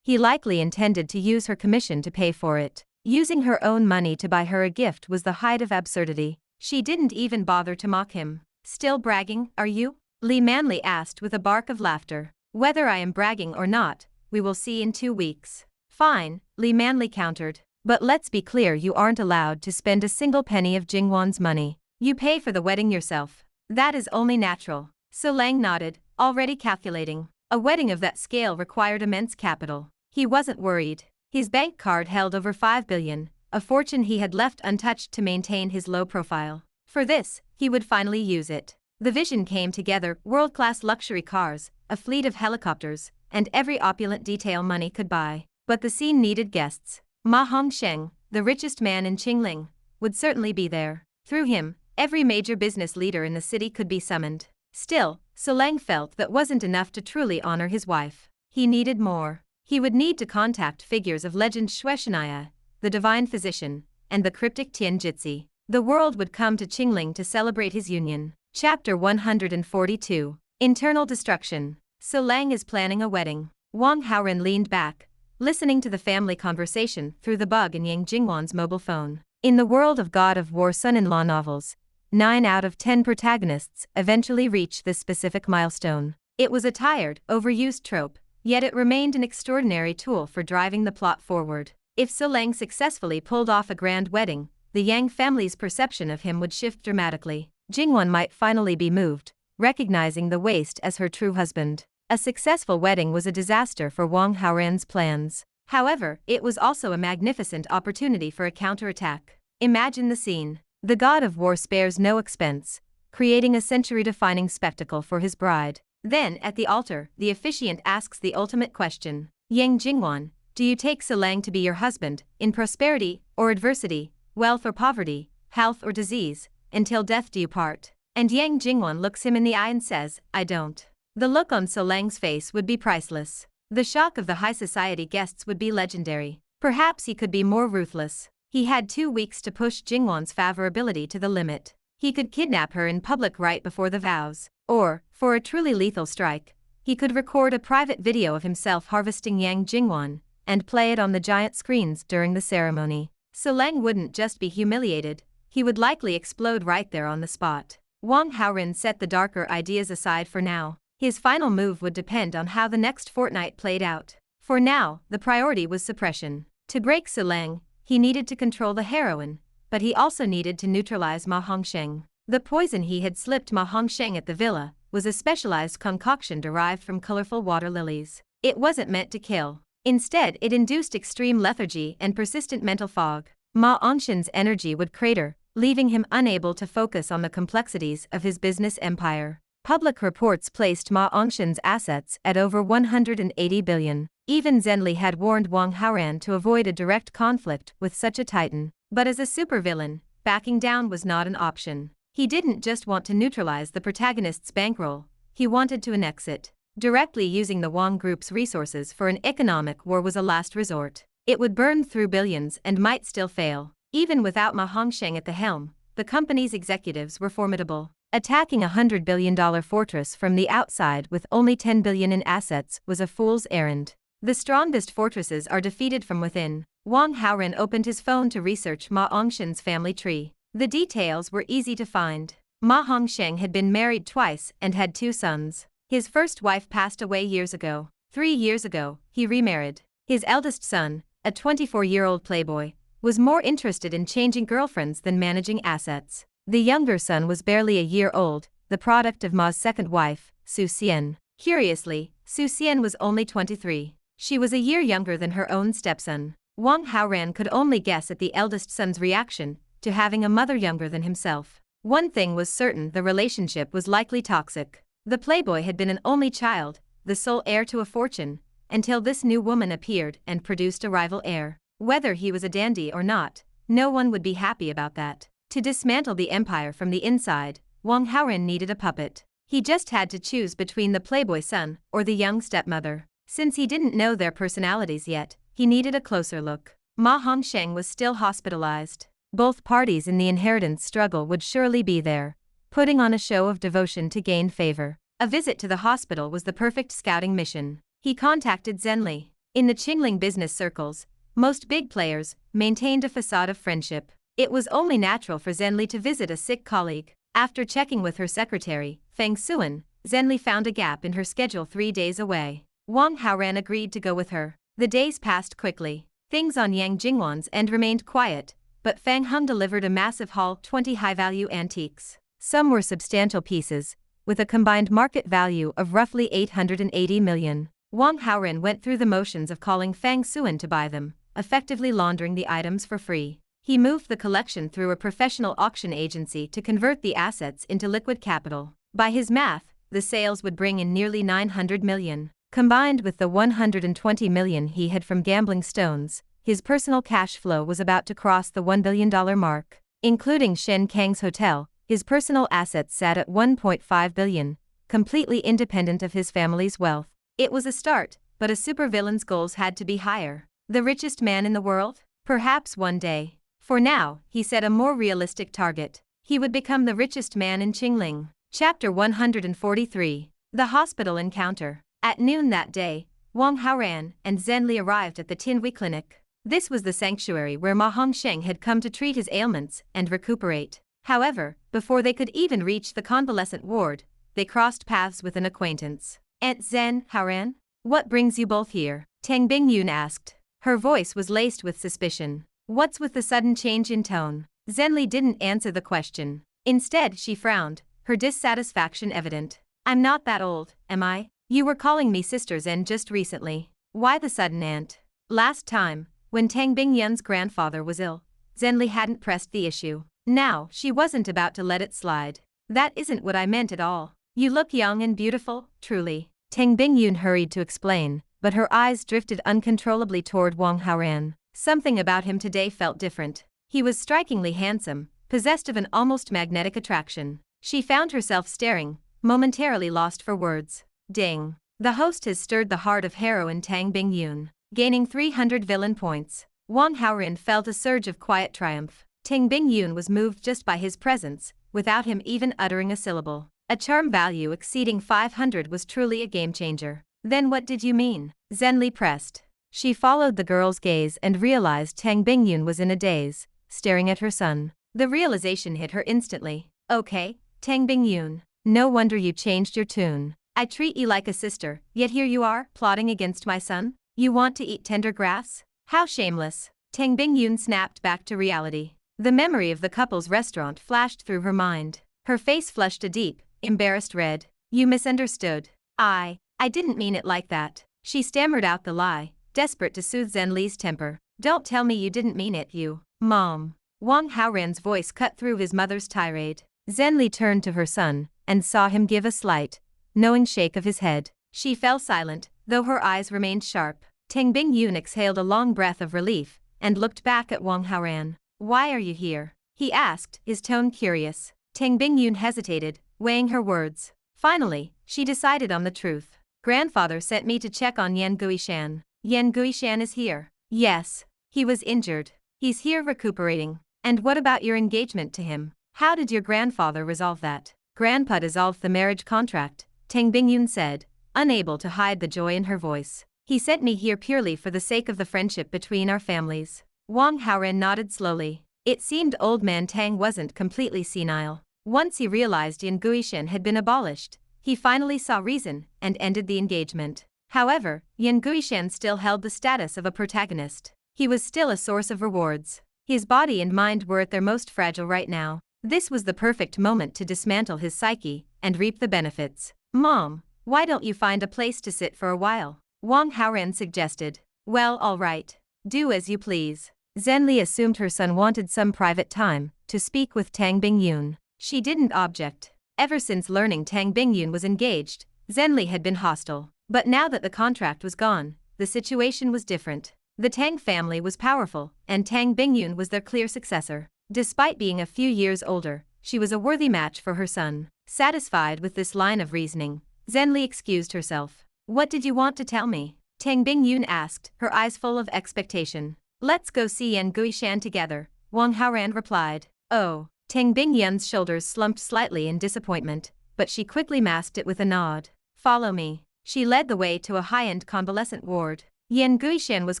He likely intended to use her commission to pay for it. Using her own money to buy her a gift was the height of absurdity. She didn't even bother to mock him. Still bragging, are you? Li Manli asked with a bark of laughter. Whether I am bragging or not, we will see in 2 weeks. Fine, Li Manli countered. But let's be clear, you aren't allowed to spend a single penny of Jingwan's money. You pay for the wedding yourself. That is only natural. So Lang nodded, already calculating. A wedding of that scale required immense capital. He wasn't worried. His bank card held over 5 billion, a fortune he had left untouched to maintain his low profile. For this, he would finally use it. The vision came together: world-class luxury cars, a fleet of helicopters, and every opulent detail money could buy. But the scene needed guests. Ma Hongsheng, the richest man in Qingling, would certainly be there. Through him, every major business leader in the city could be summoned. Still, Lang felt that wasn't enough to truly honor his wife. He needed more. He would need to contact figures of legend Shueshania, the divine physician, and the cryptic Tian Jitsi. The world would come to Qingling to celebrate his union. Chapter 142. Internal Destruction. Lang is planning a wedding. Wang Haoran leaned back, listening to the family conversation through the bug in Yang Jingwan's mobile phone. In the world of God of War son-in-law novels, 9 out of 10 protagonists eventually reach this specific milestone. It was a tired, overused trope, yet it remained an extraordinary tool for driving the plot forward. If Lang successfully pulled off a grand wedding, the Yang family's perception of him would shift dramatically. Jingwan might finally be moved, recognizing the waste as her true husband. A successful wedding was a disaster for Wang Haoran's plans. However, it was also a magnificent opportunity for a counterattack. Imagine the scene. The god of war spares no expense, creating a century-defining spectacle for his bride. Then, at the altar, the officiant asks the ultimate question. Yang Jingwan, do you take Lang to be your husband, in prosperity or adversity, wealth or poverty, health or disease, until death do you part? And Yang Jingwan looks him in the eye and says, I don't. The look on Lang's face would be priceless. The shock of the high society guests would be legendary. Perhaps he could be more ruthless. He had 2 weeks to push Jingwan's favorability to the limit. He could kidnap her in public right before the vows. Or, for a truly lethal strike, he could record a private video of himself harvesting Yang Jingwan, and play it on the giant screens during the ceremony. Lang wouldn't just be humiliated, he would likely explode right there on the spot. Wang Haoran set the darker ideas aside for now. His final move would depend on how the next fortnight played out. For now, the priority was suppression. To break Lang, he needed to control the heroine, but he also needed to neutralize Ma Hongsheng. The poison he had slipped Ma Hongsheng at the villa was a specialized concoction derived from colorful water lilies. It wasn't meant to kill. Instead, it induced extreme lethargy and persistent mental fog. Ma Hongsheng's energy would crater, leaving him unable to focus on the complexities of his business empire. Public reports placed Ma Hongsheng's assets at over 180 billion. Even Zhenli had warned Wang Haoran to avoid a direct conflict with such a titan. But as a supervillain, backing down was not an option. He didn't just want to neutralize the protagonist's bankroll, he wanted to annex it. Directly using the Wang Group's resources for an economic war was a last resort. It would burn through billions and might still fail. Even without Ma Hongsheng at the helm, the company's executives were formidable. Attacking a $100 billion fortress from the outside with only 10 billion in assets was a fool's errand. The strongest fortresses are defeated from within. Wang Haoran opened his phone to research Ma Hongsheng's family tree. The details were easy to find. Ma Hongsheng had been married twice and had 2 sons. His first wife passed away years ago. 3 years ago, he remarried. His eldest son, a 24-year-old playboy, was more interested in changing girlfriends than managing assets. The younger son was barely a year old, the product of Ma's second wife, Su Xian. Curiously, Su Xian was only 23. She was a year younger than her own stepson. Wang Haoran could only guess at the eldest son's reaction to having a mother younger than himself. One thing was certain: the relationship was likely toxic. The playboy had been an only child, the sole heir to a fortune, until this new woman appeared and produced a rival heir. Whether he was a dandy or not, no one would be happy about that. To dismantle the empire from the inside, Wang Haoran needed a puppet. He just had to choose between the playboy son or the young stepmother. Since he didn't know their personalities yet, he needed a closer look. Ma Hongsheng was still hospitalized. Both parties in the inheritance struggle would surely be there, putting on a show of devotion to gain favor. A visit to the hospital was the perfect scouting mission. He contacted Zhenli. In the Qingling business circles, most big players maintained a facade of friendship. It was only natural for Zhenli to visit a sick colleague. After checking with her secretary, Feng Suan, Zhenli found a gap in her schedule 3 days away. Wang Haoran agreed to go with her. The days passed quickly. Things on Yang Jingwan's end remained quiet, but Fang Hung delivered a massive haul, 20 high-value antiques. Some were substantial pieces, with a combined market value of roughly 880 million. Wang Haoran went through the motions of calling Fang Suan to buy them, effectively laundering the items for free. He moved the collection through a professional auction agency to convert the assets into liquid capital. By his math, the sales would bring in nearly 900 million. Combined with the 120 million he had from gambling stones, his personal cash flow was about to cross the $1 billion mark. Including Shen Kang's hotel, his personal assets sat at 1.5 billion, completely independent of his family's wealth. It was a start, but a supervillain's goals had to be higher. The richest man in the world? Perhaps one day. For now, he set a more realistic target. He would become the richest man in Qingling. Chapter 143. The Hospital Encounter. At noon that day, Wang Haoran and Zhenli arrived at the Tinhui Clinic. This was the sanctuary where Ma Hongsheng had come to treat his ailments and recuperate. However, before they could even reach the convalescent ward, they crossed paths with an acquaintance. "Aunt Zhen, Haoran? What brings you both here?" Tang Bingyun asked. Her voice was laced with suspicion. What's with the sudden change in tone? Zhenli didn't answer the question. Instead, she frowned, her dissatisfaction evident. "I'm not that old, am I? You were calling me Sister Zhen just recently. Why the sudden aunt?" Last time, when Tang Bingyun's grandfather was ill, Zhenli hadn't pressed the issue. Now, she wasn't about to let it slide. "That isn't what I meant at all. You look young and beautiful, truly." Tang Bingyun hurried to explain, but her eyes drifted uncontrollably toward Wang Haoran. Something about him today felt different. He was strikingly handsome, possessed of an almost magnetic attraction. She found herself staring, momentarily lost for words. Ding. The host has stirred the heart of heroine Tang Bingyun, gaining 300 villain points. Wang Haoran felt a surge of quiet triumph. Tang Bingyun was moved just by his presence, without him even uttering a syllable. A charm value exceeding 500 was truly a game-changer. "Then what did you mean?" Zhenli pressed. She followed the girl's gaze and realized Tang Bingyun was in a daze, staring at her son. The realization hit her instantly. "Okay, Tang Bingyun. No wonder you changed your tune. I treat you like a sister, yet here you are, plotting against my son? You want to eat tender grass? How shameless." Tang Bingyun snapped back to reality. The memory of the couple's restaurant flashed through her mind. Her face flushed a deep, embarrassed red. "You misunderstood. I didn't mean it like that." She stammered out the lie, desperate to soothe Zhenli's temper. "Don't tell me you didn't mean it, you, Mom." Wang Haoran's voice cut through his mother's tirade. Zhenli turned to her son, and saw him give a slight, knowing shake of his head. She fell silent, though her eyes remained sharp. Tang Bingyun exhaled a long breath of relief, and looked back at Wang Haoran. "Why are you here?" he asked, his tone curious. Tang Bingyun hesitated, weighing her words. Finally, she decided on the truth. "Grandfather sent me to check on Yan Guishan." "Yan Guishan is here?" "Yes. He was injured. He's here recuperating." "And what about your engagement to him? How did your grandfather resolve that?" "Grandpa dissolved the marriage contract," Tang Bingyun said, unable to hide the joy in her voice. "He sent me here purely for the sake of the friendship between our families." Wang Haoran nodded slowly. It seemed old man Tang wasn't completely senile. Once he realized Yan Guishan had been abolished, he finally saw reason and ended the engagement. However, Yan Guishan still held the status of a protagonist. He was still a source of rewards. His body and mind were at their most fragile right now. This was the perfect moment to dismantle his psyche and reap the benefits. "Mom, why don't you find a place to sit for a while?" Wang Haoran suggested. "Well, all right. Do as you please." Zhenli assumed her son wanted some private time to speak with Tang Bingyun. She didn't object. Ever since learning Tang Bingyun was engaged, Zhenli had been hostile. But now that the contract was gone, the situation was different. The Tang family was powerful, and Tang Bingyun was their clear successor. Despite being a few years older, she was a worthy match for her son. Satisfied with this line of reasoning, Zhenli excused herself. "What did you want to tell me?" Tang Bingyun asked, her eyes full of expectation. "Let's go see Yan Guishan together," Wang Haoran replied. "Oh." Tang Bingyun's shoulders slumped slightly in disappointment, but she quickly masked it with a nod. "Follow me." She led the way to a high-end convalescent ward. Yan Guishan was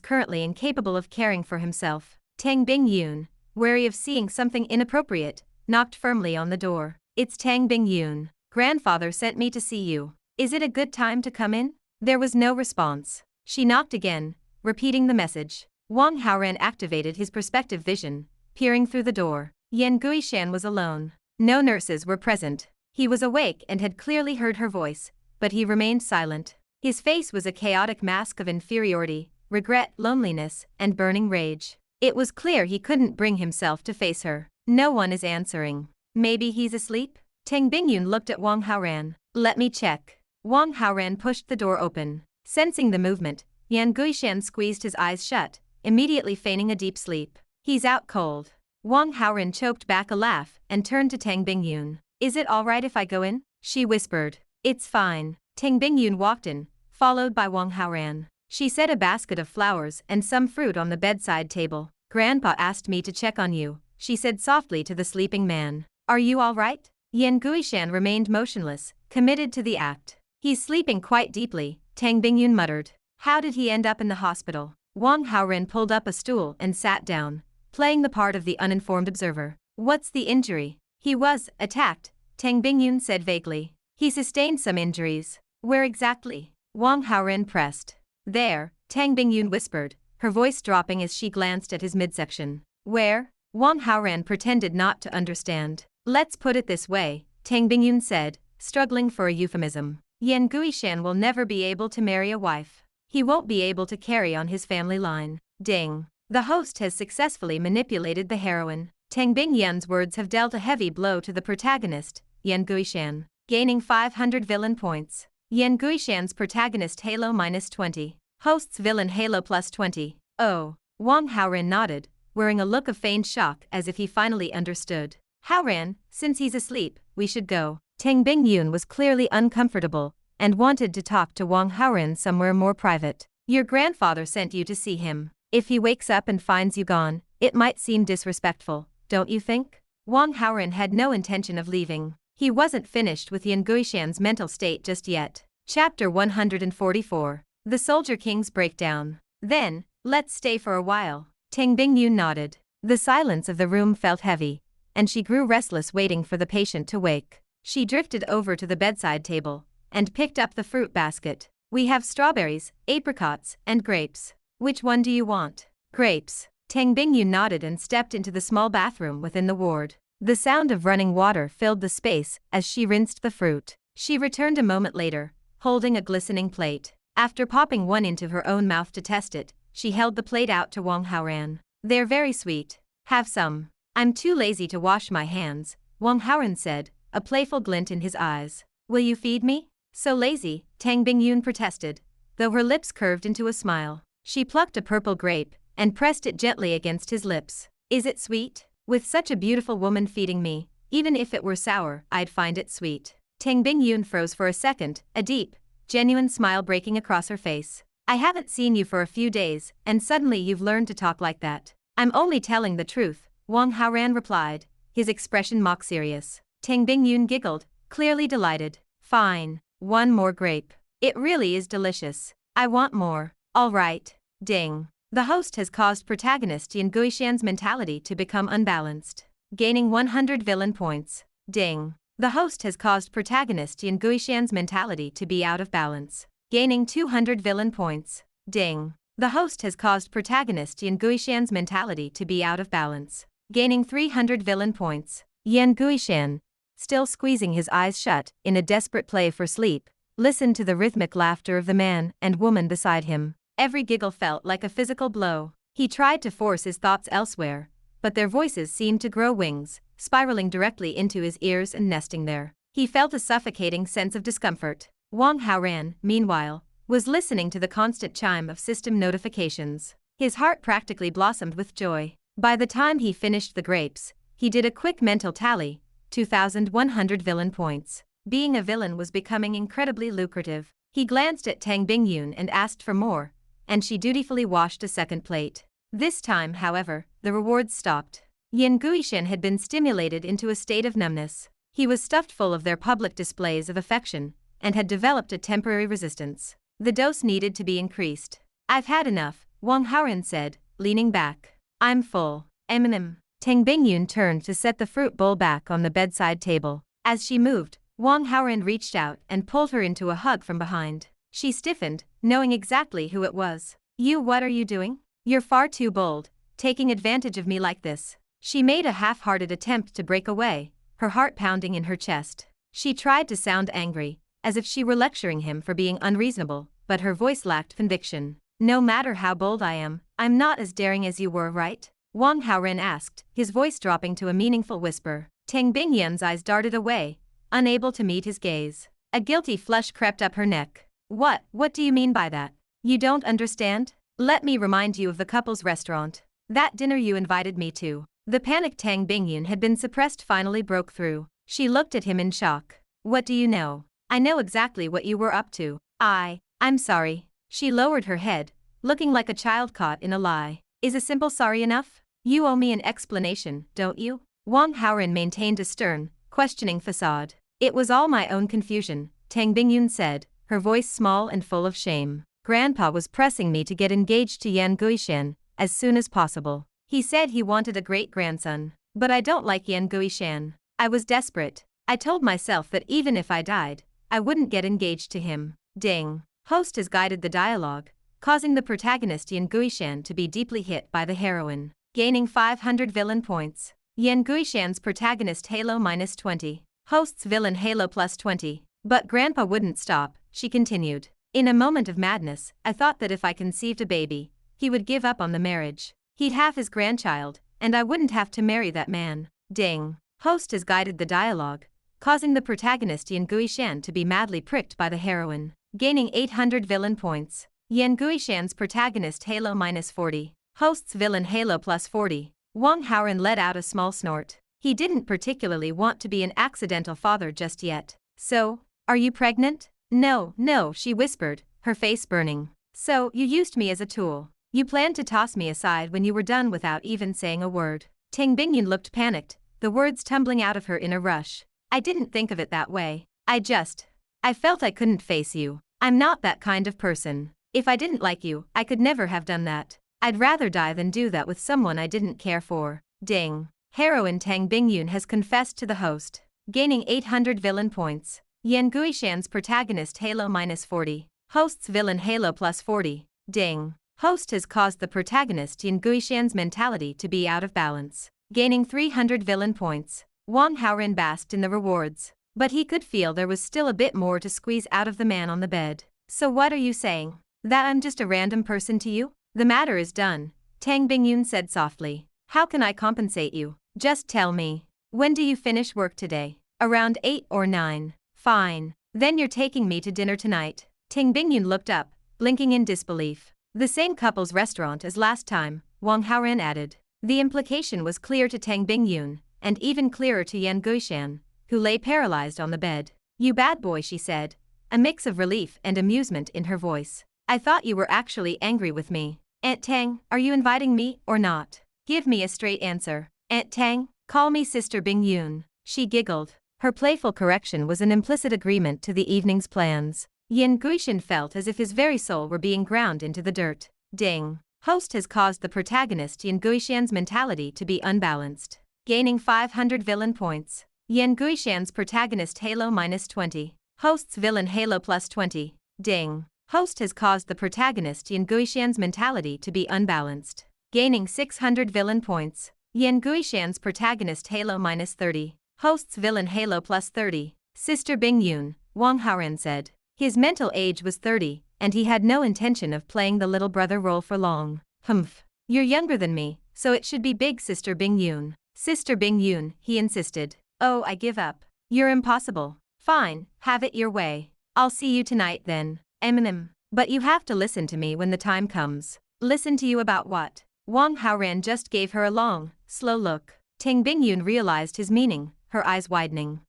currently incapable of caring for himself. Tang Bingyun, wary of seeing something inappropriate, knocked firmly on the door. "It's Tang Bingyun." Grandfather sent me to see you. Is it a good time to come in? There was no response. She knocked again, repeating the message. Wang Haoran activated his perspective vision, peering through the door. Yan Guishan was alone. No nurses were present. He was awake and had clearly heard her voice, but he remained silent. His face was a chaotic mask of inferiority, regret, loneliness, and burning rage. It was clear he couldn't bring himself to face her. No one is answering. Maybe he's asleep? Tang Bingyun looked at Wang Haoran. Let me check. Wang Haoran pushed the door open. Sensing the movement, Yan Guishan squeezed his eyes shut, immediately feigning a deep sleep. He's out cold. Wang Haoran choked back a laugh and turned to Tang Bingyun. Is it alright if I go in? She whispered. It's fine. Tang Bingyun walked in, followed by Wang Haoran. She set a basket of flowers and some fruit on the bedside table. Grandpa asked me to check on you, she said softly to the sleeping man. Are you alright? Yan Guishan remained motionless, committed to the act. He's sleeping quite deeply, Tang Bingyun muttered. How did he end up in the hospital? Wang Haoran pulled up a stool and sat down, playing the part of the uninformed observer. What's the injury? He was attacked, Tang Bingyun said vaguely. He sustained some injuries. Where exactly? Wang Haoran pressed. There, Tang Bingyun whispered, her voice dropping as she glanced at his midsection. Where? Wang Haoran pretended not to understand. Let's put it this way, Tang Bingyun said, struggling for a euphemism. Yan Guishan will never be able to marry a wife. He won't be able to carry on his family line. Ding. The host has successfully manipulated the heroine. Tang Bingyun's words have dealt a heavy blow to the protagonist, Yan Guishan, gaining 500 villain points. Yan Guishan's protagonist Halo -20. Host's villain Halo +20. Oh. Wang Haoran nodded, wearing a look of feigned shock as if he finally understood. Haoran, since he's asleep, we should go. Tang Bingyun was clearly uncomfortable and wanted to talk to Wang Haoran somewhere more private. Your grandfather sent you to see him. If he wakes up and finds you gone, it might seem disrespectful, don't you think? Wang Haoran had no intention of leaving. He wasn't finished with Yan Guishan's mental state just yet. Chapter 144. The Soldier King's Breakdown. Then, let's stay for a while. Tang Bingyun nodded. The silence of the room felt heavy, and she grew restless waiting for the patient to wake. She drifted over to the bedside table and picked up the fruit basket. We have strawberries, apricots, and grapes. Which one do you want? Grapes. Tang Bingyun nodded and stepped into the small bathroom within the ward. The sound of running water filled the space as she rinsed the fruit. She returned a moment later, holding a glistening plate. After popping one into her own mouth to test it, she held the plate out to Wang Haoran. They're very sweet. Have some. I'm too lazy to wash my hands, Wang Haoran said, a playful glint in his eyes. Will you feed me? So lazy, Tang Bingyun protested, though her lips curved into a smile. She plucked a purple grape and pressed it gently against his lips. Is it sweet? With such a beautiful woman feeding me, even if it were sour, I'd find it sweet. Tang Bingyun froze for a second, a deep, genuine smile breaking across her face. I haven't seen you for a few days, and suddenly you've learned to talk like that. I'm only telling the truth, Wang Haoran replied, his expression mock serious. Tang Bingyun giggled, clearly delighted. Fine. One more grape. It really is delicious. I want more. All right. Ding. The host has caused protagonist Yan Guishan's mentality to become unbalanced, gaining 100 villain points. Ding. The host has caused protagonist Yan Guishan's mentality to be out of balance, gaining 200 villain points. Ding. The host has caused protagonist Yan Guishan's mentality to be out of balance, gaining 300 villain points. Yan Guishan, still squeezing his eyes shut in a desperate play for sleep, listened to the rhythmic laughter of the man and woman beside him. Every giggle felt like a physical blow. He tried to force his thoughts elsewhere, but their voices seemed to grow wings, spiraling directly into his ears and nesting there. He felt a suffocating sense of discomfort. Wang Haoran, meanwhile, was listening to the constant chime of system notifications. His heart practically blossomed with joy. By the time he finished the grapes, he did a quick mental tally, 2,100 villain points. Being a villain was becoming incredibly lucrative. He glanced at Tang Bingyun and asked for more, and she dutifully washed a second plate. This time, however, the rewards stopped. Yan Guishan had been stimulated into a state of numbness. He was stuffed full of their public displays of affection, and had developed a temporary resistance. The dose needed to be increased. I've had enough, Wang Haoran said, leaning back. I'm full. Tang Bingyun turned to set the fruit bowl back on the bedside table. As she moved, Wang Haoran reached out and pulled her into a hug from behind. She stiffened, knowing exactly who it was. What are you doing? You're far too bold, taking advantage of me like this. She made a half-hearted attempt to break away, her heart pounding in her chest. She tried to sound angry, as if she were lecturing him for being unreasonable, but her voice lacked conviction. No matter how bold I am, I'm not as daring as you were, right? Wang Haoran asked, his voice dropping to a meaningful whisper. Tang Bingyun's eyes darted away, unable to meet his gaze. A guilty flush crept up her neck. What do you mean by that? You don't understand? Let me remind you of the couple's restaurant. That dinner you invited me to. The panicked Tang Bingyun had been suppressed finally broke through. She looked at him in shock. What do you know? I know exactly what you were up to. I'm sorry. She lowered her head, looking like a child caught in a lie. Is a simple sorry enough? You owe me an explanation, don't you? Wang Haoran maintained a stern, questioning facade. It was all my own confusion, Tang Bingyun said, her voice small and full of shame. Grandpa was pressing me to get engaged to Yan Guishan as soon as possible. He said he wanted a great-grandson. But I don't like Yan Guishan. I was desperate. I told myself that even if I died, I wouldn't get engaged to him. Ding. Host has guided the dialogue, causing the protagonist Yan Guishan to be deeply hit by the heroine, gaining 500 villain points. Yan Guishan's protagonist Halo -20. Host's villain Halo +20. But Grandpa wouldn't stop, she continued. In a moment of madness, I thought that if I conceived a baby, he would give up on the marriage. He'd have his grandchild, and I wouldn't have to marry that man. Ding. Host has guided the dialogue, causing the protagonist Yan Guishan to be madly pricked by the heroine, gaining 800 villain points. Yan Guishan's protagonist Halo -40. Host's villain Halo +40. Wang Haoran let out a small snort. He didn't particularly want to be an accidental father just yet. So, are you pregnant? No, she whispered, her face burning. So, you used me as a tool. You planned to toss me aside when you were done without even saying a word. Tang Bingyun looked panicked, the words tumbling out of her in a rush. I didn't think of it that way. I felt I couldn't face you. I'm not that kind of person. If I didn't like you, I could never have done that. I'd rather die than do that with someone I didn't care for. Ding. Heroine Tang Bingyun has confessed to the host, gaining 800 villain points. Yan Guishan's protagonist Halo -40. Host's villain Halo +40. Ding. Host has caused the protagonist Yan Guishan's mentality to be out of balance, gaining 300 villain points. Wang Haoran basked in the rewards, but he could feel there was still a bit more to squeeze out of the man on the bed. So what are you saying? That I'm just a random person to you? The matter is done, Tang Bingyun said softly. How can I compensate you? Just tell me. When do you finish work today? Around 8 or 9. Fine. Then you're taking me to dinner tonight. Tang Bingyun looked up, blinking in disbelief. The same couple's restaurant as last time, Wang Haoran added. The implication was clear to Tang Bingyun, and even clearer to Yan Guishan, who lay paralyzed on the bed. You bad boy, she said, a mix of relief and amusement in her voice. I thought you were actually angry with me. Aunt Tang, are you inviting me or not? Give me a straight answer. Aunt Tang, call me Sister Bingyun. She giggled. Her playful correction was an implicit agreement to the evening's plans. Yan Guishan felt as if his very soul were being ground into the dirt. Ding. Host has caused the protagonist Yan Guishan's mentality to be unbalanced, gaining 500 villain points. Yan Guishan's protagonist Halo -20. Host's villain Halo +20. Ding. Host has caused the protagonist Yan Guishan's mentality to be unbalanced, gaining 600 villain points. Yan Guishan's protagonist Halo -30. Host's villain Halo +30. Sister Bingyun, Wang Haoran said. His mental age was 30, and he had no intention of playing the little brother role for long. Humph. You're younger than me, so it should be Big Sister Bingyun. Sister Bingyun, he insisted. Oh, I give up. You're impossible. Fine, have it your way. I'll see you tonight then. But you have to listen to me when the time comes. Listen to you about what? Wang Haoran just gave her a long, slow look. Tang Bingyun realized his meaning, her eyes widening.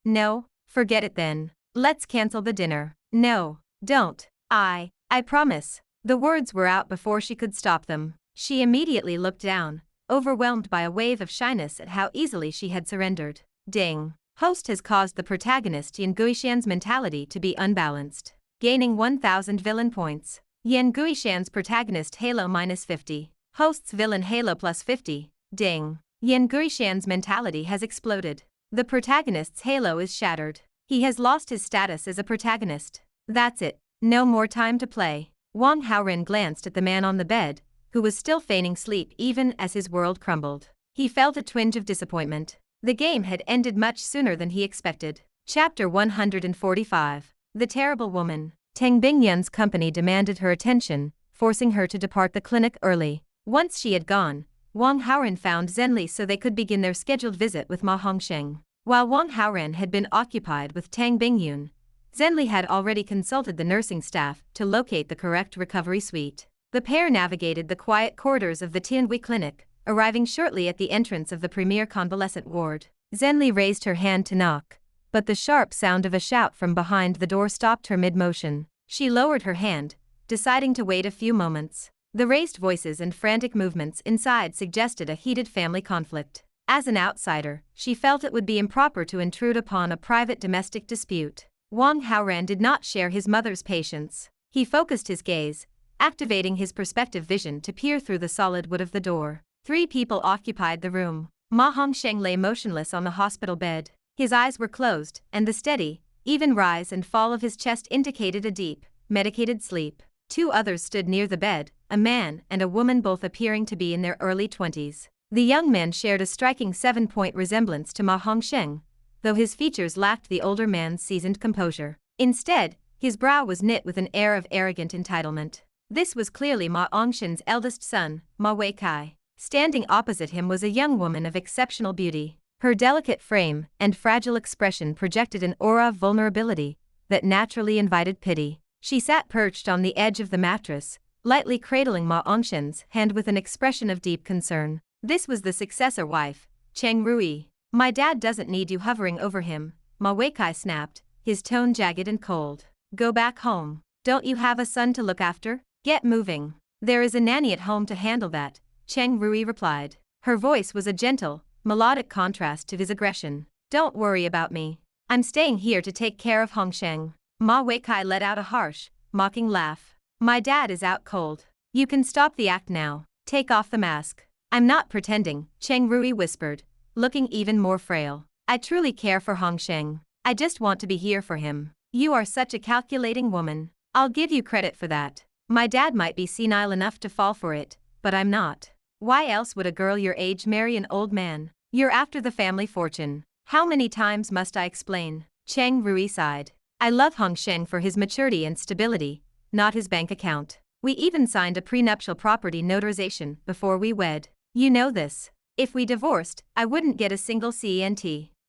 No, forget it then. Let's cancel the dinner. No, don't. I promise. The words were out before she could stop them. She immediately looked down, overwhelmed by a wave of shyness at how easily she had surrendered. Ding. Host has caused the protagonist Yan Guishan's mentality to be unbalanced, gaining 1,000 villain points. Yan Guishan's protagonist Halo -50. Host's villain Halo +50. Ding. Yan Guishan's mentality has exploded. The protagonist's halo is shattered. He has lost his status as a protagonist. That's it, no more time to play. Wang Haoran glanced at the man on the bed, who was still feigning sleep even as his world crumbled. He felt a twinge of disappointment. The game had ended much sooner than he expected. Chapter 145. The Terrible Woman. Tang Bingyun's company demanded her attention, forcing her to depart the clinic early. Once she had gone, Wang Haoran found Zhenli so they could begin their scheduled visit with Ma Hongsheng. While Wang Haoran had been occupied with Tang Bingyun, Zhenli had already consulted the nursing staff to locate the correct recovery suite. The pair navigated the quiet corridors of the Tianhui clinic, arriving shortly at the entrance of the premier convalescent ward. Zhenli raised her hand to knock, but the sharp sound of a shout from behind the door stopped her mid-motion. She lowered her hand, deciding to wait a few moments. The raised voices and frantic movements inside suggested a heated family conflict. As an outsider, she felt it would be improper to intrude upon a private domestic dispute. Wang Haoran did not share his mother's patience. He focused his gaze, activating his perspective vision to peer through the solid wood of the door. 3 people occupied the room. Ma Hongsheng lay motionless on the hospital bed. His eyes were closed, and the steady, even rise and fall of his chest indicated a deep, medicated sleep. 2 others stood near the bed, a man and a woman, both appearing to be in their early 20s. The young man shared a striking 7-point resemblance to Ma Hongsheng, though his features lacked the older man's seasoned composure. Instead, his brow was knit with an air of arrogant entitlement. This was clearly Ma Hongsheng's eldest son, Ma Weikai. Standing opposite him was a young woman of exceptional beauty. Her delicate frame and fragile expression projected an aura of vulnerability that naturally invited pity. She sat perched on the edge of the mattress, lightly cradling Ma Hongsheng's hand with an expression of deep concern. This was the successor wife, Cheng Rui. My dad doesn't need you hovering over him, Ma Weikai snapped, his tone jagged and cold. Go back home. Don't you have a son to look after? Get moving. There is a nanny at home to handle that, Cheng Rui replied. Her voice was a gentle, melodic contrast to his aggression. Don't worry about me. I'm staying here to take care of Hongsheng. Ma Weikai let out a harsh, mocking laugh. My dad is out cold. You can stop the act now. Take off the mask. I'm not pretending, Cheng Rui whispered, looking even more frail. I truly care for Hongsheng. I just want to be here for him. You are such a calculating woman. I'll give you credit for that. My dad might be senile enough to fall for it, but I'm not. Why else would a girl your age marry an old man? You're after the family fortune. How many times must I explain? Cheng Rui sighed. I love Hongsheng for his maturity and stability, not his bank account. We even signed a prenuptial property notarization before we wed. You know this. If we divorced, I wouldn't get a single cent.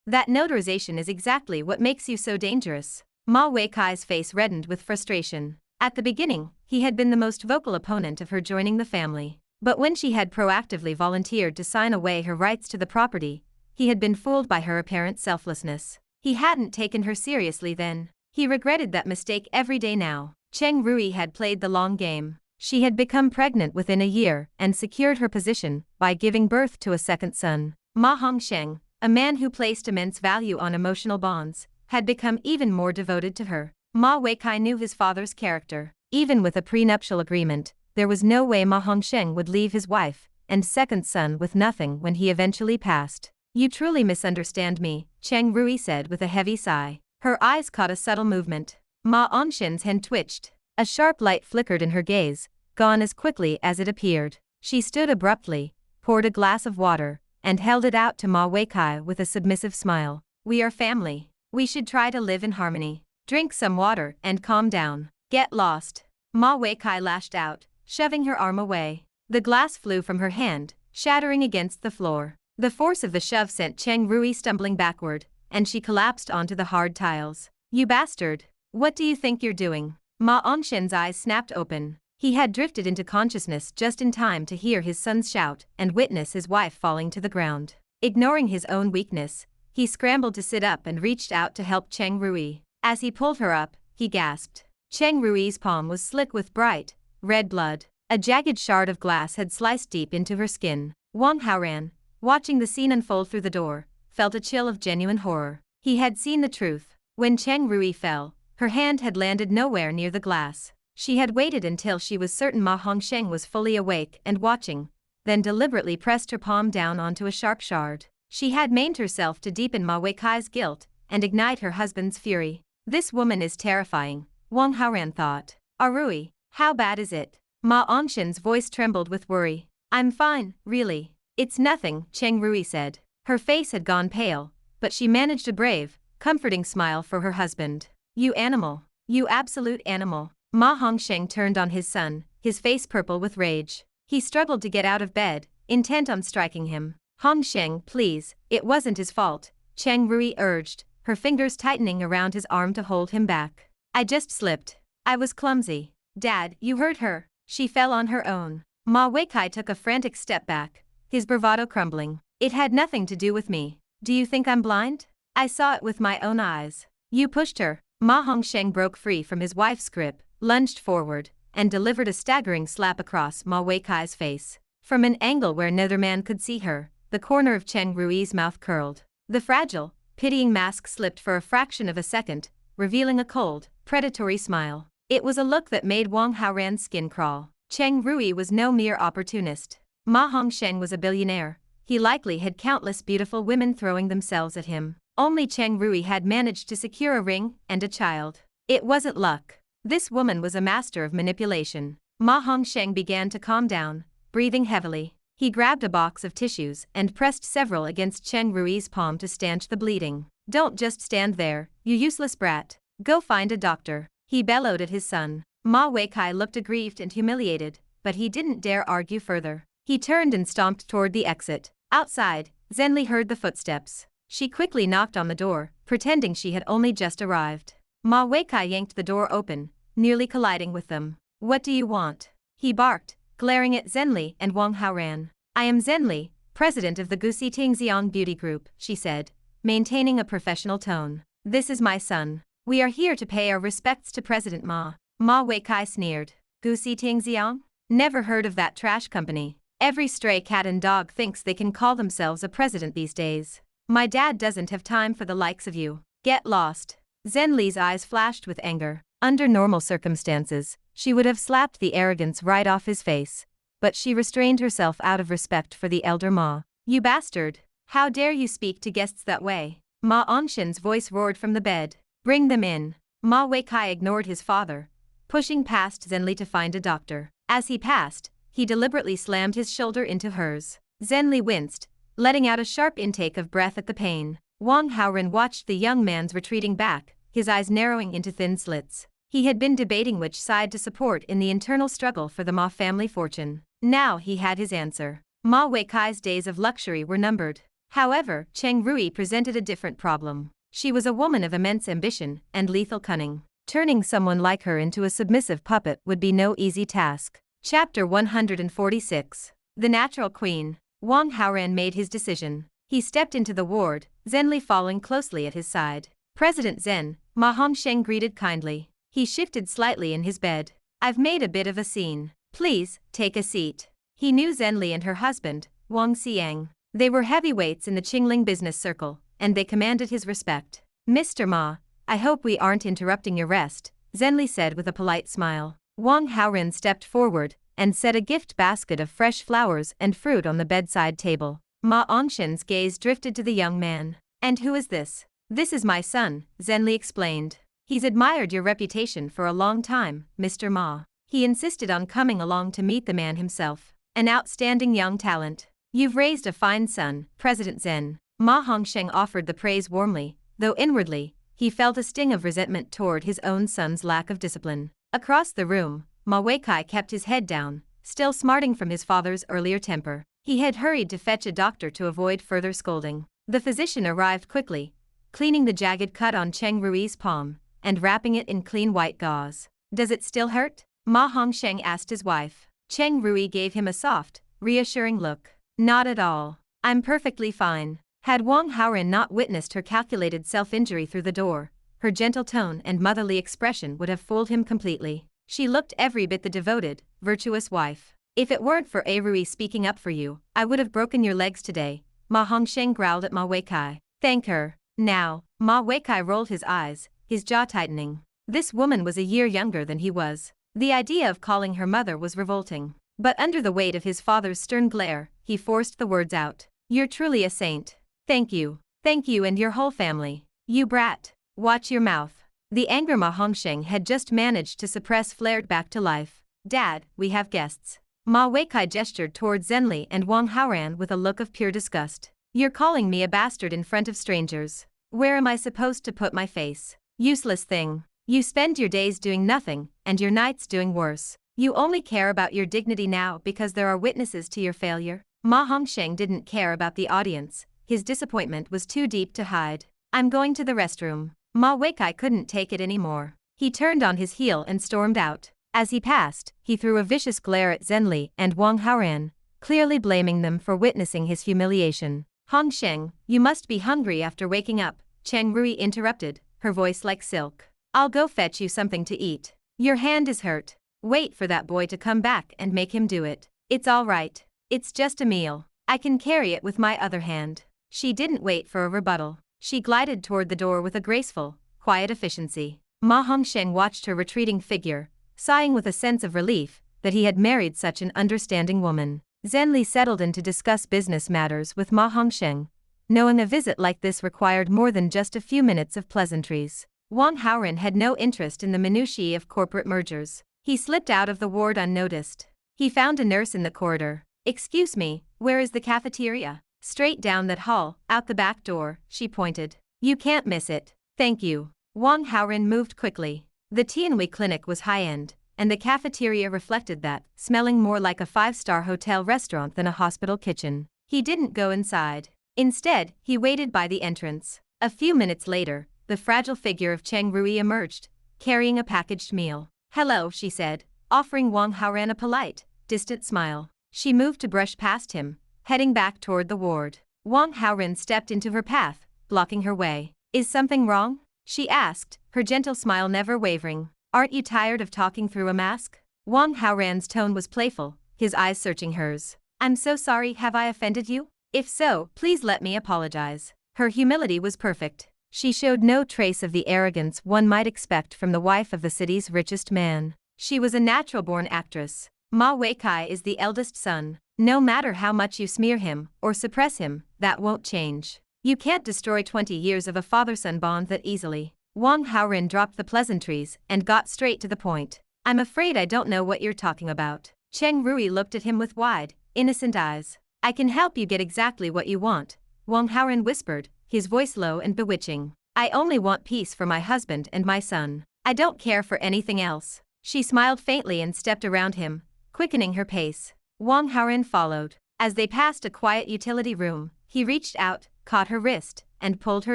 That notarization is exactly what makes you so dangerous. Ma Weikai's face reddened with frustration. At the beginning, he had been the most vocal opponent of her joining the family. But when she had proactively volunteered to sign away her rights to the property, he had been fooled by her apparent selflessness. He hadn't taken her seriously then. He regretted that mistake every day now. Cheng Rui had played the long game. She had become pregnant within a year and secured her position by giving birth to a second son. Ma Hongsheng, a man who placed immense value on emotional bonds, had become even more devoted to her. Ma Weikai knew his father's character. Even with a prenuptial agreement, there was no way Ma Hongsheng would leave his wife and second son with nothing when he eventually passed. You truly misunderstand me, Cheng Rui said with a heavy sigh. Her eyes caught a subtle movement. Ma Hongsheng's hand twitched. A sharp light flickered in her gaze, gone as quickly as it appeared. She stood abruptly, poured a glass of water, and held it out to Ma Weikai with a submissive smile. We are family. We should try to live in harmony. Drink some water and calm down. Get lost. Ma Weikai lashed out, shoving her arm away. The glass flew from her hand, shattering against the floor. The force of the shove sent Cheng Rui stumbling backward, and she collapsed onto the hard tiles. You bastard! What do you think you're doing? Ma Hongsheng's eyes snapped open. He had drifted into consciousness just in time to hear his son's shout and witness his wife falling to the ground. Ignoring his own weakness, he scrambled to sit up and reached out to help Cheng Rui. As he pulled her up, he gasped. Cheng Rui's palm was slick with bright, red blood. A jagged shard of glass had sliced deep into her skin. Wang Haoran, watching the scene unfold through the door, felt a chill of genuine horror. He had seen the truth. When Cheng Rui fell, her hand had landed nowhere near the glass. She had waited until she was certain Ma Hongsheng was fully awake and watching, then deliberately pressed her palm down onto a sharp shard. She had maimed herself to deepen Ma Weikai's guilt and ignite her husband's fury. This woman is terrifying, Wang Haoran thought. Arui, how bad is it? Ma Angshan's voice trembled with worry. I'm fine, really. It's nothing, Cheng Rui said. Her face had gone pale, but she managed a brave, comforting smile for her husband. You animal. You absolute animal. Ma Hongsheng turned on his son, his face purple with rage. He struggled to get out of bed, intent on striking him. Hongsheng, please, it wasn't his fault, Cheng Rui urged, her fingers tightening around his arm to hold him back. I just slipped. I was clumsy. Dad, you hurt her. She fell on her own. Ma Weikai took a frantic step back, his bravado crumbling. It had nothing to do with me. Do you think I'm blind? I saw it with my own eyes. You pushed her. Ma Hongsheng broke free from his wife's grip, lunged forward, and delivered a staggering slap across Ma Weikai's face. From an angle where neither man could see her, the corner of Cheng Rui's mouth curled. The fragile, pitying mask slipped for a fraction of a second, revealing a cold, predatory smile. It was a look that made Wang Haoran's skin crawl. Cheng Rui was no mere opportunist. Ma Hongsheng was a billionaire. He likely had countless beautiful women throwing themselves at him. Only Cheng Rui had managed to secure a ring and a child. It wasn't luck. This woman was a master of manipulation. Ma Hongsheng began to calm down, breathing heavily. He grabbed a box of tissues and pressed several against Cheng Rui's palm to stanch the bleeding. Don't just stand there, you useless brat. Go find a doctor, he bellowed at his son. Ma Weikai looked aggrieved and humiliated, but he didn't dare argue further. He turned and stomped toward the exit. Outside, Zhenli heard the footsteps. She quickly knocked on the door, pretending she had only just arrived. Ma Weikai yanked the door open, nearly colliding with them. What do you want? He barked, glaring at Zhenli and Wang Haoran. I am Zhenli, president of the Gusi Tingxiang Beauty Group, she said, maintaining a professional tone. This is my son. We are here to pay our respects to President Ma. Ma Weikai sneered. Gusi Tingxiang? Never heard of that trash company. Every stray cat and dog thinks they can call themselves a president these days. My dad doesn't have time for the likes of you. Get lost. Zhenli's eyes flashed with anger. Under normal circumstances, she would have slapped the arrogance right off his face. But she restrained herself out of respect for the elder Ma. You bastard! How dare you speak to guests that way? Ma Angshan's voice roared from the bed. Bring them in. Ma Weikai ignored his father, pushing past Zhenli to find a doctor. As he passed, he deliberately slammed his shoulder into hers. Zhenli winced, letting out a sharp intake of breath at the pain. Wang Haoran watched the young man's retreating back, his eyes narrowing into thin slits. He had been debating which side to support in the internal struggle for the Ma family fortune. Now he had his answer. Ma Weikai's days of luxury were numbered. However, Cheng Rui presented a different problem. She was a woman of immense ambition and lethal cunning. Turning someone like her into a submissive puppet would be no easy task. Chapter 146. The Natural Queen. Wang Haoran made his decision. He stepped into the ward, Zhenli following closely at his side. President Zhen, Ma Hongsheng greeted kindly. He shifted slightly in his bed. I've made a bit of a scene. Please, take a seat. He knew Zhenli and her husband, Wang Xiang. They were heavyweights in the Qingling business circle, and they commanded his respect. Mr. Ma, I hope we aren't interrupting your rest, Zhenli said with a polite smile. Wang Haoran stepped forward and set a gift basket of fresh flowers and fruit on the bedside table. Ma Angshan's gaze drifted to the young man. And who is this? This is my son, Zhenli explained. He's admired your reputation for a long time, Mr. Ma. He insisted on coming along to meet the man himself. An outstanding young talent. You've raised a fine son, President Zhen. Ma Hongsheng offered the praise warmly, though inwardly, he felt a sting of resentment toward his own son's lack of discipline. Across the room, Ma Weikai kept his head down, still smarting from his father's earlier temper. He had hurried to fetch a doctor to avoid further scolding. The physician arrived quickly, cleaning the jagged cut on Cheng Rui's palm, and wrapping it in clean white gauze. Does it still hurt? Ma Hongsheng asked his wife. Cheng Rui gave him a soft, reassuring look. Not at all. I'm perfectly fine. Had Wang Haoran not witnessed her calculated self-injury through the door, her gentle tone and motherly expression would have fooled him completely. She looked every bit the devoted, virtuous wife. If it weren't for Rui speaking up for you, I would have broken your legs today, Ma Hongsheng growled at Ma Weikai. Thank her. Now, Ma Weikai rolled his eyes, his jaw tightening. This woman was a year younger than he was. The idea of calling her mother was revolting. But under the weight of his father's stern glare, he forced the words out. You're truly a saint. Thank you. Thank you and your whole family. You brat. Watch your mouth. The anger Ma Hongsheng had just managed to suppress flared back to life. Dad, we have guests. Ma Weikai gestured toward Zhenli and Wang Haoran with a look of pure disgust. You're calling me a bastard in front of strangers. Where am I supposed to put my face? Useless thing. You spend your days doing nothing, and your nights doing worse. You only care about your dignity now because there are witnesses to your failure. Ma Hongsheng didn't care about the audience. His disappointment was too deep to hide. I'm going to the restroom. Ma Weikai couldn't take it anymore. He turned on his heel and stormed out. As he passed, he threw a vicious glare at Zhenli and Wang Haoran, clearly blaming them for witnessing his humiliation. Hongsheng, you must be hungry after waking up, Cheng Rui interrupted, her voice like silk. I'll go fetch you something to eat. Your hand is hurt. Wait for that boy to come back and make him do it. It's all right. It's just a meal. I can carry it with my other hand. She didn't wait for a rebuttal. She glided toward the door with a graceful, quiet efficiency. Ma Hongsheng watched her retreating figure, sighing with a sense of relief that he had married such an understanding woman. Zhenli settled in to discuss business matters with Ma Hongsheng, knowing a visit like this required more than just a few minutes of pleasantries. Wang Haoran had no interest in the minutiae of corporate mergers. He slipped out of the ward unnoticed. He found a nurse in the corridor. Excuse me, where is the cafeteria? Straight down that hall, out the back door, she pointed. You can't miss it. Thank you. Wang Haoran moved quickly. The Tianhui clinic was high-end, and the cafeteria reflected that, smelling more like a five-star hotel restaurant than a hospital kitchen. He didn't go inside. Instead, he waited by the entrance. A few minutes later, the fragile figure of Cheng Rui emerged, carrying a packaged meal. Hello, she said, offering Wang Haoran a polite, distant smile. She moved to brush past him, heading back toward the ward. Wang Haoran stepped into her path, blocking her way. Is something wrong? She asked, her gentle smile never wavering. Aren't you tired of talking through a mask? Wang Haoran's tone was playful, his eyes searching hers. I'm so sorry, have I offended you? If so, please let me apologize. Her humility was perfect. She showed no trace of the arrogance one might expect from the wife of the city's richest man. She was a natural-born actress. Ma Weikai is the eldest son. No matter how much you smear him or suppress him, that won't change. You can't destroy 20 years of a father-son bond that easily. Wang Haoran dropped the pleasantries and got straight to the point. I'm afraid I don't know what you're talking about. Cheng Rui looked at him with wide, innocent eyes. I can help you get exactly what you want, Wang Haoran whispered, his voice low and bewitching. I only want peace for my husband and my son. I don't care for anything else. She smiled faintly and stepped around him, quickening her pace. Wang Haoran followed. As they passed a quiet utility room, he reached out, caught her wrist, and pulled her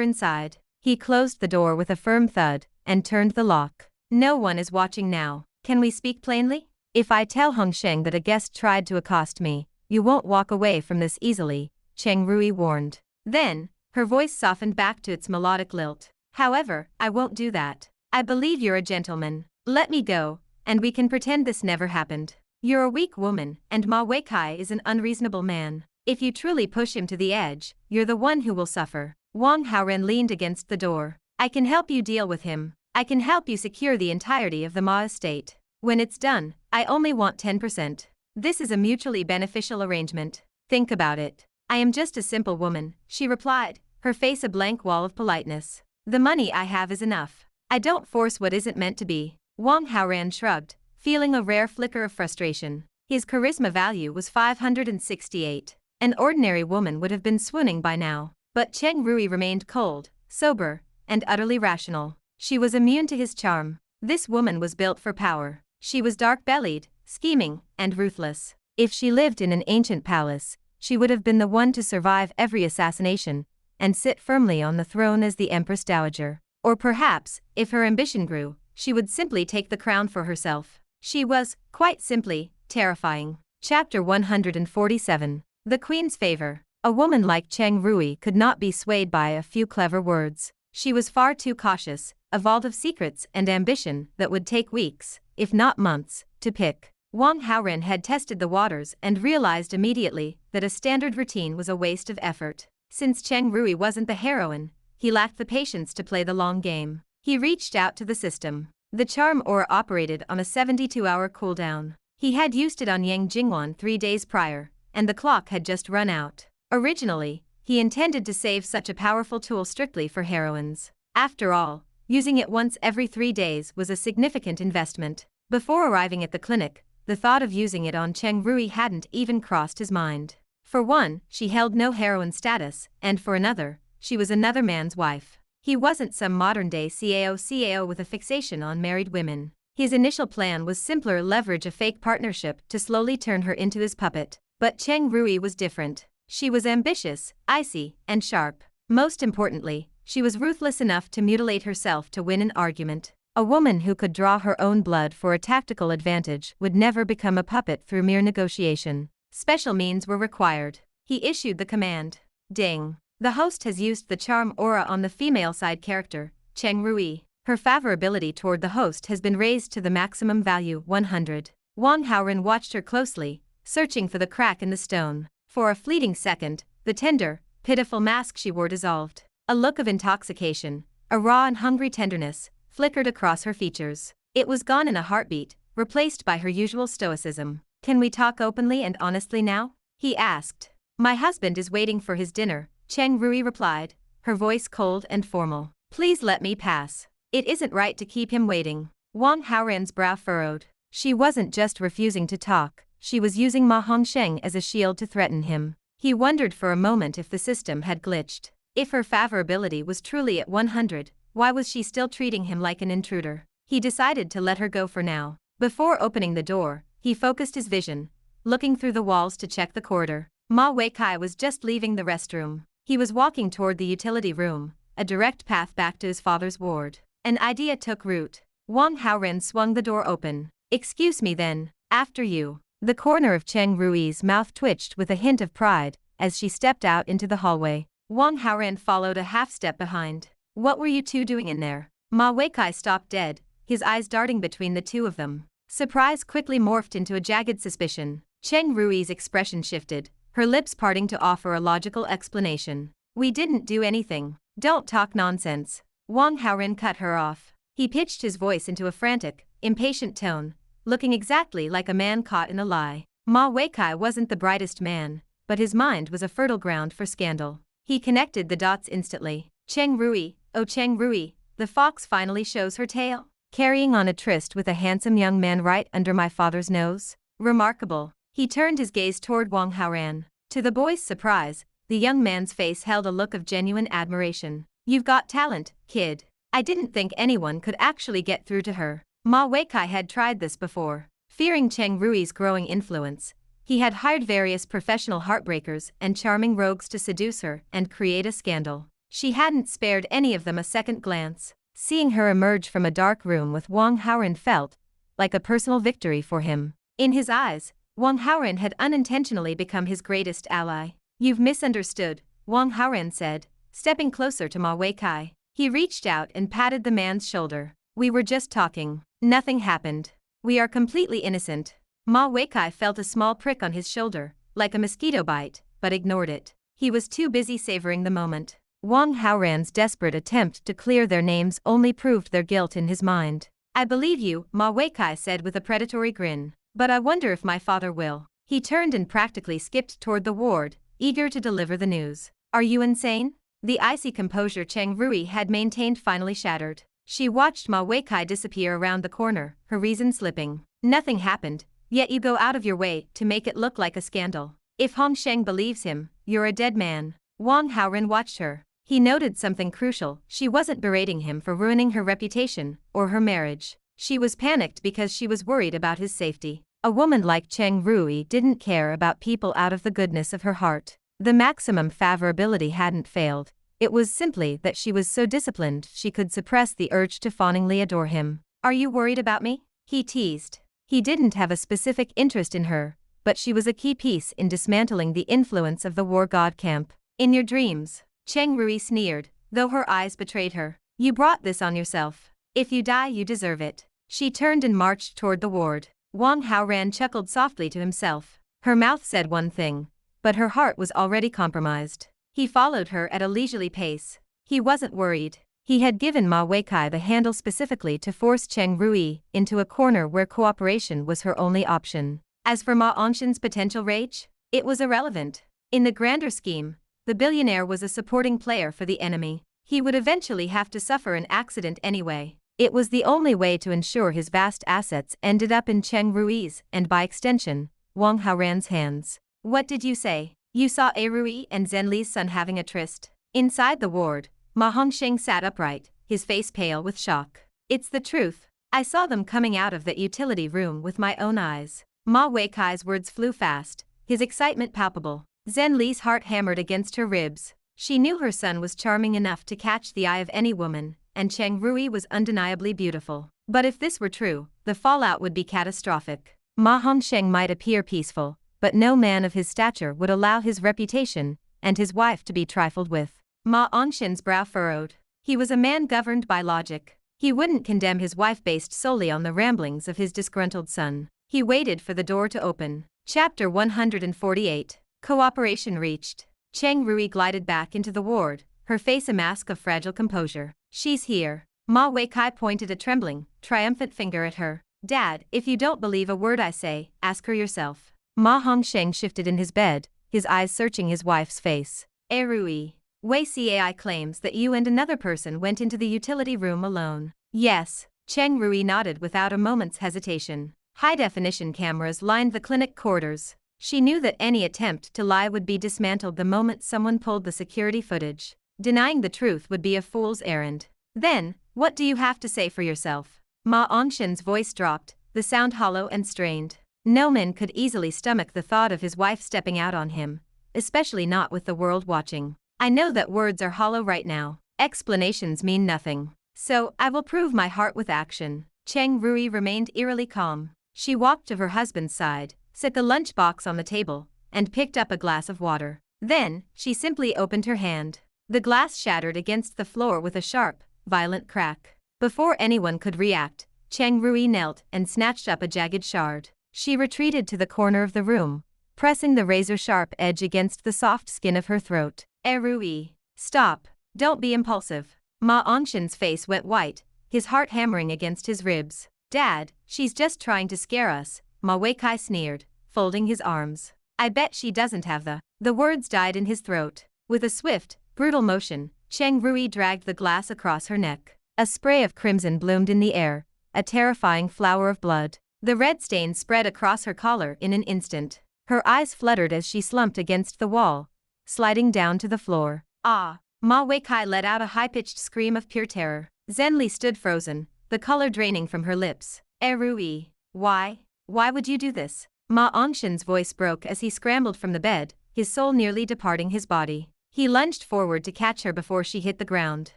inside. He closed the door with a firm thud and turned the lock. No one is watching now. Can we speak plainly? If I tell Hongsheng that a guest tried to accost me, you won't walk away from this easily, Cheng Rui warned. Then, her voice softened back to its melodic lilt. However, I won't do that. I believe you're a gentleman. Let me go, and we can pretend this never happened. You're a weak woman, and Ma Weikai is an unreasonable man. If you truly push him to the edge, you're the one who will suffer. Wang Haoran leaned against the door. I can help you deal with him. I can help you secure the entirety of the Ma estate. When it's done, I only want 10%. This is a mutually beneficial arrangement. Think about it. I am just a simple woman, she replied, her face a blank wall of politeness. The money I have is enough. I don't force what isn't meant to be. Wang Haoran shrugged, feeling a rare flicker of frustration. His charisma value was 568. An ordinary woman would have been swooning by now. But Cheng Rui remained cold, sober, and utterly rational. She was immune to his charm. This woman was built for power. She was dark-bellied, scheming, and ruthless. If she lived in an ancient palace, she would have been the one to survive every assassination and sit firmly on the throne as the Empress Dowager. Or perhaps, if her ambition grew, she would simply take the crown for herself. She was, quite simply, terrifying. Chapter 147. The Queen's Favor. A woman like Cheng Rui could not be swayed by a few clever words. She was far too cautious, a vault of secrets and ambition that would take weeks, if not months, to pick. Wang Haoran had tested the waters and realized immediately that a standard routine was a waste of effort. Since Cheng Rui wasn't the heroine, he lacked the patience to play the long game. He reached out to the system. The charm aura operated on a 72-hour cooldown. He had used it on Yang Jingwan 3 days prior, and the clock had just run out. Originally, he intended to save such a powerful tool strictly for heroines. After all, using it once every 3 days was a significant investment. Before arriving at the clinic, the thought of using it on Cheng Rui hadn't even crossed his mind. For one, she held no heroine status, and for another, she was another man's wife. He wasn't some modern-day CAO with a fixation on married women. His initial plan was simply leverage a fake partnership to slowly turn her into his puppet. But Cheng Rui was different. She was ambitious, icy, and sharp. Most importantly, she was ruthless enough to mutilate herself to win an argument. A woman who could draw her own blood for a tactical advantage would never become a puppet through mere negotiation. Special means were required. He issued the command. Ding. The host has used the charm aura on the female side character, Cheng Rui. Her favorability toward the host has been raised to the maximum value 100. Wang Haoran watched her closely, searching for the crack in the stone. For a fleeting second, the tender, pitiful mask she wore dissolved. A look of intoxication, a raw and hungry tenderness, flickered across her features. It was gone in a heartbeat, replaced by her usual stoicism. "Can we talk openly and honestly now?" he asked. "My husband is waiting for his dinner," Cheng Rui replied, her voice cold and formal. "Please let me pass. It isn't right to keep him waiting." Wang Haoran's brow furrowed. She wasn't just refusing to talk, she was using Ma Hongsheng as a shield to threaten him. He wondered for a moment if the system had glitched. If her favorability was truly at 100, why was she still treating him like an intruder? He decided to let her go for now. Before opening the door, he focused his vision, looking through the walls to check the corridor. Ma Weikai was just leaving the restroom. He was walking toward the utility room, a direct path back to his father's ward. An idea took root. Wang Haoran swung the door open. "Excuse me then, after you." The corner of Cheng Rui's mouth twitched with a hint of pride as she stepped out into the hallway. Wang Haoran followed a half-step behind. "What were you two doing in there?" Ma Weikai stopped dead, his eyes darting between the two of them. Surprise quickly morphed into a jagged suspicion. Cheng Rui's expression shifted, her lips parting to offer a logical explanation. "We didn't do anything. Don't talk nonsense." Wang Haoran cut her off. He pitched his voice into a frantic, impatient tone, looking exactly like a man caught in a lie. Ma Weikai wasn't the brightest man, but his mind was a fertile ground for scandal. He connected the dots instantly. Cheng Rui, oh Cheng Rui, the fox finally shows her tail. Carrying on a tryst with a handsome young man right under my father's nose? Remarkable. He turned his gaze toward Wang Haoran. To the boy's surprise, the young man's face held a look of genuine admiration. "You've got talent, kid. I didn't think anyone could actually get through to her." Ma Weikai had tried this before. Fearing Cheng Rui's growing influence, he had hired various professional heartbreakers and charming rogues to seduce her and create a scandal. She hadn't spared any of them a second glance. Seeing her emerge from a dark room with Wang Haoran felt like a personal victory for him. In his eyes, Wang Haoran had unintentionally become his greatest ally. "You've misunderstood," Wang Haoran said, stepping closer to Ma Weikai. He reached out and patted the man's shoulder. "We were just talking. Nothing happened. We are completely innocent." Ma Weikai felt a small prick on his shoulder, like a mosquito bite, but ignored it. He was too busy savoring the moment. Wang Haoran's desperate attempt to clear their names only proved their guilt in his mind. "I believe you," Ma Weikai said with a predatory grin. "But I wonder if my father will." He turned and practically skipped toward the ward, eager to deliver the news. "Are you insane?" The icy composure Cheng Rui had maintained finally shattered. She watched Ma Weikai disappear around the corner, her reason slipping. "Nothing happened, yet you go out of your way to make it look like a scandal. If Hongsheng believes him, you're a dead man." Wang Haoran watched her. He noted something crucial: she wasn't berating him for ruining her reputation or her marriage. She was panicked because she was worried about his safety. A woman like Cheng Rui didn't care about people out of the goodness of her heart. The maximum favorability hadn't failed. It was simply that she was so disciplined she could suppress the urge to fawningly adore him. "Are you worried about me?" he teased. He didn't have a specific interest in her, but she was a key piece in dismantling the influence of the war god camp. "In your dreams," Cheng Rui sneered, though her eyes betrayed her. "You brought this on yourself. If you die, you deserve it." She turned and marched toward the ward. Wang Haoran chuckled softly to himself. Her mouth said one thing, but her heart was already compromised. He followed her at a leisurely pace. He wasn't worried. He had given Ma Weikai the handle specifically to force Cheng Rui into a corner where cooperation was her only option. As for Ma Hongsheng's potential rage, it was irrelevant. In the grander scheme, the billionaire was a supporting player for the enemy. He would eventually have to suffer an accident anyway. It was the only way to ensure his vast assets ended up in Cheng Rui's and by extension, Wang Haoran's hands. What did you say? You saw A Rui and Zhenli's son having a tryst? Inside the ward, Ma Hongsheng sat upright, his face pale with shock. It's the truth. I saw them coming out of that utility room with my own eyes. Ma Weikai's words flew fast, his excitement palpable. Zhenli's heart hammered against her ribs. She knew her son was charming enough to catch the eye of any woman, and Cheng Rui was undeniably beautiful. But if this were true, the fallout would be catastrophic. Ma Hongsheng might appear peaceful, but no man of his stature would allow his reputation and his wife to be trifled with. Ma Hongshen's brow furrowed. He was a man governed by logic. He wouldn't condemn his wife based solely on the ramblings of his disgruntled son. He waited for the door to open. Chapter 148. Cooperation reached. Cheng Rui glided back into the ward, her face a mask of fragile composure. She's here. Ma Weikai pointed a trembling, triumphant finger at her. Dad, if you don't believe a word I say, ask her yourself. Ma Hongsheng shifted in his bed, his eyes searching his wife's face. Rui, Wei Cai claims that you and another person went into the utility room alone. Yes. Cheng Rui nodded without a moment's hesitation. High-definition cameras lined the clinic corridors. She knew that any attempt to lie would be dismantled the moment someone pulled the security footage. Denying the truth would be a fool's errand. Then, what do you have to say for yourself? Ma Hongshen's voice dropped, the sound hollow and strained. No man could easily stomach the thought of his wife stepping out on him, especially not with the world watching. I know that words are hollow right now. Explanations mean nothing. So, I will prove my heart with action. Cheng Rui remained eerily calm. She walked to her husband's side, set the lunchbox on the table, and picked up a glass of water. Then, she simply opened her hand. The glass shattered against the floor with a sharp, violent crack. Before anyone could react, Cheng Rui knelt and snatched up a jagged shard. She retreated to the corner of the room, pressing the razor-sharp edge against the soft skin of her throat. Rui, stop. Don't be impulsive. Ma Hongshen's face went white, his heart hammering against his ribs. Dad, she's just trying to scare us, Ma Weikai sneered, folding his arms. I bet she doesn't have The words died in his throat. With a swift, brutal motion, Cheng Rui dragged the glass across her neck. A spray of crimson bloomed in the air, a terrifying flower of blood. The red stain spread across her collar in an instant. Her eyes fluttered as she slumped against the wall, sliding down to the floor. Ah! Ma Weikai let out a high-pitched scream of pure terror. Zhenli stood frozen, the color draining from her lips. Rui, why? Why would you do this? Ma Hongshen's voice broke as he scrambled from the bed, his soul nearly departing his body. He lunged forward to catch her before she hit the ground.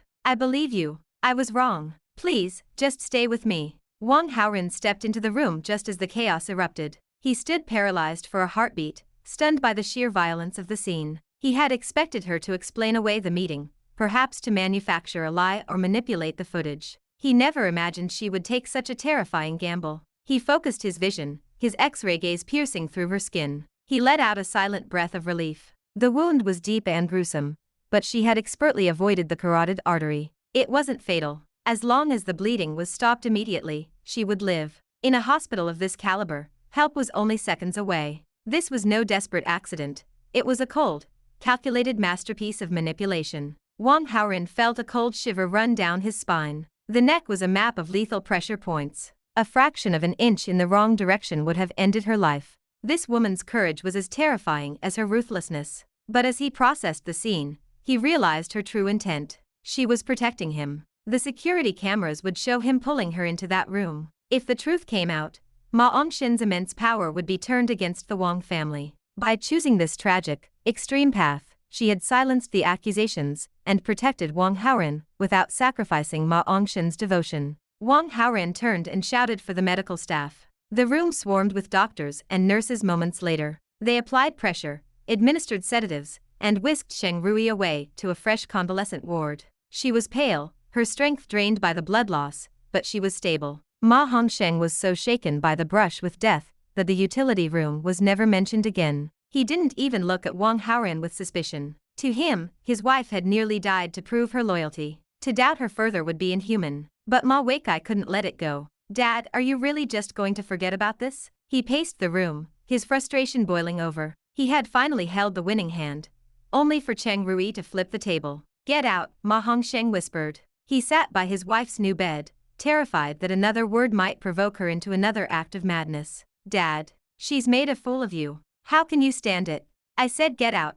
I believe you. I was wrong. Please, just stay with me. Wang Haoran stepped into the room just as the chaos erupted. He stood paralyzed for a heartbeat, stunned by the sheer violence of the scene. He had expected her to explain away the meeting, perhaps to manufacture a lie or manipulate the footage. He never imagined she would take such a terrifying gamble. He focused his vision, his X-ray gaze piercing through her skin. He let out a silent breath of relief. The wound was deep and gruesome, but she had expertly avoided the carotid artery. It wasn't fatal. As long as the bleeding was stopped immediately, she would live. In a hospital of this caliber, help was only seconds away. This was no desperate accident. It was a cold, calculated masterpiece of manipulation. Wang Haoran felt a cold shiver run down his spine. The neck was a map of lethal pressure points. A fraction of an inch in the wrong direction would have ended her life. This woman's courage was as terrifying as her ruthlessness. But as he processed the scene, he realized her true intent. She was protecting him. The security cameras would show him pulling her into that room. If the truth came out, Ma Hongshen's immense power would be turned against the Wang family. By choosing this tragic, extreme path, she had silenced the accusations and protected Wang Haoran without sacrificing Ma Hongshen's devotion. Wang Haoran turned and shouted for the medical staff. The room swarmed with doctors and nurses moments later. They applied pressure, administered sedatives, and whisked Cheng Rui away to a fresh convalescent ward. She was pale, her strength drained by the blood loss, but she was stable. Ma Hongsheng was so shaken by the brush with death that the utility room was never mentioned again. He didn't even look at Wang Haoran with suspicion. To him, his wife had nearly died to prove her loyalty. To doubt her further would be inhuman. But Ma Weikai couldn't let it go. Dad, are you really just going to forget about this? He paced the room, his frustration boiling over. He had finally held the winning hand, only for Cheng Rui to flip the table. Get out, Ma Hongsheng whispered. He sat by his wife's new bed, terrified that another word might provoke her into another act of madness. Dad, she's made a fool of you. How can you stand it? I said get out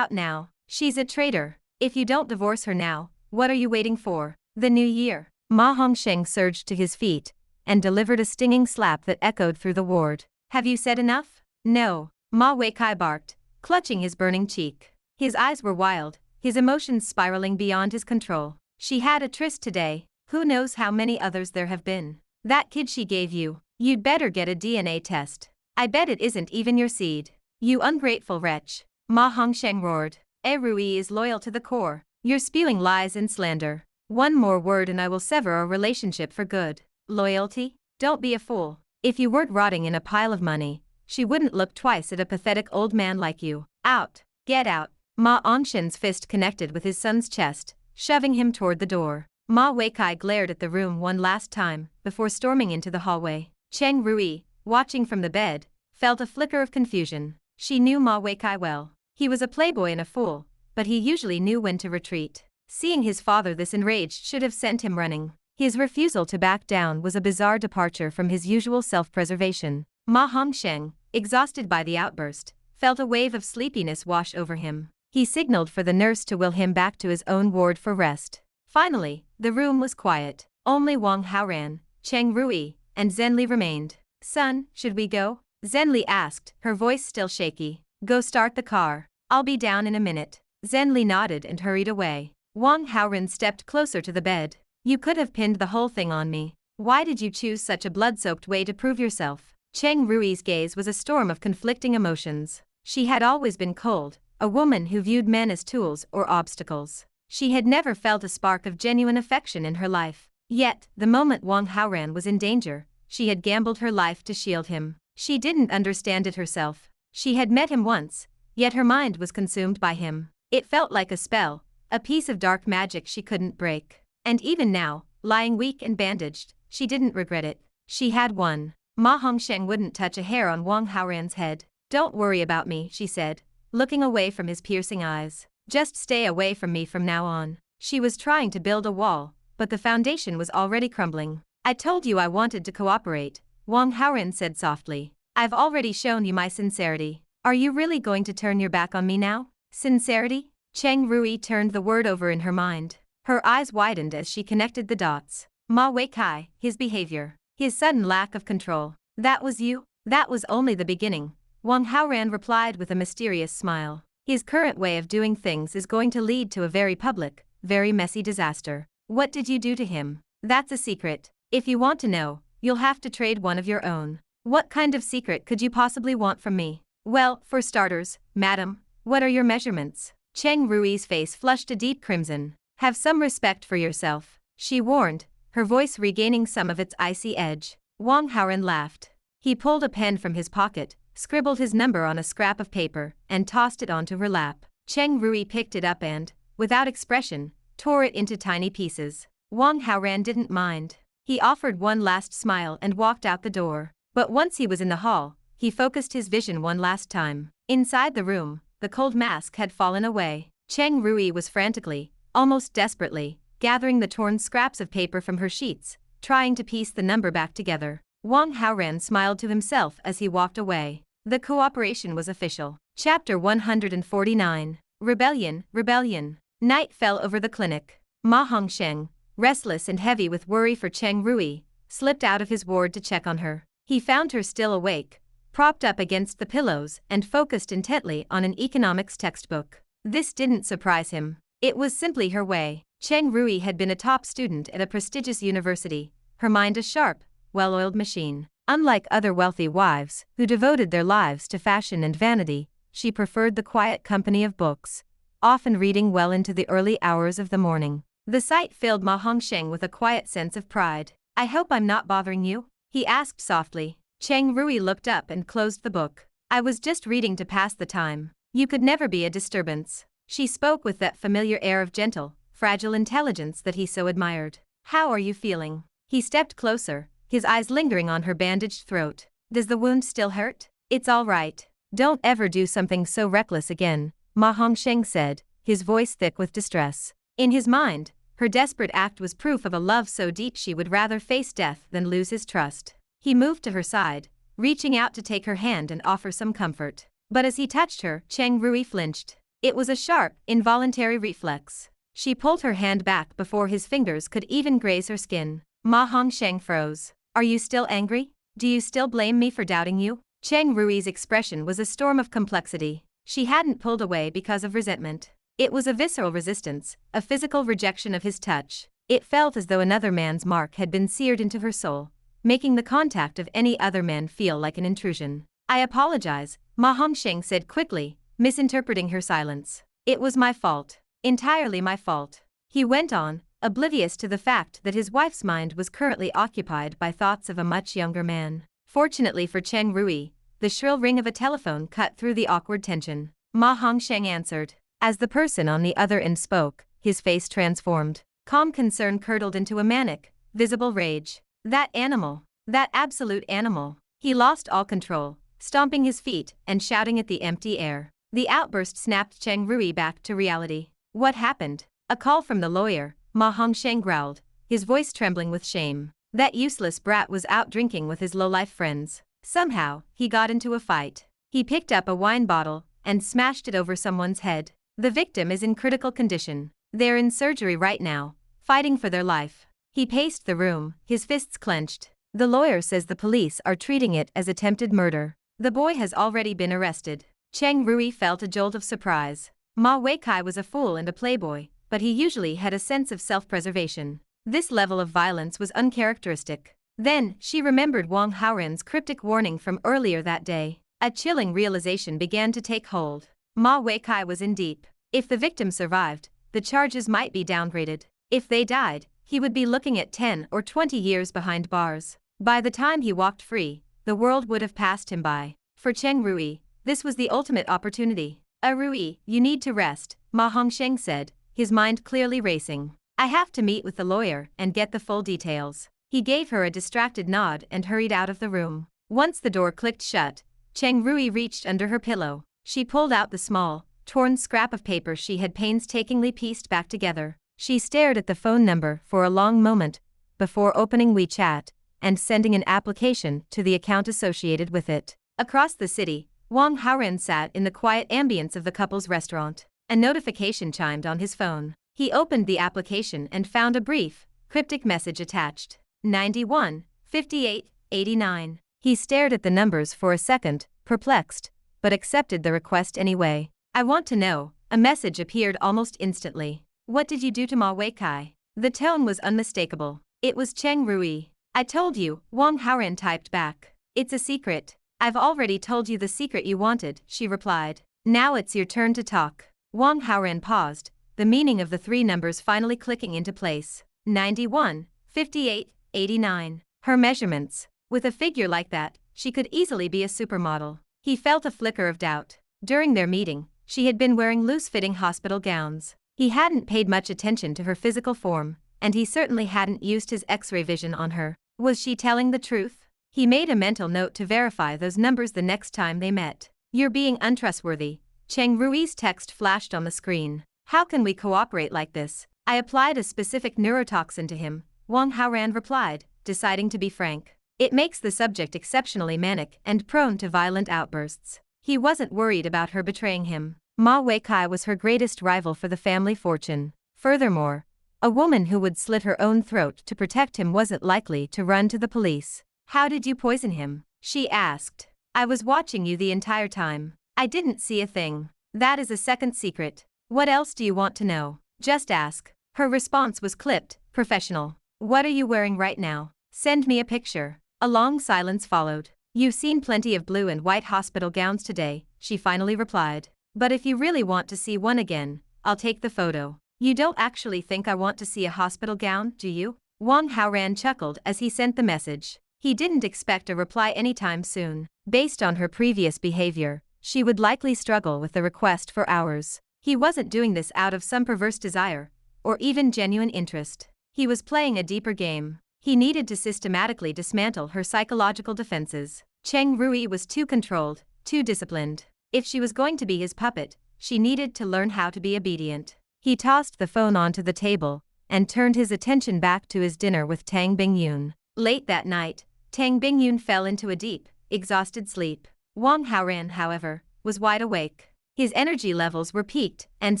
now. She's a traitor. If you don't divorce her now, what are you waiting for? The new year. Ma Hongsheng surged to his feet and delivered a stinging slap that echoed through the ward. Have you said enough? No, Ma Weikai barked, clutching his burning cheek. His eyes were wild, his emotions spiraling beyond his control. She had a tryst today, who knows how many others there have been. That kid she gave you, you'd better get a DNA test. I bet it isn't even your seed. You ungrateful wretch. Ma Hongsheng roared. Rui is loyal to the core. You're spewing lies and slander. One more word and I will sever our relationship for good. Loyalty? Don't be a fool. If you weren't rotting in a pile of money, she wouldn't look twice at a pathetic old man like you. Out. Get out. Ma Hongshen's fist connected with his son's chest, shoving him toward the door. Ma Weikai glared at the room one last time, before storming into the hallway. Cheng Rui, watching from the bed, felt a flicker of confusion. She knew Ma Weikai well. He was a playboy and a fool, but he usually knew when to retreat. Seeing his father this enraged should have sent him running. His refusal to back down was a bizarre departure from his usual self-preservation. Ma Hongsheng, exhausted by the outburst, felt a wave of sleepiness wash over him. He signaled for the nurse to will him back to his own ward for rest. Finally, the room was quiet. Only Wang Haoran, Cheng Rui, and Zhenli remained. Son, should we go? Zhenli asked, her voice still shaky. Go start the car. I'll be down in a minute. Zhenli nodded and hurried away. Wang Haoran stepped closer to the bed. You could have pinned the whole thing on me. Why did you choose such a blood-soaked way to prove yourself? Cheng Rui's gaze was a storm of conflicting emotions. She had always been cold, a woman who viewed men as tools or obstacles. She had never felt a spark of genuine affection in her life. Yet, the moment Wang Haoran was in danger, she had gambled her life to shield him. She didn't understand it herself. She had met him once, yet her mind was consumed by him. It felt like a spell, a piece of dark magic she couldn't break. And even now, lying weak and bandaged, she didn't regret it. She had won. Ma Hongsheng wouldn't touch a hair on Wang Haoran's head. Don't worry about me, she said, looking away from his piercing eyes. Just stay away from me from now on. She was trying to build a wall, but the foundation was already crumbling. I told you I wanted to cooperate, Wang Haoran said softly. I've already shown you my sincerity. Are you really going to turn your back on me now? Sincerity? Cheng Rui turned the word over in her mind. Her eyes widened as she connected the dots. Ma Weikai, his behavior, his sudden lack of control. That was you? That was only the beginning, Wang Haoran replied with a mysterious smile. His current way of doing things is going to lead to a very public, very messy disaster. What did you do to him? That's a secret. If you want to know, you'll have to trade one of your own. What kind of secret could you possibly want from me? Well, for starters, madam, what are your measurements? Cheng Rui's face flushed a deep crimson. Have some respect for yourself, she warned, her voice regaining some of its icy edge. Wang Haoran laughed. He pulled a pen from his pocket, scribbled his number on a scrap of paper, and tossed it onto her lap. Cheng Rui picked it up and, without expression, tore it into tiny pieces. Wang Haoran didn't mind. He offered one last smile and walked out the door. But once he was in the hall, he focused his vision one last time. Inside the room, the cold mask had fallen away. Cheng Rui was frantically, almost desperately, gathering the torn scraps of paper from her sheets, trying to piece the number back together. Wang Haoran smiled to himself as he walked away. The cooperation was official. Chapter 149. Rebellion, Rebellion. Night fell over the clinic. Ma Hongsheng, restless and heavy with worry for Cheng Rui, slipped out of his ward to check on her. He found her still awake, propped up against the pillows and focused intently on an economics textbook. This didn't surprise him. It was simply her way. Cheng Rui had been a top student at a prestigious university, her mind a sharp, well-oiled machine. Unlike other wealthy wives, who devoted their lives to fashion and vanity, she preferred the quiet company of books, often reading well into the early hours of the morning. The sight filled Ma Hongsheng with a quiet sense of pride. I hope I'm not bothering you? He asked softly. Cheng Rui looked up and closed the book. I was just reading to pass the time. You could never be a disturbance. She spoke with that familiar air of gentle, fragile intelligence that he so admired. How are you feeling? He stepped closer, his eyes lingering on her bandaged throat. Does the wound still hurt? It's all right. Don't ever do something so reckless again, Ma Hongsheng said, his voice thick with distress. In his mind, her desperate act was proof of a love so deep she would rather face death than lose his trust. He moved to her side, reaching out to take her hand and offer some comfort. But as he touched her, Cheng Rui flinched. It was a sharp, involuntary reflex. She pulled her hand back before his fingers could even graze her skin. Ma Hongsheng froze. Are you still angry? Do you still blame me for doubting you? Cheng Rui's expression was a storm of complexity. She hadn't pulled away because of resentment. It was a visceral resistance, a physical rejection of his touch. It felt as though another man's mark had been seared into her soul, making the contact of any other man feel like an intrusion. I apologize, Ma Hongsheng said quickly, misinterpreting her silence. It was my fault. Entirely my fault. He went on, oblivious to the fact that his wife's mind was currently occupied by thoughts of a much younger man. Fortunately for Cheng Rui, the shrill ring of a telephone cut through the awkward tension. Ma Hongsheng answered. As the person on the other end spoke, his face transformed. Calm concern curdled into a manic, visible rage. That animal. That absolute animal. He lost all control, stomping his feet and shouting at the empty air. The outburst snapped Cheng Rui back to reality. What happened? A call from the lawyer, Ma Hongsheng growled, his voice trembling with shame. That useless brat was out drinking with his low-life friends. Somehow, he got into a fight. He picked up a wine bottle and smashed it over someone's head. The victim is in critical condition. They're in surgery right now, fighting for their life. He paced the room, his fists clenched. The lawyer says the police are treating it as attempted murder. The boy has already been arrested. Cheng Rui felt a jolt of surprise. Ma Weikai was a fool and a playboy, but he usually had a sense of self-preservation. This level of violence was uncharacteristic. Then, she remembered Wang Haoran's cryptic warning from earlier that day. A chilling realization began to take hold. Ma Weikai was in deep. If the victim survived, the charges might be downgraded. If they died, he would be looking at 10 or 20 years behind bars. By the time he walked free, the world would have passed him by. For Cheng Rui, this was the ultimate opportunity. Rui, you need to rest, Ma Hongsheng said, his mind clearly racing. I have to meet with the lawyer and get the full details. He gave her a distracted nod and hurried out of the room. Once the door clicked shut, Cheng Rui reached under her pillow. She pulled out the small, torn scrap of paper she had painstakingly pieced back together. She stared at the phone number for a long moment before opening WeChat and sending an application to the account associated with it. Across the city, Wang Haoran sat in the quiet ambience of the couple's restaurant. A notification chimed on his phone. He opened the application and found a brief, cryptic message attached. 91, 58, 89. He stared at the numbers for a second, perplexed, but accepted the request anyway. I want to know. A message appeared almost instantly. What did you do to Ma Weikai? The tone was unmistakable. It was Cheng Rui. I told you, Wang Haoran typed back. It's a secret. I've already told you the secret you wanted, she replied. Now it's your turn to talk. Wang Haoran paused, the meaning of the three numbers finally clicking into place. 91, 58, 89. Her measurements. With a figure like that, she could easily be a supermodel. He felt a flicker of doubt. During their meeting, she had been wearing loose-fitting hospital gowns. He hadn't paid much attention to her physical form, and he certainly hadn't used his X-ray vision on her. Was she telling the truth? He made a mental note to verify those numbers the next time they met. You're being untrustworthy. Cheng Rui's text flashed on the screen. How can we cooperate like this? I applied a specific neurotoxin to him, Wang Haoran replied, deciding to be frank. It makes the subject exceptionally manic and prone to violent outbursts. He wasn't worried about her betraying him. Ma Weikai was her greatest rival for the family fortune. Furthermore, a woman who would slit her own throat to protect him wasn't likely to run to the police. How did you poison him? She asked. I was watching you the entire time. I didn't see a thing. That is a second secret. What else do you want to know? Just ask. Her response was clipped, professional. What are you wearing right now? Send me a picture. A long silence followed. You've seen plenty of blue and white hospital gowns today, she finally replied. But if you really want to see one again, I'll take the photo. You don't actually think I want to see a hospital gown, do you? Wang Haoran chuckled as he sent the message. He didn't expect a reply anytime soon. Based on her previous behavior, she would likely struggle with the request for hours. He wasn't doing this out of some perverse desire, or even genuine interest. He was playing a deeper game. He needed to systematically dismantle her psychological defenses. Cheng Rui was too controlled, too disciplined. If she was going to be his puppet, she needed to learn how to be obedient. He tossed the phone onto the table and turned his attention back to his dinner with Tang Bingyun. Late that night, Tang Bingyun fell into a deep, exhausted sleep. Wang Haoran, however, was wide awake. His energy levels were peaked, and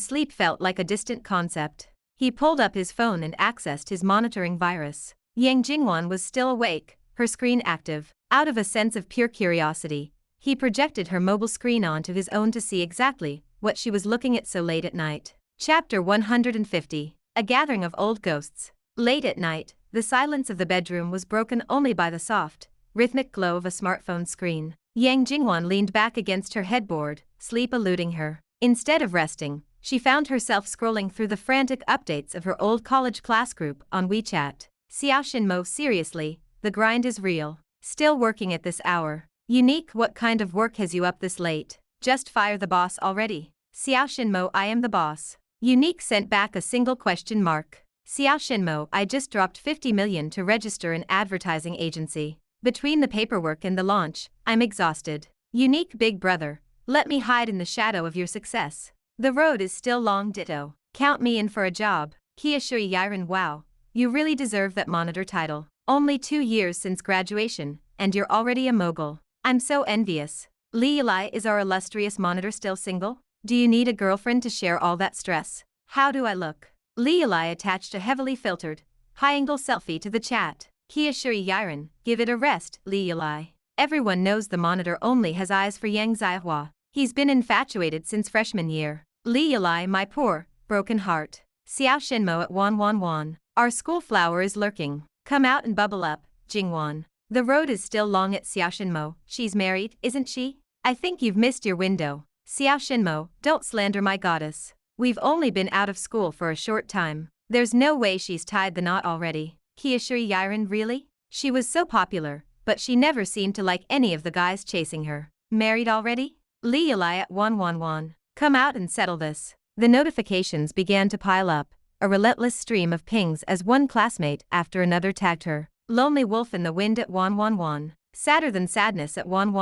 sleep felt like a distant concept. He pulled up his phone and accessed his monitoring virus. Yang Jingwan was still awake, her screen active. Out of a sense of pure curiosity, he projected her mobile screen onto his own to see exactly what she was looking at so late at night. Chapter 150. A gathering of old ghosts. Late at night, the silence of the bedroom was broken only by the soft, rhythmic glow of a smartphone screen. Yang Jingwan leaned back against her headboard, sleep eluding her. Instead of resting, she found herself scrolling through the frantic updates of her old college class group on WeChat. Xiao Shinmo, seriously, the grind is real. Still working at this hour. Unique, what kind of work has you up this late? Just fire the boss already. Xiao Shinmo, I am the boss. Unique sent back a single question mark. Xiao Shinmo, I just dropped 50 million to register an advertising agency. Between the paperwork and the launch, I'm exhausted. Unique, big brother, let me hide in the shadow of your success. The road is still long, ditto. Count me in for a job. Kia Shui Yiren, wow, you really deserve that monitor title. Only 2 years since graduation, and you're already a mogul. I'm so envious. Li Yilai, is our illustrious monitor still single? Do you need a girlfriend to share all that stress? How do I look? Li Yilai attached a heavily filtered, high-angle selfie to the chat. Kia Shui Yiren, give it a rest, Li Yilai. Everyone knows the monitor only has eyes for Yang Zihua. He's been infatuated since freshman year. Li Yilai, my poor, broken heart. Xiao Shinmo at Wan. Our school flower is lurking. Come out and bubble up, Jingwan. The road is still long at Xiao Shinmo. She's married, isn't she? I think you've missed your window. Xiao Shinmo, don't slander my goddess. We've only been out of school for a short time. There's no way she's tied the knot already. Kia Shui Yiren, really? She was so popular, but she never seemed to like any of the guys chasing her. Married already? Li Yilai at Wan. Come out and settle this. The notifications began to pile up. A relentless stream of pings as one classmate after another tagged her. Lonely wolf in the wind at Wan. Sadder than sadness at Wan.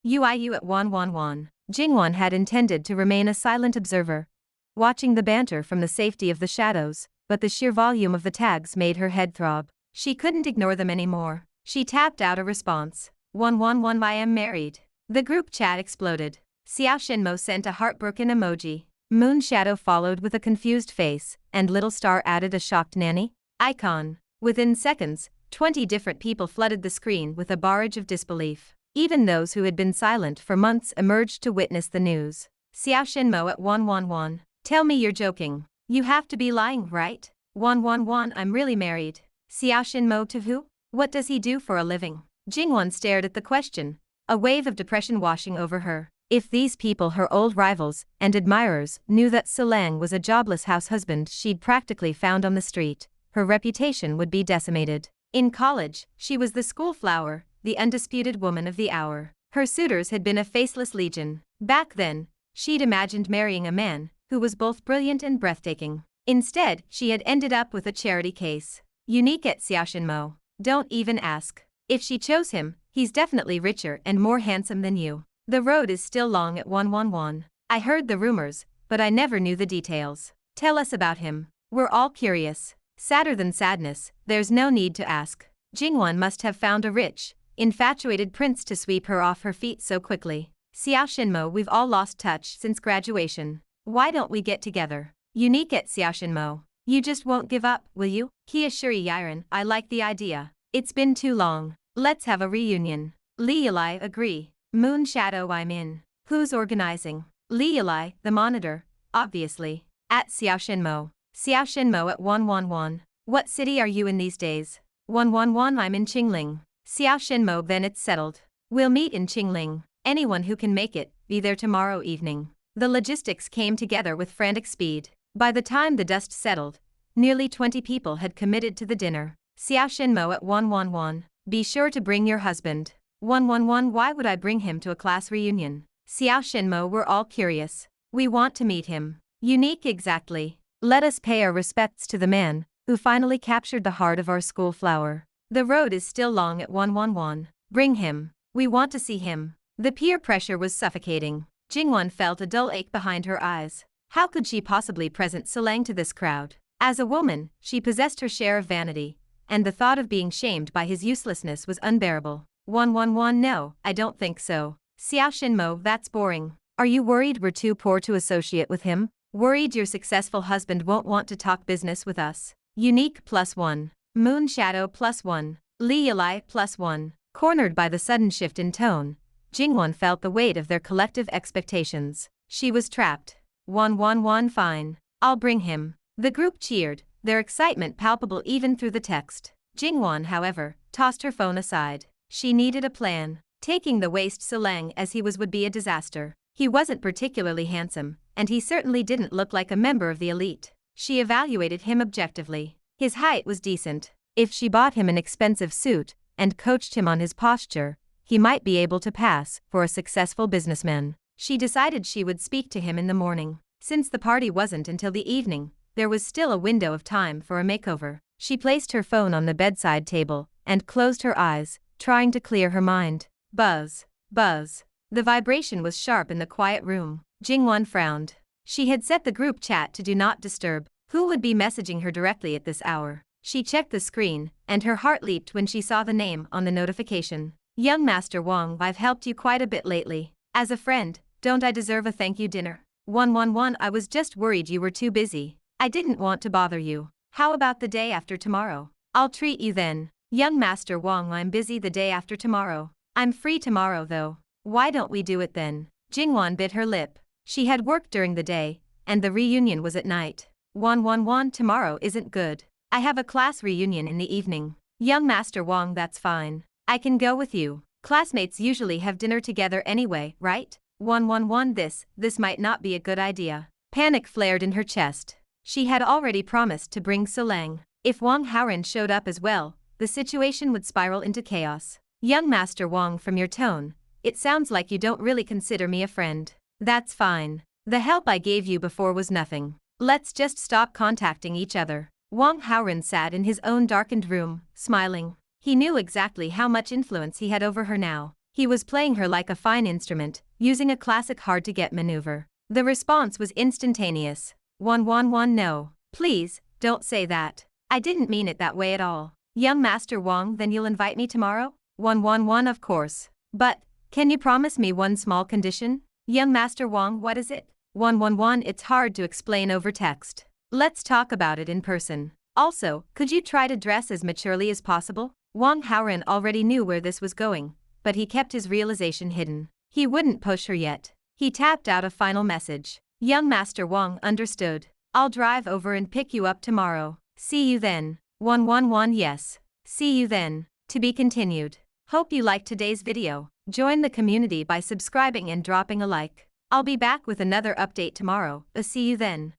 UIU at Wan. Jingwan had intended to remain a silent observer, watching the banter from the safety of the shadows, but the sheer volume of the tags made her head throb. She couldn't ignore them anymore. She tapped out a response. Wan, I am married. The group chat exploded. Xiao Shinmo sent a heartbroken emoji. Moon Shadow followed with a confused face, and Little Star added a shocked nanny icon. Within seconds, 20 different people flooded the screen with a barrage of disbelief. Even those who had been silent for months emerged to witness the news. Xiao Shinmo at Wan. Tell me you're joking. You have to be lying, right? Wan, I'm really married. Xiao Shinmo, to who? What does he do for a living? Jingwan stared at the question, a wave of depression washing over her. If these people, her old rivals and admirers, knew that Silang was a jobless house husband she'd practically found on the street, her reputation would be decimated. In college, she was the school flower, the undisputed woman of the hour. Her suitors had been a faceless legion. Back then, she'd imagined marrying a man who was both brilliant and breathtaking. Instead, she had ended up with a charity case. Unique at Xiao Shinmo. Don't even ask. If she chose him, he's definitely richer and more handsome than you. The road is still long at Wan. I heard the rumors, but I never knew the details. Tell us about him. We're all curious. Sadder than sadness, there's no need to ask. Jingwan must have found a rich, infatuated prince to sweep her off her feet so quickly. Xiao Shinmo, we've all lost touch since graduation. Why don't we get together? Unique at Xiao Shinmo. You just won't give up, will you? Kia Shui Yiren, I like the idea. It's been too long. Let's have a reunion. Li Yilai, agree. Moon Shadow, I'm in. Who's organizing? Li Yilai, the monitor, obviously. At Xiao Shinmo. Xiao Shinmo at Wan. What city are you in these days? Wan, I'm in Qingling. Xiao Shinmo, then it's settled. We'll meet in Qingling. Anyone who can make it, be there tomorrow evening. The logistics came together with frantic speed. By the time the dust settled, nearly 20 people had committed to the dinner. Xiao Shinmo at Wan. Be sure to bring your husband. Wan, why would I bring him to a class reunion? Xiao Shinmo, we're all curious. We want to meet him. Unique, exactly. Let us pay our respects to the man who finally captured the heart of our school flower. The road is still long at Wan. Bring him. We want to see him. The peer pressure was suffocating. Jingwan felt a dull ache behind her eyes. How could she possibly present Solang to this crowd? As a woman, she possessed her share of vanity, and the thought of being shamed by his uselessness was unbearable. 111 No, I don't think so. Xiao Shinmo, that's boring. Are you worried we're too poor to associate with him? Worried your successful husband won't want to talk business with us? Unique +1. Moon Shadow +1. Li Yalai +1. Cornered by the sudden shift in tone, Jingwan felt the weight of their collective expectations. She was trapped. 111 Fine. I'll bring him. The group cheered, their excitement palpable even through the text. Jingwan, however, tossed her phone aside. She needed a plan. Taking the waste Solang as he was would be a disaster. He wasn't particularly handsome, and he certainly didn't look like a member of the elite. She evaluated him objectively. His height was decent. If she bought him an expensive suit and coached him on his posture, he might be able to pass for a successful businessman. She decided she would speak to him in the morning. Since the party wasn't until the evening, there was still a window of time for a makeover. She placed her phone on the bedside table and closed her eyes, trying to clear her mind. Buzz. Buzz. The vibration was sharp in the quiet room. Jingwan frowned. She had set the group chat to do not disturb. Who would be messaging her directly at this hour? She checked the screen, and her heart leaped when she saw the name on the notification. Young Master Wang, I've helped you quite a bit lately. As a friend, don't I deserve a thank you dinner? 111 I was just worried you were too busy. I didn't want to bother you. How about the day after tomorrow? I'll treat you then. Young Master Wang, I'm busy the day after tomorrow. I'm free tomorrow though. Why don't we do it then? Jingwan bit her lip. She had worked during the day, and the reunion was at night. 111 Tomorrow isn't good. I have a class reunion in the evening. Young Master Wang, that's fine. I can go with you. Classmates usually have dinner together anyway, right? 111 This might not be a good idea. Panic flared in her chest. She had already promised to bring Solang. If Wang Haoran showed up as well, the situation would spiral into chaos. Young Master Wang, from your tone, it sounds like you don't really consider me a friend. That's fine. The help I gave you before was nothing. Let's just stop contacting each other. Wang Haoran sat in his own darkened room, smiling. He knew exactly how much influence he had over her now. He was playing her like a fine instrument, using a classic hard-to-get maneuver. The response was instantaneous. 111 No. Please, don't say that. I didn't mean it that way at all. Young Master Wang, then you'll invite me tomorrow? 111 Of course. But, can you promise me one small condition? Young Master Wang, what is it? 111 It's hard to explain over text. Let's talk about it in person. Also, could you try to dress as maturely as possible? Wang Haoran already knew where this was going, but he kept his realization hidden. He wouldn't push her yet. He tapped out a final message. Young Master Wang understood. I'll drive over and pick you up tomorrow. See you then. 111 Yes. See you then. To be continued. Hope you liked today's video. Join the community by subscribing and dropping a like. I'll be back with another update tomorrow. See you then.